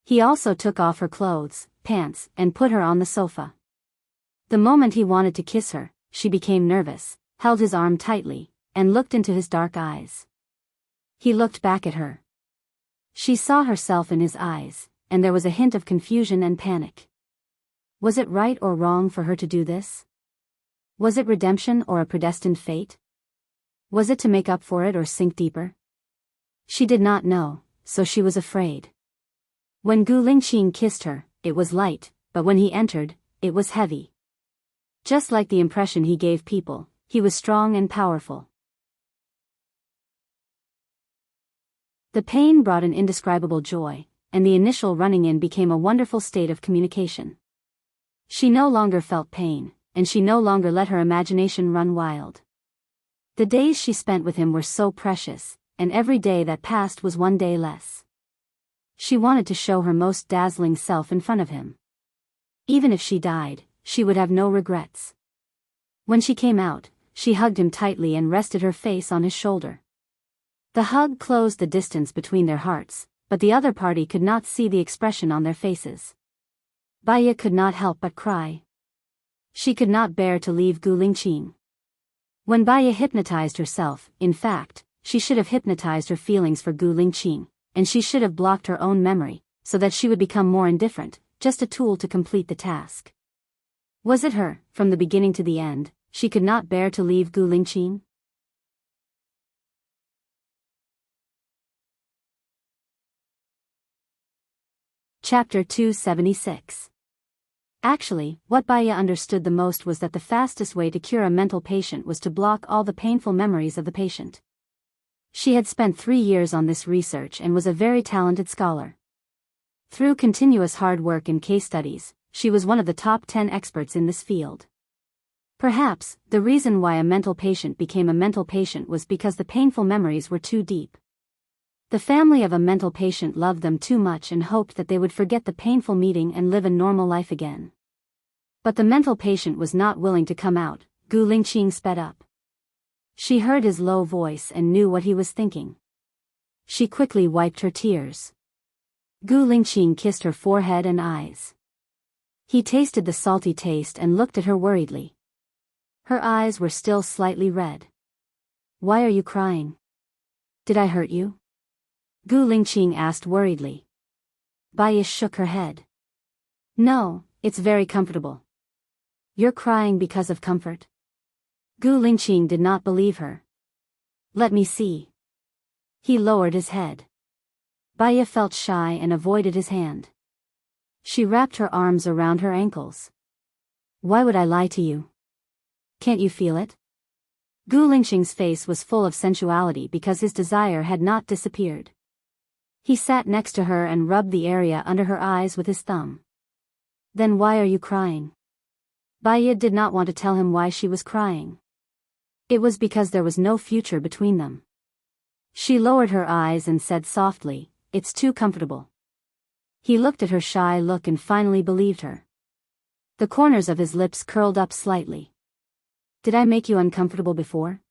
He also took off her clothes, pants, and put her on the sofa. The moment he wanted to kiss her, she became nervous, held his arm tightly, and looked into his dark eyes. He looked back at her. She saw herself in his eyes, and there was a hint of confusion and panic. Was it right or wrong for her to do this? Was it redemption or a predestined fate? Was it to make up for it or sink deeper? She did not know, so she was afraid. When Gu Lingqing kissed her, it was light, but when he entered, it was heavy. Just like the impression he gave people, he was strong and powerful. The pain brought an indescribable joy, and the initial running in became a wonderful state of communication. She no longer felt pain, and she no longer let her imagination run wild. The days she spent with him were so precious, and every day that passed was one day less. She wanted to show her most dazzling self in front of him. Even if she died, she would have no regrets. When she came out, she hugged him tightly and rested her face on his shoulder. The hug closed the distance between their hearts, but the other party could not see the expression on their faces. Baya could not help but cry. She could not bear to leave Gu Lingqing. When Baya hypnotized herself, in fact, she should have hypnotized her feelings for Gu Lingqing, and she should have blocked her own memory, so that she would become more indifferent, just a tool to complete the task. Was it her, from the beginning to the end, she could not bear to leave Gu Lingqing? Chapter 276. Actually, what Baya understood the most was that the fastest way to cure a mental patient was to block all the painful memories of the patient. She had spent 3 years on this research and was a very talented scholar. Through continuous hard work and case studies, she was one of the top 10 experts in this field. Perhaps, the reason why a mental patient became a mental patient was because the painful memories were too deep. The family of a mental patient loved them too much and hoped that they would forget the painful meeting and live a normal life again. But the mental patient was not willing to come out. Gu Lingqing sped up. She heard his low voice and knew what he was thinking. She quickly wiped her tears. Gu Lingqing kissed her forehead and eyes. He tasted the salty taste and looked at her worriedly. Her eyes were still slightly red. "Why are you crying? Did I hurt you?" Gu Lingqing asked worriedly. Baya shook her head. "No, it's very comfortable." "You're crying because of comfort?" Gu Lingqing did not believe her. "Let me see." He lowered his head. Baya felt shy and avoided his hand. She wrapped her arms around her ankles. "Why would I lie to you? Can't you feel it?" Gu Lingqing's face was full of sensuality because his desire had not disappeared. He sat next to her and rubbed the area under her eyes with his thumb. "Then why are you crying?" Baya did not want to tell him why she was crying. It was because there was no future between them. She lowered her eyes and said softly, "It's too comfortable." He looked at her shy look and finally believed her. The corners of his lips curled up slightly. "Did I make you uncomfortable before?"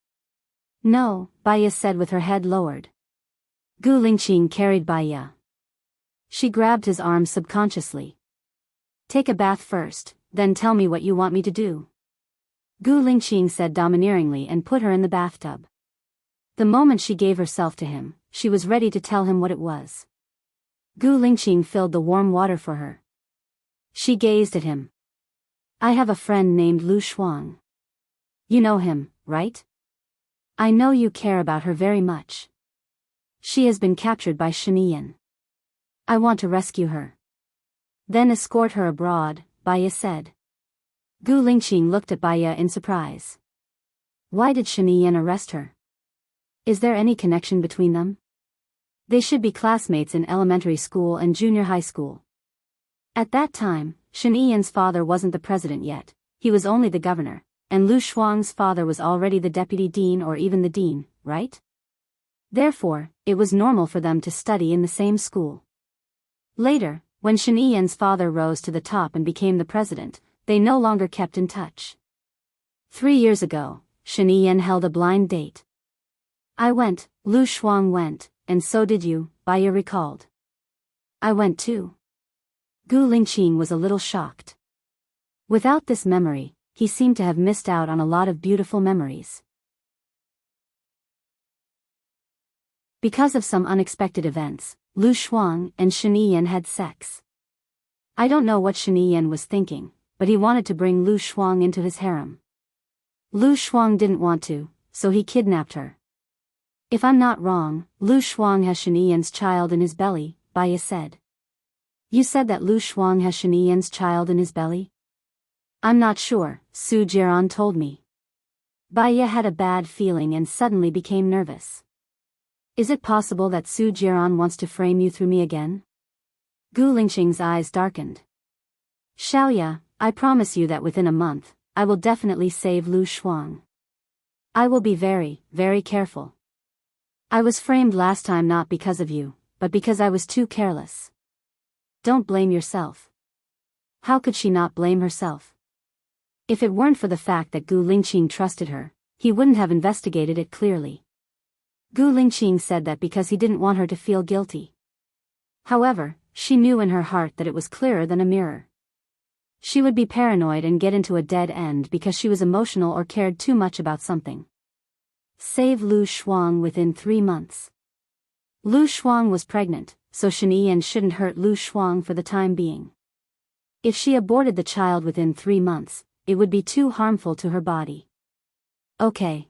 "No," Baya said with her head lowered. Gu Lingqing carried Baya. She grabbed his arm subconsciously. "Take a bath first, then tell me what you want me to do." Gu Lingqing said domineeringly and put her in the bathtub. The moment she gave herself to him, she was ready to tell him what it was. Gu Lingqing filled the warm water for her. She gazed at him. "I have a friend named Lu Shuang. You know him, right? I know you care about her very much. She has been captured by Shiniyan. I want to rescue her. Then escort her abroad," Baya said. Gu Lingqing looked at Baya in surprise. Why did Shiniyan arrest her? Is there any connection between them? They should be classmates in elementary school and junior high school. At that time, Shiniyan's father wasn't the president yet, he was only the governor, and Lu Shuang's father was already the deputy dean or even the dean, right? Therefore, it was normal for them to study in the same school. Later, when Shen Yiyan's father rose to the top and became the president, they no longer kept in touch. 3 years ago, Shen Yiyan held a blind date. I went, Lu Shuang went, and so did you, Baiya recalled. I went too. Gu Lingqing was a little shocked. Without this memory, he seemed to have missed out on a lot of beautiful memories. Because of some unexpected events, Lu Shuang and Shen Yiyan had sex. I don't know what Shen Yiyan was thinking, but he wanted to bring Lu Shuang into his harem. Lu Shuang didn't want to, so he kidnapped her. If I'm not wrong, Lu Shuang has Shen Yiyan's child in his belly, Baiya said. You said that Lu Shuang has Shen Yiyan's child in his belly? I'm not sure, Su Jiran told me. Baiya had a bad feeling and suddenly became nervous. Is it possible that Su Jiran wants to frame you through me again? Gu Lingqing's eyes darkened. Xiaoya, I promise you that within a month, I will definitely save Lu Shuang. I will be very, very careful. I was framed last time not because of you, but because I was too careless. Don't blame yourself. How could she not blame herself? If it weren't for the fact that Gu Lingqing trusted her, he wouldn't have investigated it clearly. Gu Lingqing said that because he didn't want her to feel guilty. However, she knew in her heart that it was clearer than a mirror. She would be paranoid and get into a dead end because she was emotional or cared too much about something. Save Lu Shuang within 3 months. Lu Shuang was pregnant, so Shen Yiyan shouldn't hurt Lu Shuang for the time being. If she aborted the child within 3 months, it would be too harmful to her body. Okay.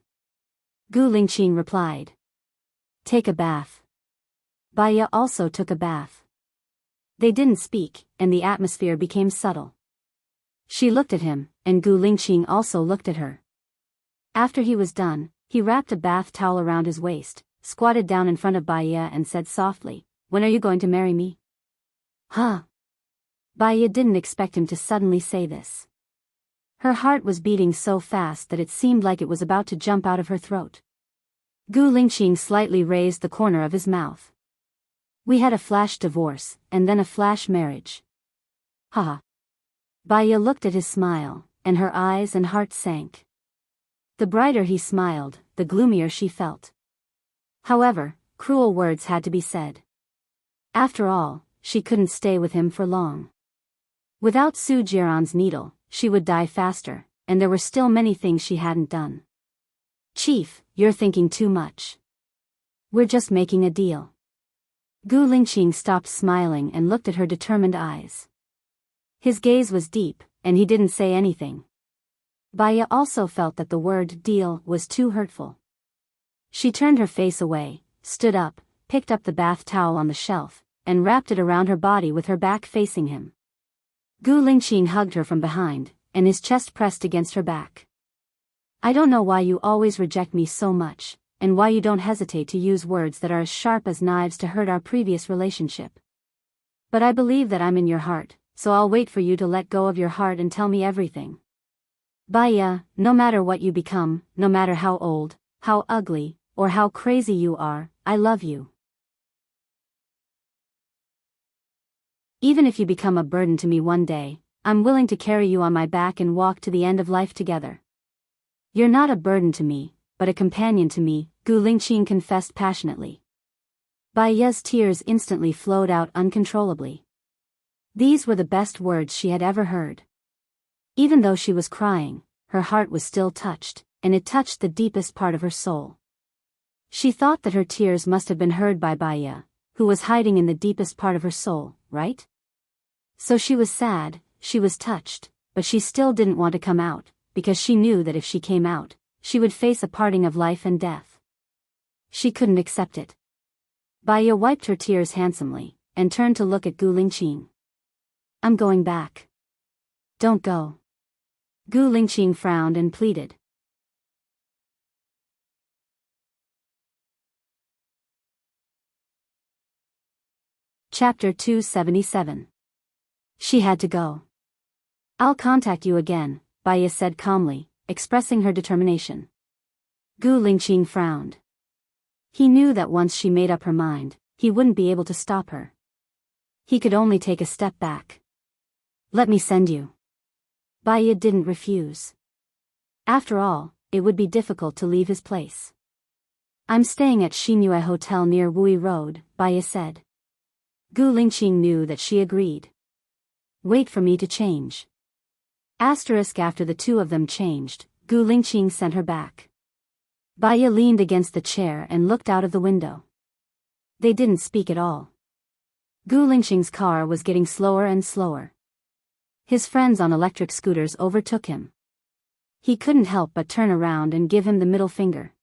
Gu Lingqing replied. Take a bath. Baiya also took a bath. They didn't speak, and the atmosphere became subtle. She looked at him, and Gu Lingqing also looked at her. After he was done, he wrapped a bath towel around his waist, squatted down in front of Baiya and said softly, When are you going to marry me? Huh? Baiya didn't expect him to suddenly say this. Her heart was beating so fast that it seemed like it was about to jump out of her throat. Gu Lingqing slightly raised the corner of his mouth. We had a flash divorce, and then a flash marriage. Haha. Baiya looked at his smile, and her eyes and heart sank. The brighter he smiled, the gloomier she felt. However, cruel words had to be said. After all, she couldn't stay with him for long. Without Su Jiran's needle, she would die faster, and there were still many things she hadn't done. Chief, you're thinking too much. We're just making a deal. Gu Lingqing stopped smiling and looked at her determined eyes. His gaze was deep, and he didn't say anything. Baiya also felt that the word deal was too hurtful. She turned her face away, stood up, picked up the bath towel on the shelf, and wrapped it around her body with her back facing him. Gu Lingqing hugged her from behind, and his chest pressed against her back. I don't know why you always reject me so much, and why you don't hesitate to use words that are as sharp as knives to hurt our previous relationship. But I believe that I'm in your heart, so I'll wait for you to let go of your heart and tell me everything. Baiya, no matter what you become, no matter how old, how ugly, or how crazy you are, I love you. Even if you become a burden to me one day, I'm willing to carry you on my back and walk to the end of life together. You're not a burden to me, but a companion to me, Gu Lingqing confessed passionately. Baiya's tears instantly flowed out uncontrollably. These were the best words she had ever heard. Even though she was crying, her heart was still touched, and it touched the deepest part of her soul. She thought that her tears must have been heard by Baiya, who was hiding in the deepest part of her soul, right? So she was sad, she was touched, but she still didn't want to come out, because she knew that if she came out, she would face a parting of life and death. She couldn't accept it. Baiya wiped her tears handsomely, and turned to look at Gu Lingqing. I'm going back. Don't go. Gu Lingqing frowned and pleaded. Chapter 277. She had to go. I'll contact you again, Baiya said calmly, expressing her determination. Gu Lingqing frowned. He knew that once she made up her mind, he wouldn't be able to stop her. He could only take a step back. Let me send you. Baiya didn't refuse. After all, it would be difficult to leave his place. I'm staying at Xingyue Hotel near Wui Road, Baiya said. Gu Lingqing knew that she agreed. Wait for me to change. After the two of them changed, Gu Lingqing sent her back. Baiya leaned against the chair and looked out of the window. They didn't speak at all. Gu Lingqing's car was getting slower and slower. His friends on electric scooters overtook him. He couldn't help but turn around and give him the middle finger.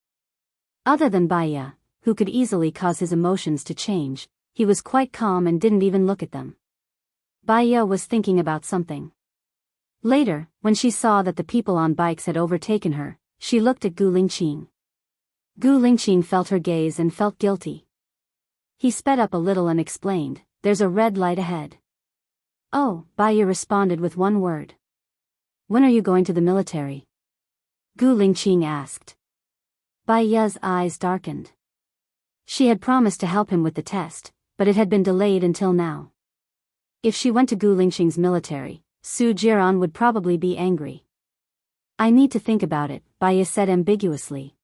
Other than Baiya, who could easily cause his emotions to change, he was quite calm and didn't even look at them. Baiya was thinking about something. Later, when she saw that the people on bikes had overtaken her, she looked at Gu Lingqing. Gu Lingqing felt her gaze and felt guilty. He sped up a little and explained, "There's a red light ahead." "Oh," Baiya responded with one word. "When are you going to the military?" Gu Lingqing asked. Baiya's eyes darkened. She had promised to help him with the test, but it had been delayed until now. If she went to Gu Lingqing's military, Su Jiran would probably be angry. "I need to think about it," Baiya said ambiguously.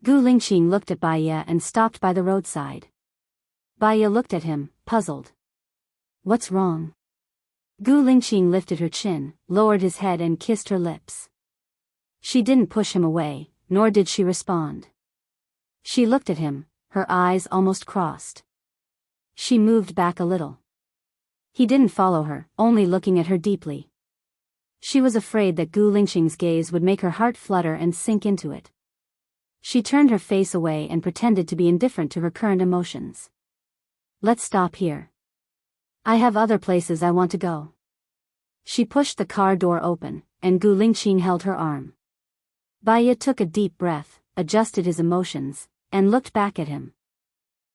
Gu Lingqing looked at Baiya and stopped by the roadside. Baiya looked at him, puzzled. "What's wrong?" Gu Lingqing lifted her chin, lowered his head and kissed her lips. She didn't push him away, nor did she respond. She looked at him, her eyes almost crossed. She moved back a little. He didn't follow her, only looking at her deeply. She was afraid that Gu Lingqing's gaze would make her heart flutter and sink into it. She turned her face away and pretended to be indifferent to her current emotions. "Let's stop here. I have other places I want to go." She pushed the car door open, and Gu Lingqing held her arm. Baiya took a deep breath, adjusted his emotions, and looked back at him.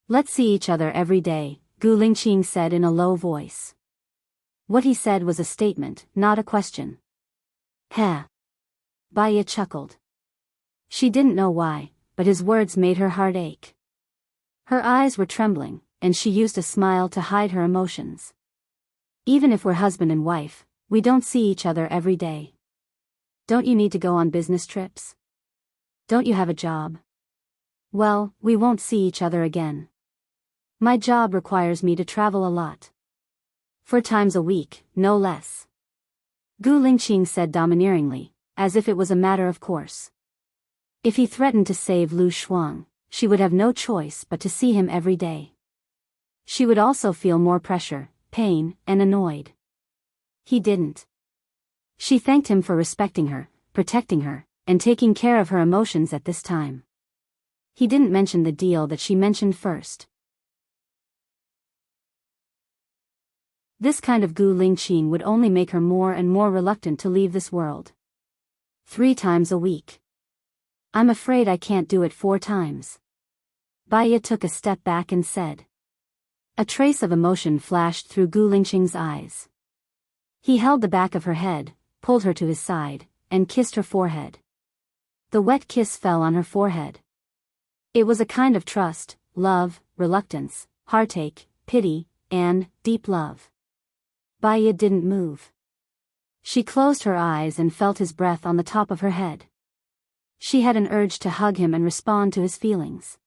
"Let's see each other every day," Gu Lingqing said in a low voice. What he said was a statement, not a question. "Heh." Baiya chuckled. She didn't know why, but his words made her heart ache. Her eyes were trembling, and she used a smile to hide her emotions. "Even if we're husband and wife, we don't see each other every day. Don't you need to go on business trips? Don't you have a job? Well, we won't see each other again. My job requires me to travel a lot. 4 times a week, no less." Gu Lingqing said domineeringly, as if it was a matter of course. If he threatened to save Lu Shuang, she would have no choice but to see him every day. She would also feel more pressure, pain, and annoyed. He didn't. She thanked him for respecting her, protecting her, and taking care of her emotions at this time. He didn't mention the deal that she mentioned first. This kind of Gu Lingqing would only make her more and more reluctant to leave this world. 3 times a week. "I'm afraid I can't do it 4 times. Baiya took a step back and said. A trace of emotion flashed through Gu Lingqing's eyes. He held the back of her head, pulled her to his side, and kissed her forehead. The wet kiss fell on her forehead. It was a kind of trust, love, reluctance, heartache, pity, and deep love. Baiya didn't move. She closed her eyes and felt his breath on the top of her head. She had an urge to hug him and respond to his feelings.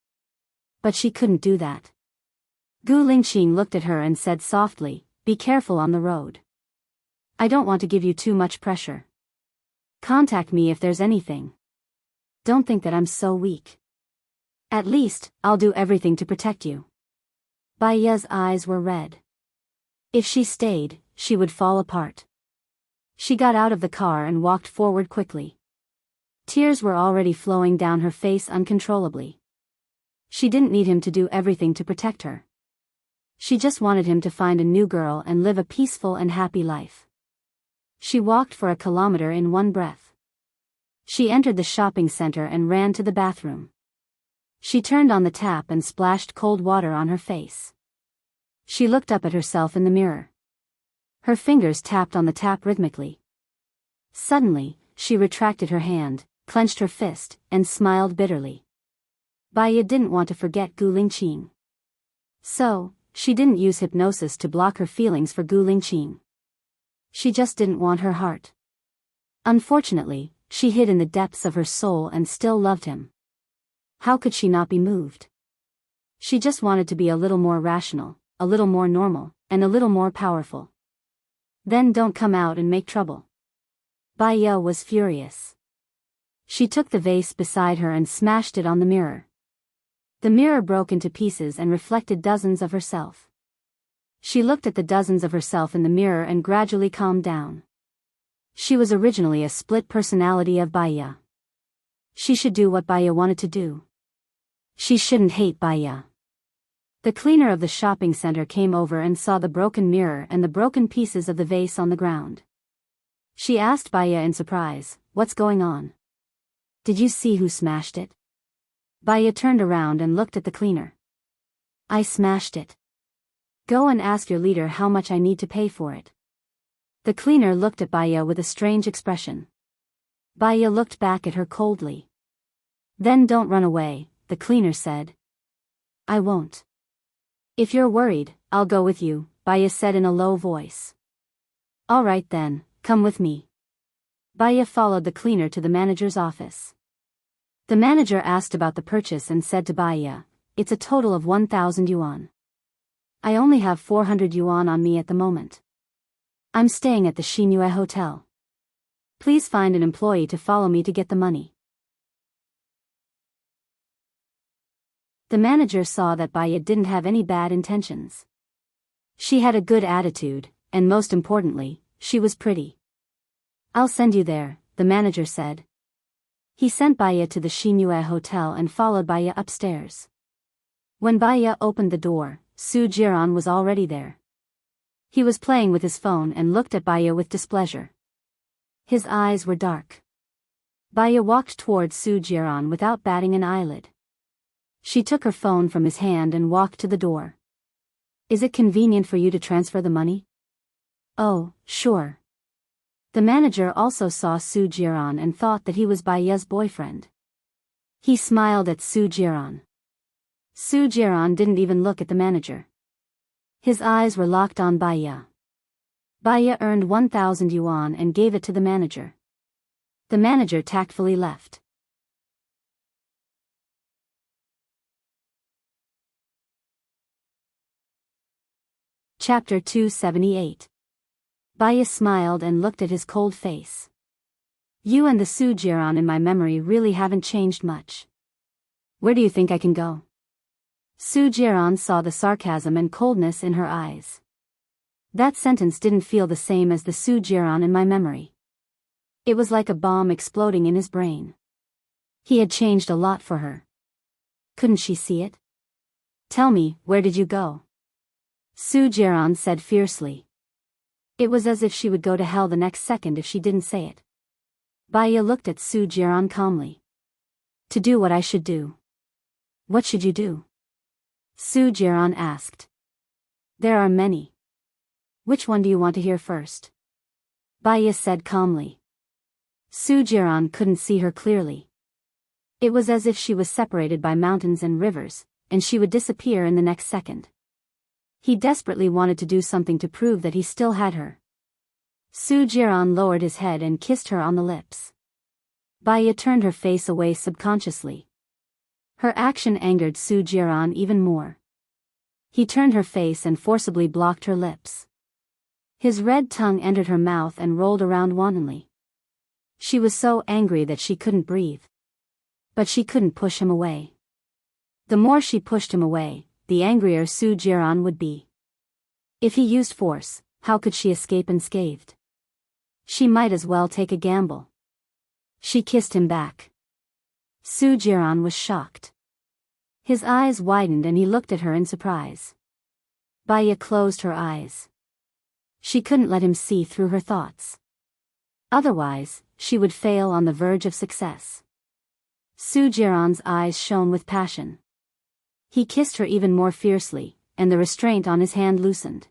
But she couldn't do that. Gu Lingqing looked at her and said softly, "Be careful on the road. I don't want to give you too much pressure. Contact me if there's anything. Don't think that I'm so weak. At least, I'll do everything to protect you." Baiya's eyes were red. If she stayed, she would fall apart. She got out of the car and walked forward quickly. Tears were already flowing down her face uncontrollably. She didn't need him to do everything to protect her. She just wanted him to find a new girl and live a peaceful and happy life. She walked for a kilometer in one breath. She entered the shopping center and ran to the bathroom. She turned on the tap and splashed cold water on her face. She looked up at herself in the mirror. Her fingers tapped on the tap rhythmically. Suddenly, she retracted her hand, clenched her fist, and smiled bitterly. Baya didn't want to forget Gu Lingqing. So, she didn't use hypnosis to block her feelings for Gu Lingqing. She just didn't want her heart. Unfortunately, she hid in the depths of her soul and still loved him. How could she not be moved? She just wanted to be a little more rational, a little more normal, and a little more powerful. Then don't come out and make trouble. Baya was furious. She took the vase beside her and smashed it on the mirror. The mirror broke into pieces and reflected dozens of herself. She looked at the dozens of herself in the mirror and gradually calmed down. She was originally a split personality of Baya. She should do what Baya wanted to do. She shouldn't hate Baya. The cleaner of the shopping center came over and saw the broken mirror and the broken pieces of the vase on the ground. She asked Baya in surprise, "What's going on? Did you see who smashed it?" Baya turned around and looked at the cleaner. "I smashed it. Go and ask your leader how much I need to pay for it." The cleaner looked at Baya with a strange expression. Baya looked back at her coldly. "Then don't run away," the cleaner said. "I won't. If you're worried, I'll go with you," Baya said in a low voice. "All right then, come with me." Baya followed the cleaner to the manager's office. The manager asked about the purchase and said to Baya, "It's a total of 1,000 yuan. I only have 400 yuan on me at the moment. I'm staying at the Xinyue Hotel. Please find an employee to follow me to get the money." The manager saw that Baya didn't have any bad intentions. She had a good attitude, and most importantly, she was pretty. "I'll send you there," the manager said. He sent Baya to the Xinyue Hotel and followed Baya upstairs. When Baya opened the door, Su Jiran was already there. He was playing with his phone and looked at Baya with displeasure. His eyes were dark. Baya walked towards Su Jiran without batting an eyelid. She took her phone from his hand and walked to the door. "Is it convenient for you to transfer the money?" "Oh, sure." The manager also saw Su Jiran and thought that he was Baya's boyfriend. He smiled at Su Jiran. Su Jiran didn't even look at the manager. His eyes were locked on Baya. Baya earned 1,000 yuan and gave it to the manager. The manager tactfully left. Chapter 278. Baya smiled and looked at his cold face. "You and the Su Jiran in my memory really haven't changed much. Where do you think I can go?" Su Jiran saw the sarcasm and coldness in her eyes. That sentence didn't feel the same as the Su Jiran in my memory. It was like a bomb exploding in his brain. He had changed a lot for her. Couldn't she see it? "Tell me, where did you go?" Su Jiran said fiercely. It was as if she would go to hell the next second if she didn't say it. Baya looked at Su Jiran calmly. "To do what I should do." "What should you do?" Su Jiran asked. "There are many. Which one do you want to hear first?" Baya said calmly. Su Jiran couldn't see her clearly. It was as if she was separated by mountains and rivers, and she would disappear in the next second. He desperately wanted to do something to prove that he still had her. Su Jiran lowered his head and kissed her on the lips. Baya turned her face away subconsciously. Her action angered Su Jiran even more. He turned her face and forcibly blocked her lips. His red tongue entered her mouth and rolled around wantonly. She was so angry that she couldn't breathe. But she couldn't push him away. The more she pushed him away, the angrier Su Jiran would be. If he used force, how could she escape unscathed? She might as well take a gamble. She kissed him back. Su Jiran was shocked. His eyes widened and he looked at her in surprise. Baya closed her eyes. She couldn't let him see through her thoughts. Otherwise, she would fail on the verge of success. Su Jiran's eyes shone with passion. He kissed her even more fiercely, and the restraint on his hand loosened.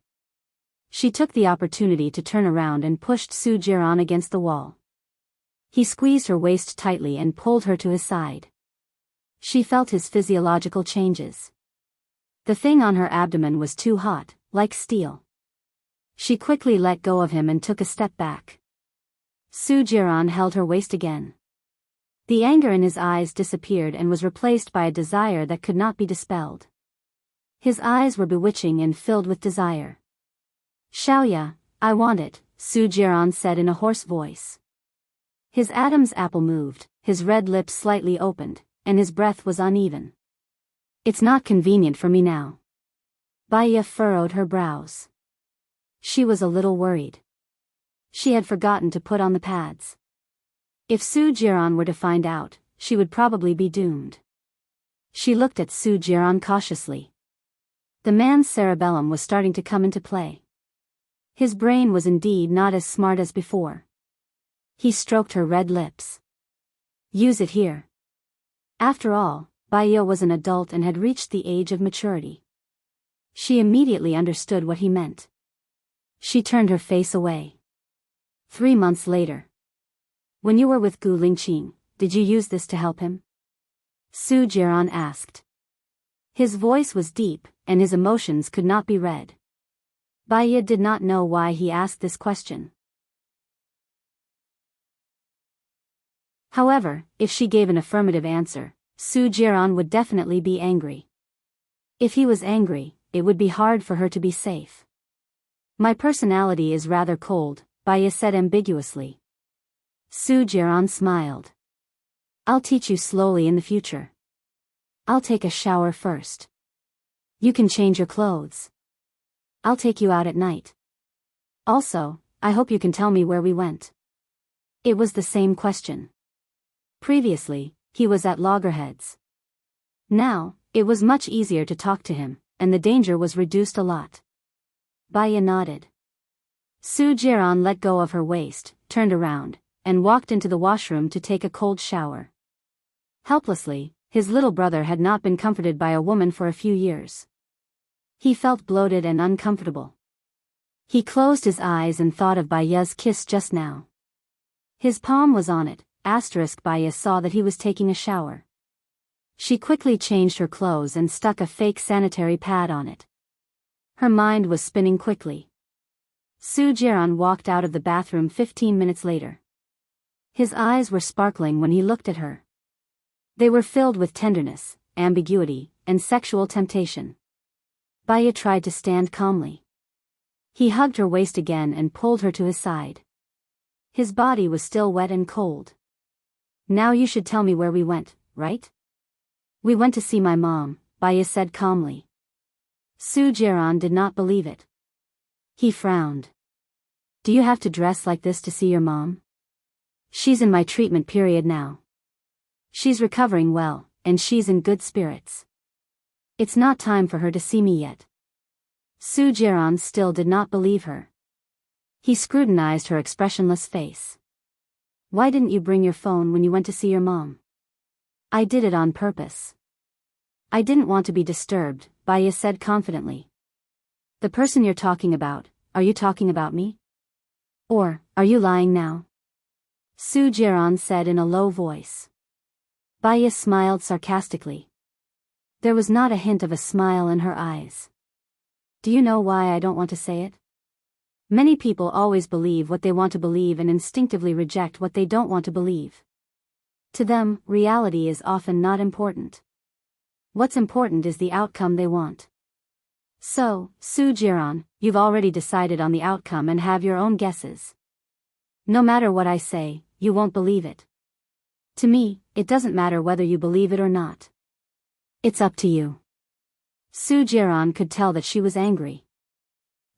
She took the opportunity to turn around and pushed Su Jiran against the wall. He squeezed her waist tightly and pulled her to his side. She felt his physiological changes. The thing on her abdomen was too hot, like steel. She quickly let go of him and took a step back. Su-jiran held her waist again. The anger in his eyes disappeared and was replaced by a desire that could not be dispelled. His eyes were bewitching and filled with desire. "Xiaoya, I want it," Su-jiran said in a hoarse voice. His Adam's apple moved, his red lips slightly opened, and his breath was uneven. "It's not convenient for me now." Baiya furrowed her brows. She was a little worried. She had forgotten to put on the pads. If Su-jiran were to find out, she would probably be doomed. She looked at Su-jiran cautiously. The man's cerebellum was starting to come into play. His brain was indeed not as smart as before. He stroked her red lips. "Use it here." After all, Baiya was an adult and had reached the age of maturity. She immediately understood what he meant. She turned her face away. 3 months later. "When you were with Gu Lingqing, did you use this to help him?" Su-jiran asked. His voice was deep, and his emotions could not be read. Baiya did not know why he asked this question. However, if she gave an affirmative answer, Su-jiran would definitely be angry. If he was angry, it would be hard for her to be safe. "My personality is rather cold," Baiya said ambiguously. Su-jiran smiled. "I'll teach you slowly in the future. I'll take a shower first. You can change your clothes. I'll take you out at night. Also, I hope you can tell me where we went." It was the same question. Previously, he was at loggerheads. Now, it was much easier to talk to him, and the danger was reduced a lot. Baiya nodded. Su-jiran let go of her waist, turned around, and walked into the washroom to take a cold shower. Helplessly, his little brother had not been comforted by a woman for a few years. He felt bloated and uncomfortable. He closed his eyes and thought of Baiya's kiss just now. His palm was on it. Baiya saw that he was taking a shower. She quickly changed her clothes and stuck a fake sanitary pad on it. Her mind was spinning quickly. Su-jiran walked out of the bathroom 15 minutes later. His eyes were sparkling when he looked at her. They were filled with tenderness, ambiguity, and sexual temptation. Baiya tried to stand calmly. He hugged her waist again and pulled her to his side. His body was still wet and cold. "Now you should tell me where we went, right?" "We went to see my mom," Baiya said calmly. Su-jiran did not believe it. He frowned. "Do you have to dress like this to see your mom?" "She's in my treatment period now. She's recovering well, and she's in good spirits. It's not time for her to see me yet." Su-jiran still did not believe her. He scrutinized her expressionless face. "Why didn't you bring your phone when you went to see your mom?" "I did it on purpose. I didn't want to be disturbed," Baiya said confidently. "The person you're talking about, are you talking about me? Or, are you lying now?" Su-jiran said in a low voice. Baiya smiled sarcastically. There was not a hint of a smile in her eyes. "Do you know why I don't want to say it? Many people always believe what they want to believe and instinctively reject what they don't want to believe. To them, reality is often not important. What's important is the outcome they want. So, Su-jiran, you've already decided on the outcome and have your own guesses. No matter what I say, you won't believe it. To me, it doesn't matter whether you believe it or not. It's up to you." Su-jiran could tell that she was angry.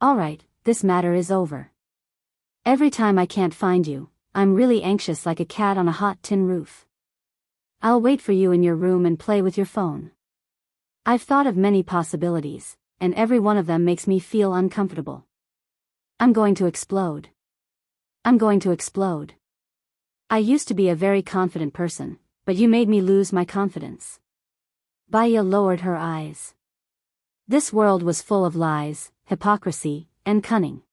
"All right, this matter is over. Every time I can't find you, I'm really anxious like a cat on a hot tin roof. I'll wait for you in your room and play with your phone. I've thought of many possibilities, and every one of them makes me feel uncomfortable. I'm going to explode. I'm going to explode. I used to be a very confident person, but you made me lose my confidence." Baiya lowered her eyes. This world was full of lies, hypocrisy, and cunning.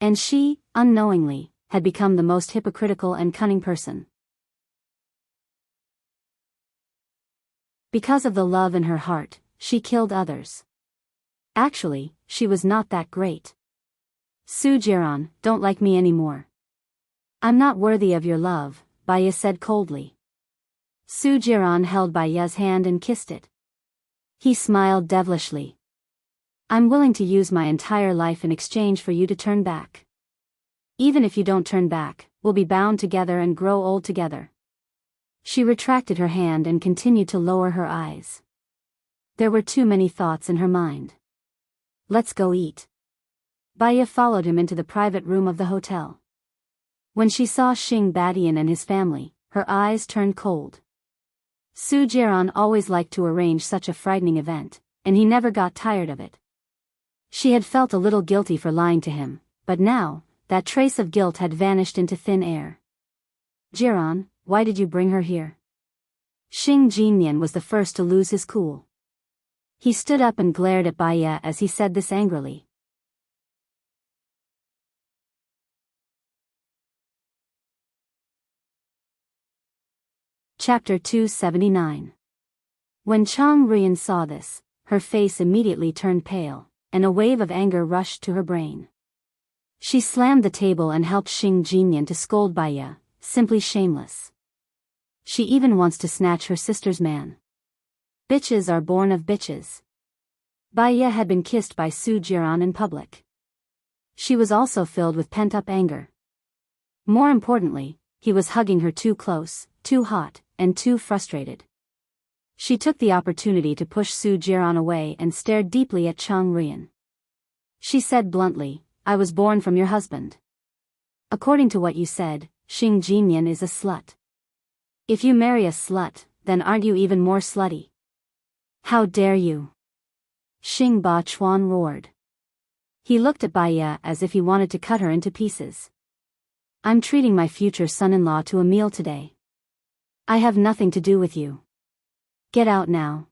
And she, unknowingly, had become the most hypocritical and cunning person. Because of the love in her heart, she killed others. Actually, she was not that great. Soo-jiran, don't like me anymore. I'm not worthy of your love, Baya said coldly. Soo-jiran held Baya's hand and kissed it. He smiled devilishly. I'm willing to use my entire life in exchange for you to turn back. Even if you don't turn back, we'll be bound together and grow old together. She retracted her hand and continued to lower her eyes. There were too many thoughts in her mind. Let's go eat. Baya followed him into the private room of the hotel. When she saw Xing Badian and his family, her eyes turned cold. Soo-jiran always liked to arrange such a frightening event, and he never got tired of it. She had felt a little guilty for lying to him, but now, that trace of guilt had vanished into thin air. Jiran, why did you bring her here? Xing Jinyan was the first to lose his cool. He stood up and glared at Baya as he said this angrily. Chapter 279. When Chang Rian saw this, her face immediately turned pale, and a wave of anger rushed to her brain. She slammed the table and helped Xing Jinyan to scold Baya, simply shameless. She even wants to snatch her sister's man. Bitches are born of bitches. Baya had been kissed by Soo-jiran in public. She was also filled with pent-up anger. More importantly, he was hugging her too close, too hot, and too frustrated. She took the opportunity to push Soo-jiran away and stared deeply at Chang Rian. She said bluntly, I was born from your husband. According to what you said, Xing Jinyan is a slut. If you marry a slut, then aren't you even more slutty? How dare you? Xing Ba Chuan roared. He looked at Baya as if he wanted to cut her into pieces. I'm treating my future son-in-law to a meal today. I have nothing to do with you. Get out now.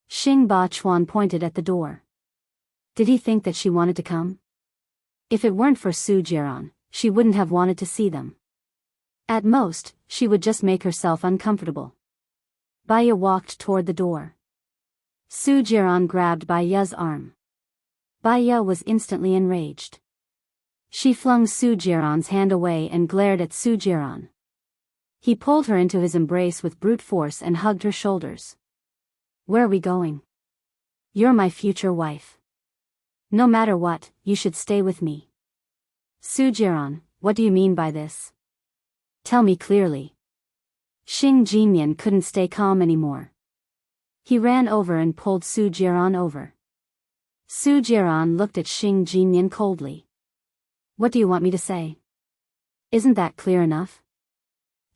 Xing Ba Chuan pointed at the door. Did he think that she wanted to come? If it weren't for Soo-jiran, she wouldn't have wanted to see them. At most, she would just make herself uncomfortable. Baya walked toward the door. Soo-jiran grabbed Baya's arm. Baya was instantly enraged. She flung Soo-jiran's hand away and glared at Soo-jiran. He pulled her into his embrace with brute force and hugged her shoulders. Where are we going? You're my future wife. No matter what, you should stay with me. Soo-jiran, what do you mean by this? Tell me clearly. Xing Jinyan couldn't stay calm anymore. He ran over and pulled Soo-jiran over. Soo-jiran looked at Xing Jinyan coldly. What do you want me to say? Isn't that clear enough?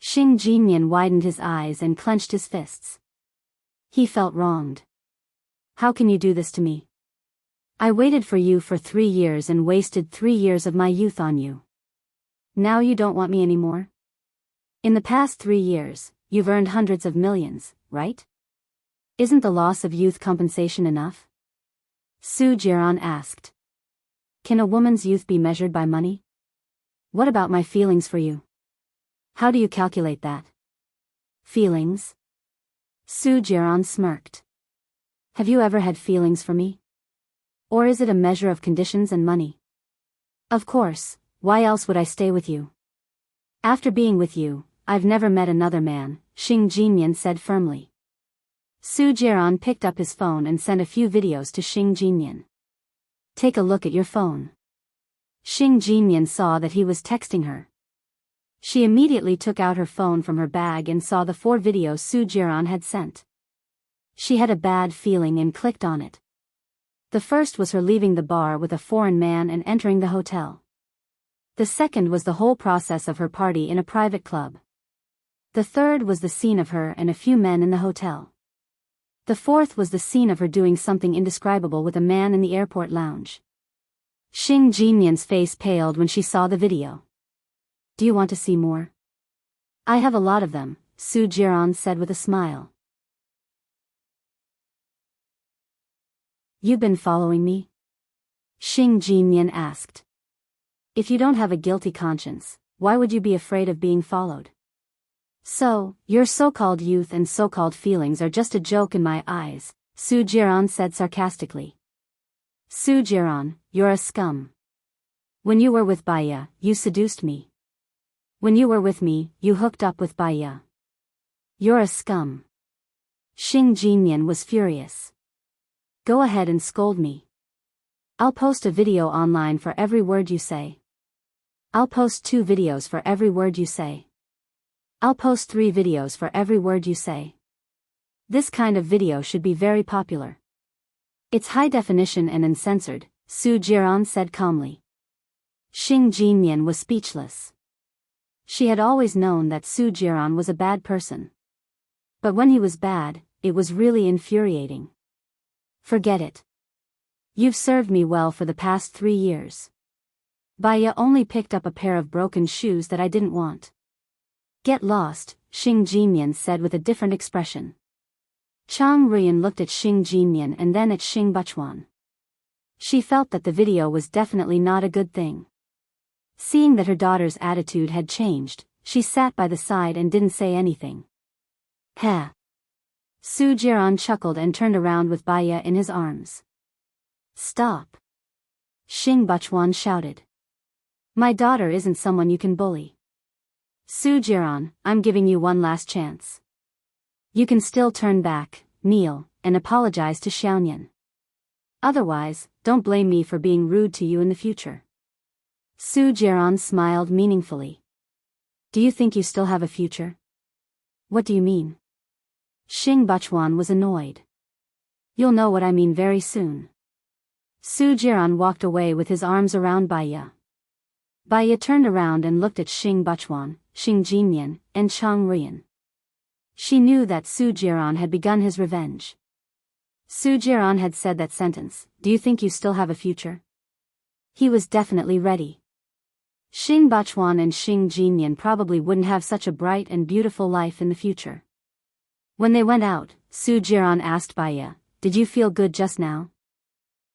Xing Jinyan widened his eyes and clenched his fists. He felt wronged. How can you do this to me? I waited for you for 3 years and wasted 3 years of my youth on you. Now you don't want me anymore? In the past 3 years, you've earned hundreds of millions, right? Isn't the loss of youth compensation enough? Soo-jiran asked. Can a woman's youth be measured by money? What about my feelings for you? How do you calculate that? Feelings? Soo-jiran smirked. Have you ever had feelings for me? Or is it a measure of conditions and money? Of course, why else would I stay with you? After being with you, I've never met another man, Xing Jinyan said firmly. Soo-jiran picked up his phone and sent a few videos to Xing Jinyan. Take a look at your phone. Xing Jinyan saw that he was texting her. She immediately took out her phone from her bag and saw the 4 videos Soo-jiran had sent. She had a bad feeling and clicked on it. The first was her leaving the bar with a foreign man and entering the hotel. The second was the whole process of her party in a private club. The third was the scene of her and a few men in the hotel. The fourth was the scene of her doing something indescribable with a man in the airport lounge. Xing Jinyan's face paled when she saw the video. Do you want to see more? I have a lot of them, Soo-jiran said with a smile. You've been following me? Xing Jinyan asked. If you don't have a guilty conscience, why would you be afraid of being followed? So, your so-called youth and so-called feelings are just a joke in my eyes, Su Jiran said sarcastically. Su Jiran, you're a scum. When you were with Baya, you seduced me. When you were with me, you hooked up with Baya. You're a scum. Xing Jinyan was furious. Go ahead and scold me. I'll post a video online for every word you say. I'll post 2 videos for every word you say. I'll post 3 videos for every word you say. This kind of video should be very popular. It's high definition and uncensored, Su Jiran said calmly. Xing Jinyan was speechless. She had always known that Su Jiran was a bad person. But when he was bad, it was really infuriating. Forget it. You've served me well for the past 3 years. Baya only picked up a pair of broken shoes that I didn't want. Get lost, Xing Jinyan said with a different expression. Chang Ruyan looked at Xing Jinyan and then at Xing Buchuan. She felt that the video was definitely not a good thing. Seeing that her daughter's attitude had changed, she sat by the side and didn't say anything. Heh. Su Jiran chuckled and turned around with Baya in his arms. Stop. Xing Buchuan shouted. My daughter isn't someone you can bully. Su Jiran, I'm giving you one last chance. You can still turn back, kneel, and apologize to Xiaoyan. Otherwise, don't blame me for being rude to you in the future. Su Jiran smiled meaningfully. Do you think you still have a future? What do you mean? Xing Buchuan was annoyed. You'll know what I mean very soon. Su Jiran walked away with his arms around Baya. Baya turned around and looked at Xing Buchuan, Xing Jinyan, and Chang Ruyan. She knew that Su Jiran had begun his revenge. Su Jiran had said that sentence, do you think you still have a future? He was definitely ready. Xing Buchuan and Xing Jinyan probably wouldn't have such a bright and beautiful life in the future. When they went out, Su Jiran asked Baya, did you feel good just now?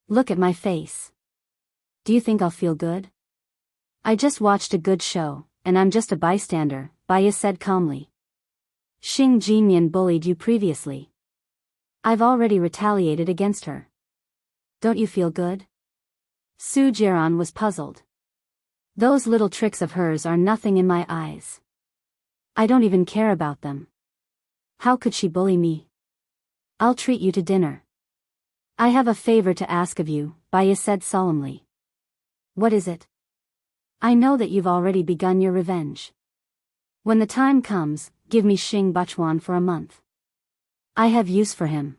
Look at my face. Do you think I'll feel good? I just watched a good show, and I'm just a bystander, Baya said calmly. Xing Jinyan bullied you previously. I've already retaliated against her. Don't you feel good? Su Jiran was puzzled. Those little tricks of hers are nothing in my eyes. I don't even care about them. How could she bully me? I'll treat you to dinner. I have a favor to ask of you, Baya said solemnly. What is it? I know that you've already begun your revenge. When the time comes, give me Xing Buchuan for a month. I have use for him.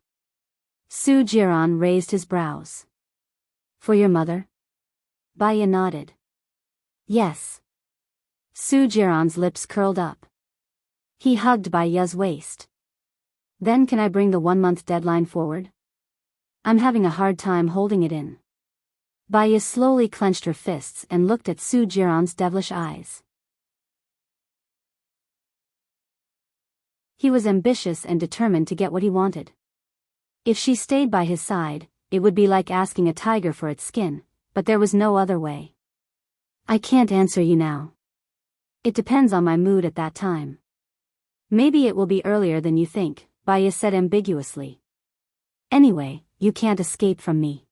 Su Jiran raised his brows. For your mother? Baya nodded. Yes. Su Jiran's lips curled up. He hugged Baya's waist. Then can I bring the 1-month deadline forward? I'm having a hard time holding it in. Baya slowly clenched her fists and looked at Su Jiran's devilish eyes. He was ambitious and determined to get what he wanted. If she stayed by his side, it would be like asking a tiger for its skin, but there was no other way. I can't answer you now. It depends on my mood at that time. Maybe it will be earlier than you think, Baya said ambiguously. Anyway, you can't escape from me.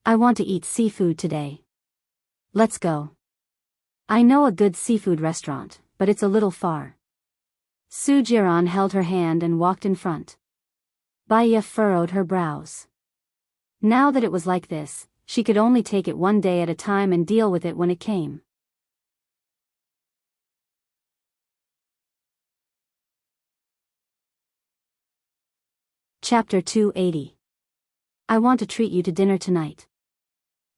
I want to eat seafood today. Let's go. I know a good seafood restaurant, but it's a little far. Su Jiran held her hand and walked in front. Baya furrowed her brows. Now that it was like this, she could only take it one day at a time and deal with it when it came. Chapter 280. I want to treat you to dinner tonight.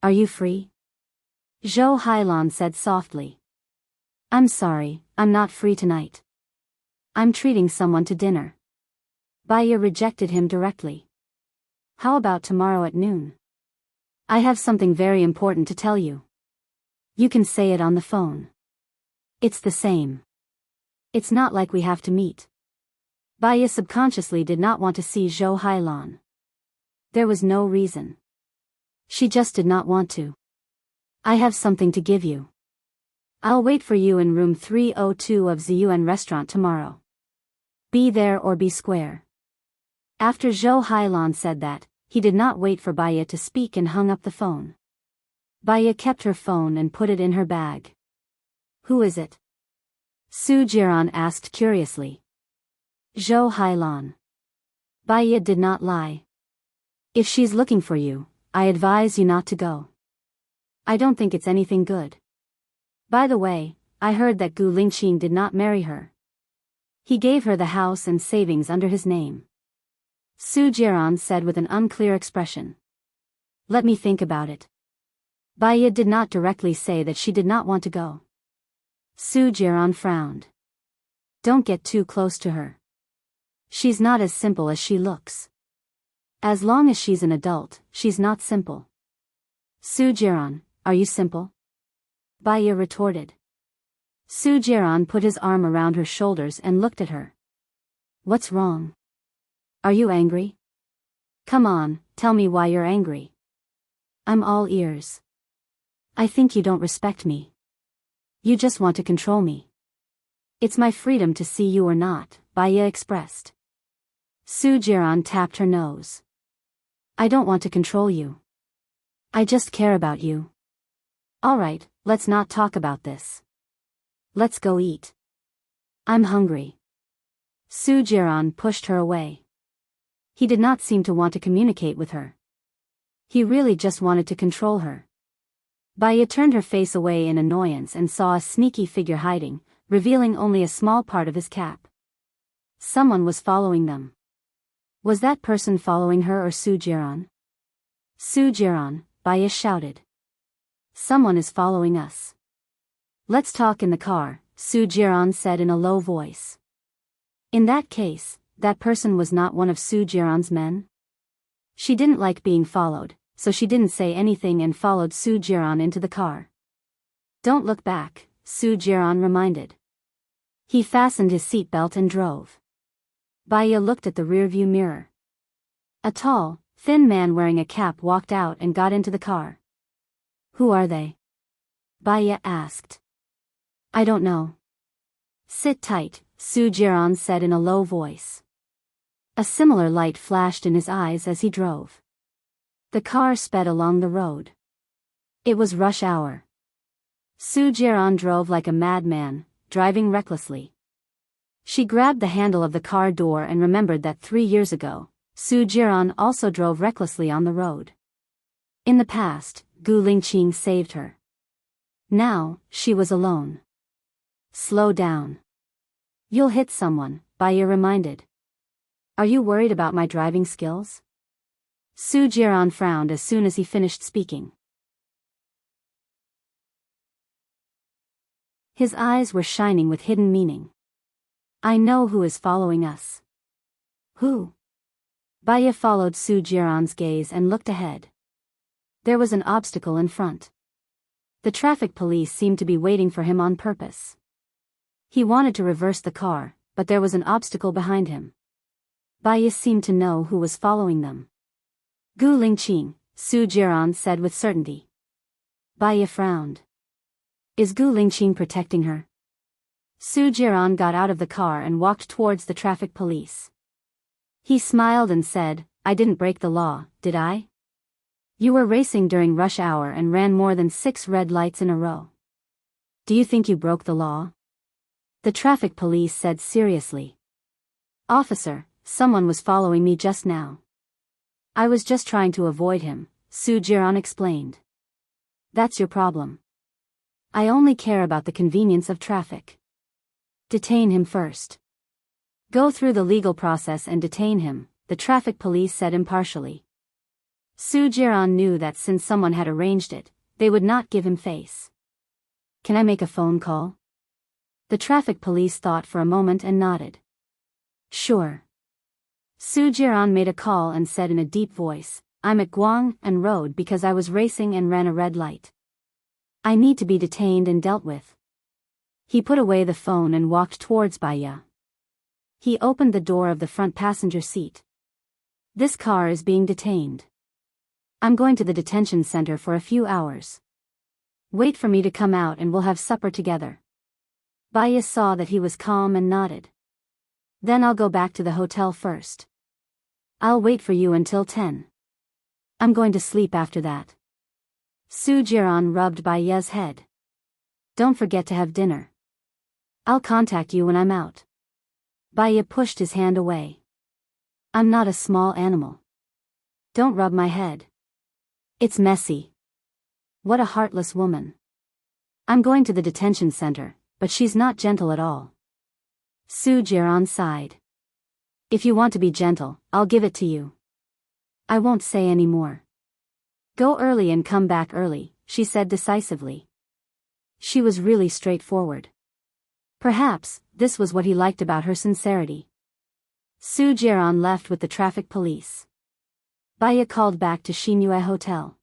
Are you free? Zhou Hailan said softly. I'm sorry, I'm not free tonight. I'm treating someone to dinner. Baya rejected him directly. How about tomorrow at noon? I have something very important to tell you. You can say it on the phone. It's the same. It's not like we have to meet. Baya subconsciously did not want to see Zhou Hailan. There was no reason. She just did not want to. I have something to give you. I'll wait for you in room 302 of the UN restaurant tomorrow. Be there or be square. After Zhou Hailan said that, he did not wait for Baya to speak and hung up the phone. Baya kept her phone and put it in her bag. Who is it? Su Jiran asked curiously. Zhou Hailan. Baya did not lie. If she's looking for you, I advise you not to go. I don't think it's anything good. By the way, I heard that Gu Lingqing did not marry her. He gave her the house and savings under his name. Su Jiran said with an unclear expression. Let me think about it. Baya did not directly say that she did not want to go. Su Jiran frowned. Don't get too close to her. She's not as simple as she looks. As long as she's an adult, she's not simple. Su Jiran, are you simple? Baya retorted. Su Jiran put his arm around her shoulders and looked at her. What's wrong? Are you angry? Come on, tell me why you're angry. I'm all ears. I think you don't respect me. You just want to control me. It's my freedom to see you or not, Baya expressed. Su Jiran tapped her nose. I don't want to control you. I just care about you. Alright, let's not talk about this. Let's go eat. I'm hungry. Su Jiran pushed her away. He did not seem to want to communicate with her. He really just wanted to control her. Baya turned her face away in annoyance and saw a sneaky figure hiding, revealing only a small part of his cap. Someone was following them. Was that person following her or Su Jiran? Su Jiran, Baya shouted. Someone is following us. Let's talk in the car, Su Jiran said in a low voice. In that case, that person was not one of Su Jiran's men? She didn't like being followed, so she didn't say anything and followed Su Jiran into the car. Don't look back, Su Jiran reminded. He fastened his seatbelt and drove. Baya looked at the rearview mirror. A tall, thin man wearing a cap walked out and got into the car. Who are they? Baya asked. I don't know. Sit tight, Su Jiran said in a low voice. A similar light flashed in his eyes as he drove. The car sped along the road. It was rush hour. Su Jiran drove like a madman, driving recklessly. She grabbed the handle of the car door and remembered that 3 years ago, Su Jiran also drove recklessly on the road. In the past, Gu Lingqing saved her. Now, she was alone. Slow down. You'll hit someone, Baya reminded. Are you worried about my driving skills? Su Jiran frowned as soon as he finished speaking. His eyes were shining with hidden meaning. I know who is following us. Who? Baya followed Su Jiran's gaze and looked ahead. There was an obstacle in front. The traffic police seemed to be waiting for him on purpose. He wanted to reverse the car, but there was an obstacle behind him. Baya seemed to know who was following them. Gu Lingqing, Su Jiran said with certainty. Baya frowned. Is Gu Lingqing protecting her? Su Jiran got out of the car and walked towards the traffic police. He smiled and said, I didn't break the law, did I? You were racing during rush hour and ran more than 6 red lights in a row. Do you think you broke the law? The traffic police said seriously. Officer, someone was following me just now. I was just trying to avoid him, Su Jiran explained. That's your problem. I only care about the convenience of traffic. Detain him first. Go through the legal process and detain him, the traffic police said impartially. Su Jiran knew that since someone had arranged it, they would not give him face. Can I make a phone call? The traffic police thought for a moment and nodded. Sure. Su Jiran made a call and said in a deep voice, I'm at Guang and Road because I was racing and ran a red light. I need to be detained and dealt with. He put away the phone and walked towards Baya. He opened the door of the front passenger seat. This car is being detained. I'm going to the detention center for a few hours. Wait for me to come out and we'll have supper together. Baya saw that he was calm and nodded. Then I'll go back to the hotel first. I'll wait for you until 10. I'm going to sleep after that. Su Jiran rubbed Baya's head. Don't forget to have dinner. I'll contact you when I'm out. Baya pushed his hand away. I'm not a small animal. Don't rub my head. It's messy. What a heartless woman. I'm going to the detention center, but she's not gentle at all. Su Jiran sighed. If you want to be gentle, I'll give it to you. I won't say any more. Go early and come back early, she said decisively. She was really straightforward. Perhaps, this was what he liked about her sincerity. Su Jiran left with the traffic police. Baya called back to Shinue Hotel.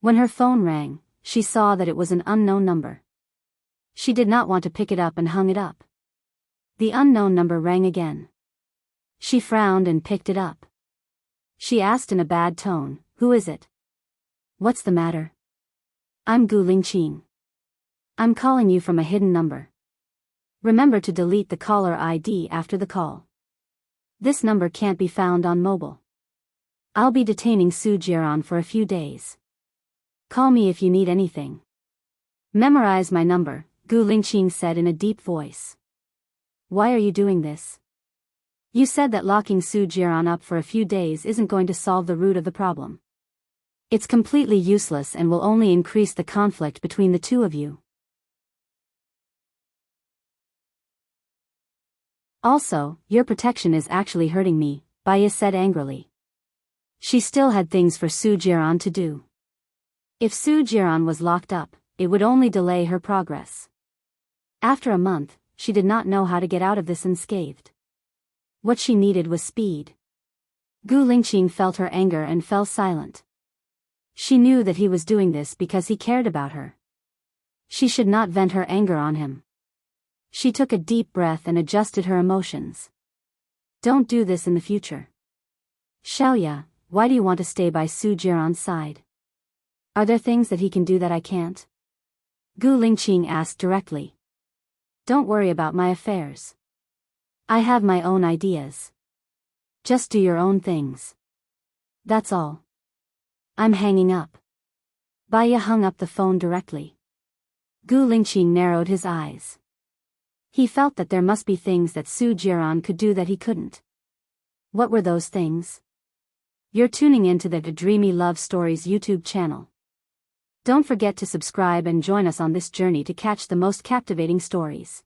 When her phone rang, she saw that it was an unknown number. She did not want to pick it up and hung it up. The unknown number rang again. She frowned and picked it up. She asked in a bad tone, "Who is it? What's the matter?" "I'm Gu Lingqing. I'm calling you from a hidden number. Remember to delete the caller ID after the call. This number can't be found on mobile. I'll be detaining Su Jiran for a few days. Call me if you need anything." "Memorize my number," Gu Lingqing said in a deep voice. "Why are you doing this? You said that locking Su Jiran up for a few days isn't going to solve the root of the problem. It's completely useless and will only increase the conflict between the two of you. Also, your protection is actually hurting me," Baya said angrily. She still had things for Su Jiran to do. If Su Jiran was locked up, it would only delay her progress. After a month, she did not know how to get out of this unscathed. What she needed was speed. Gu Lingqing felt her anger and fell silent. She knew that he was doing this because he cared about her. She should not vent her anger on him. She took a deep breath and adjusted her emotions. Don't do this in the future. Xiaoya, why do you want to stay by Su Jiran's side? Are there things that he can do that I can't? Gu Lingqing asked directly. Don't worry about my affairs. I have my own ideas. Just do your own things. That's all. I'm hanging up. Baya hung up the phone directly. Gu Lingqing narrowed his eyes. He felt that there must be things that Su Jiran could do that he couldn't. What were those things? You're tuning into the Dreamy Love Stories YouTube channel. Don't forget to subscribe and join us on this journey to catch the most captivating stories.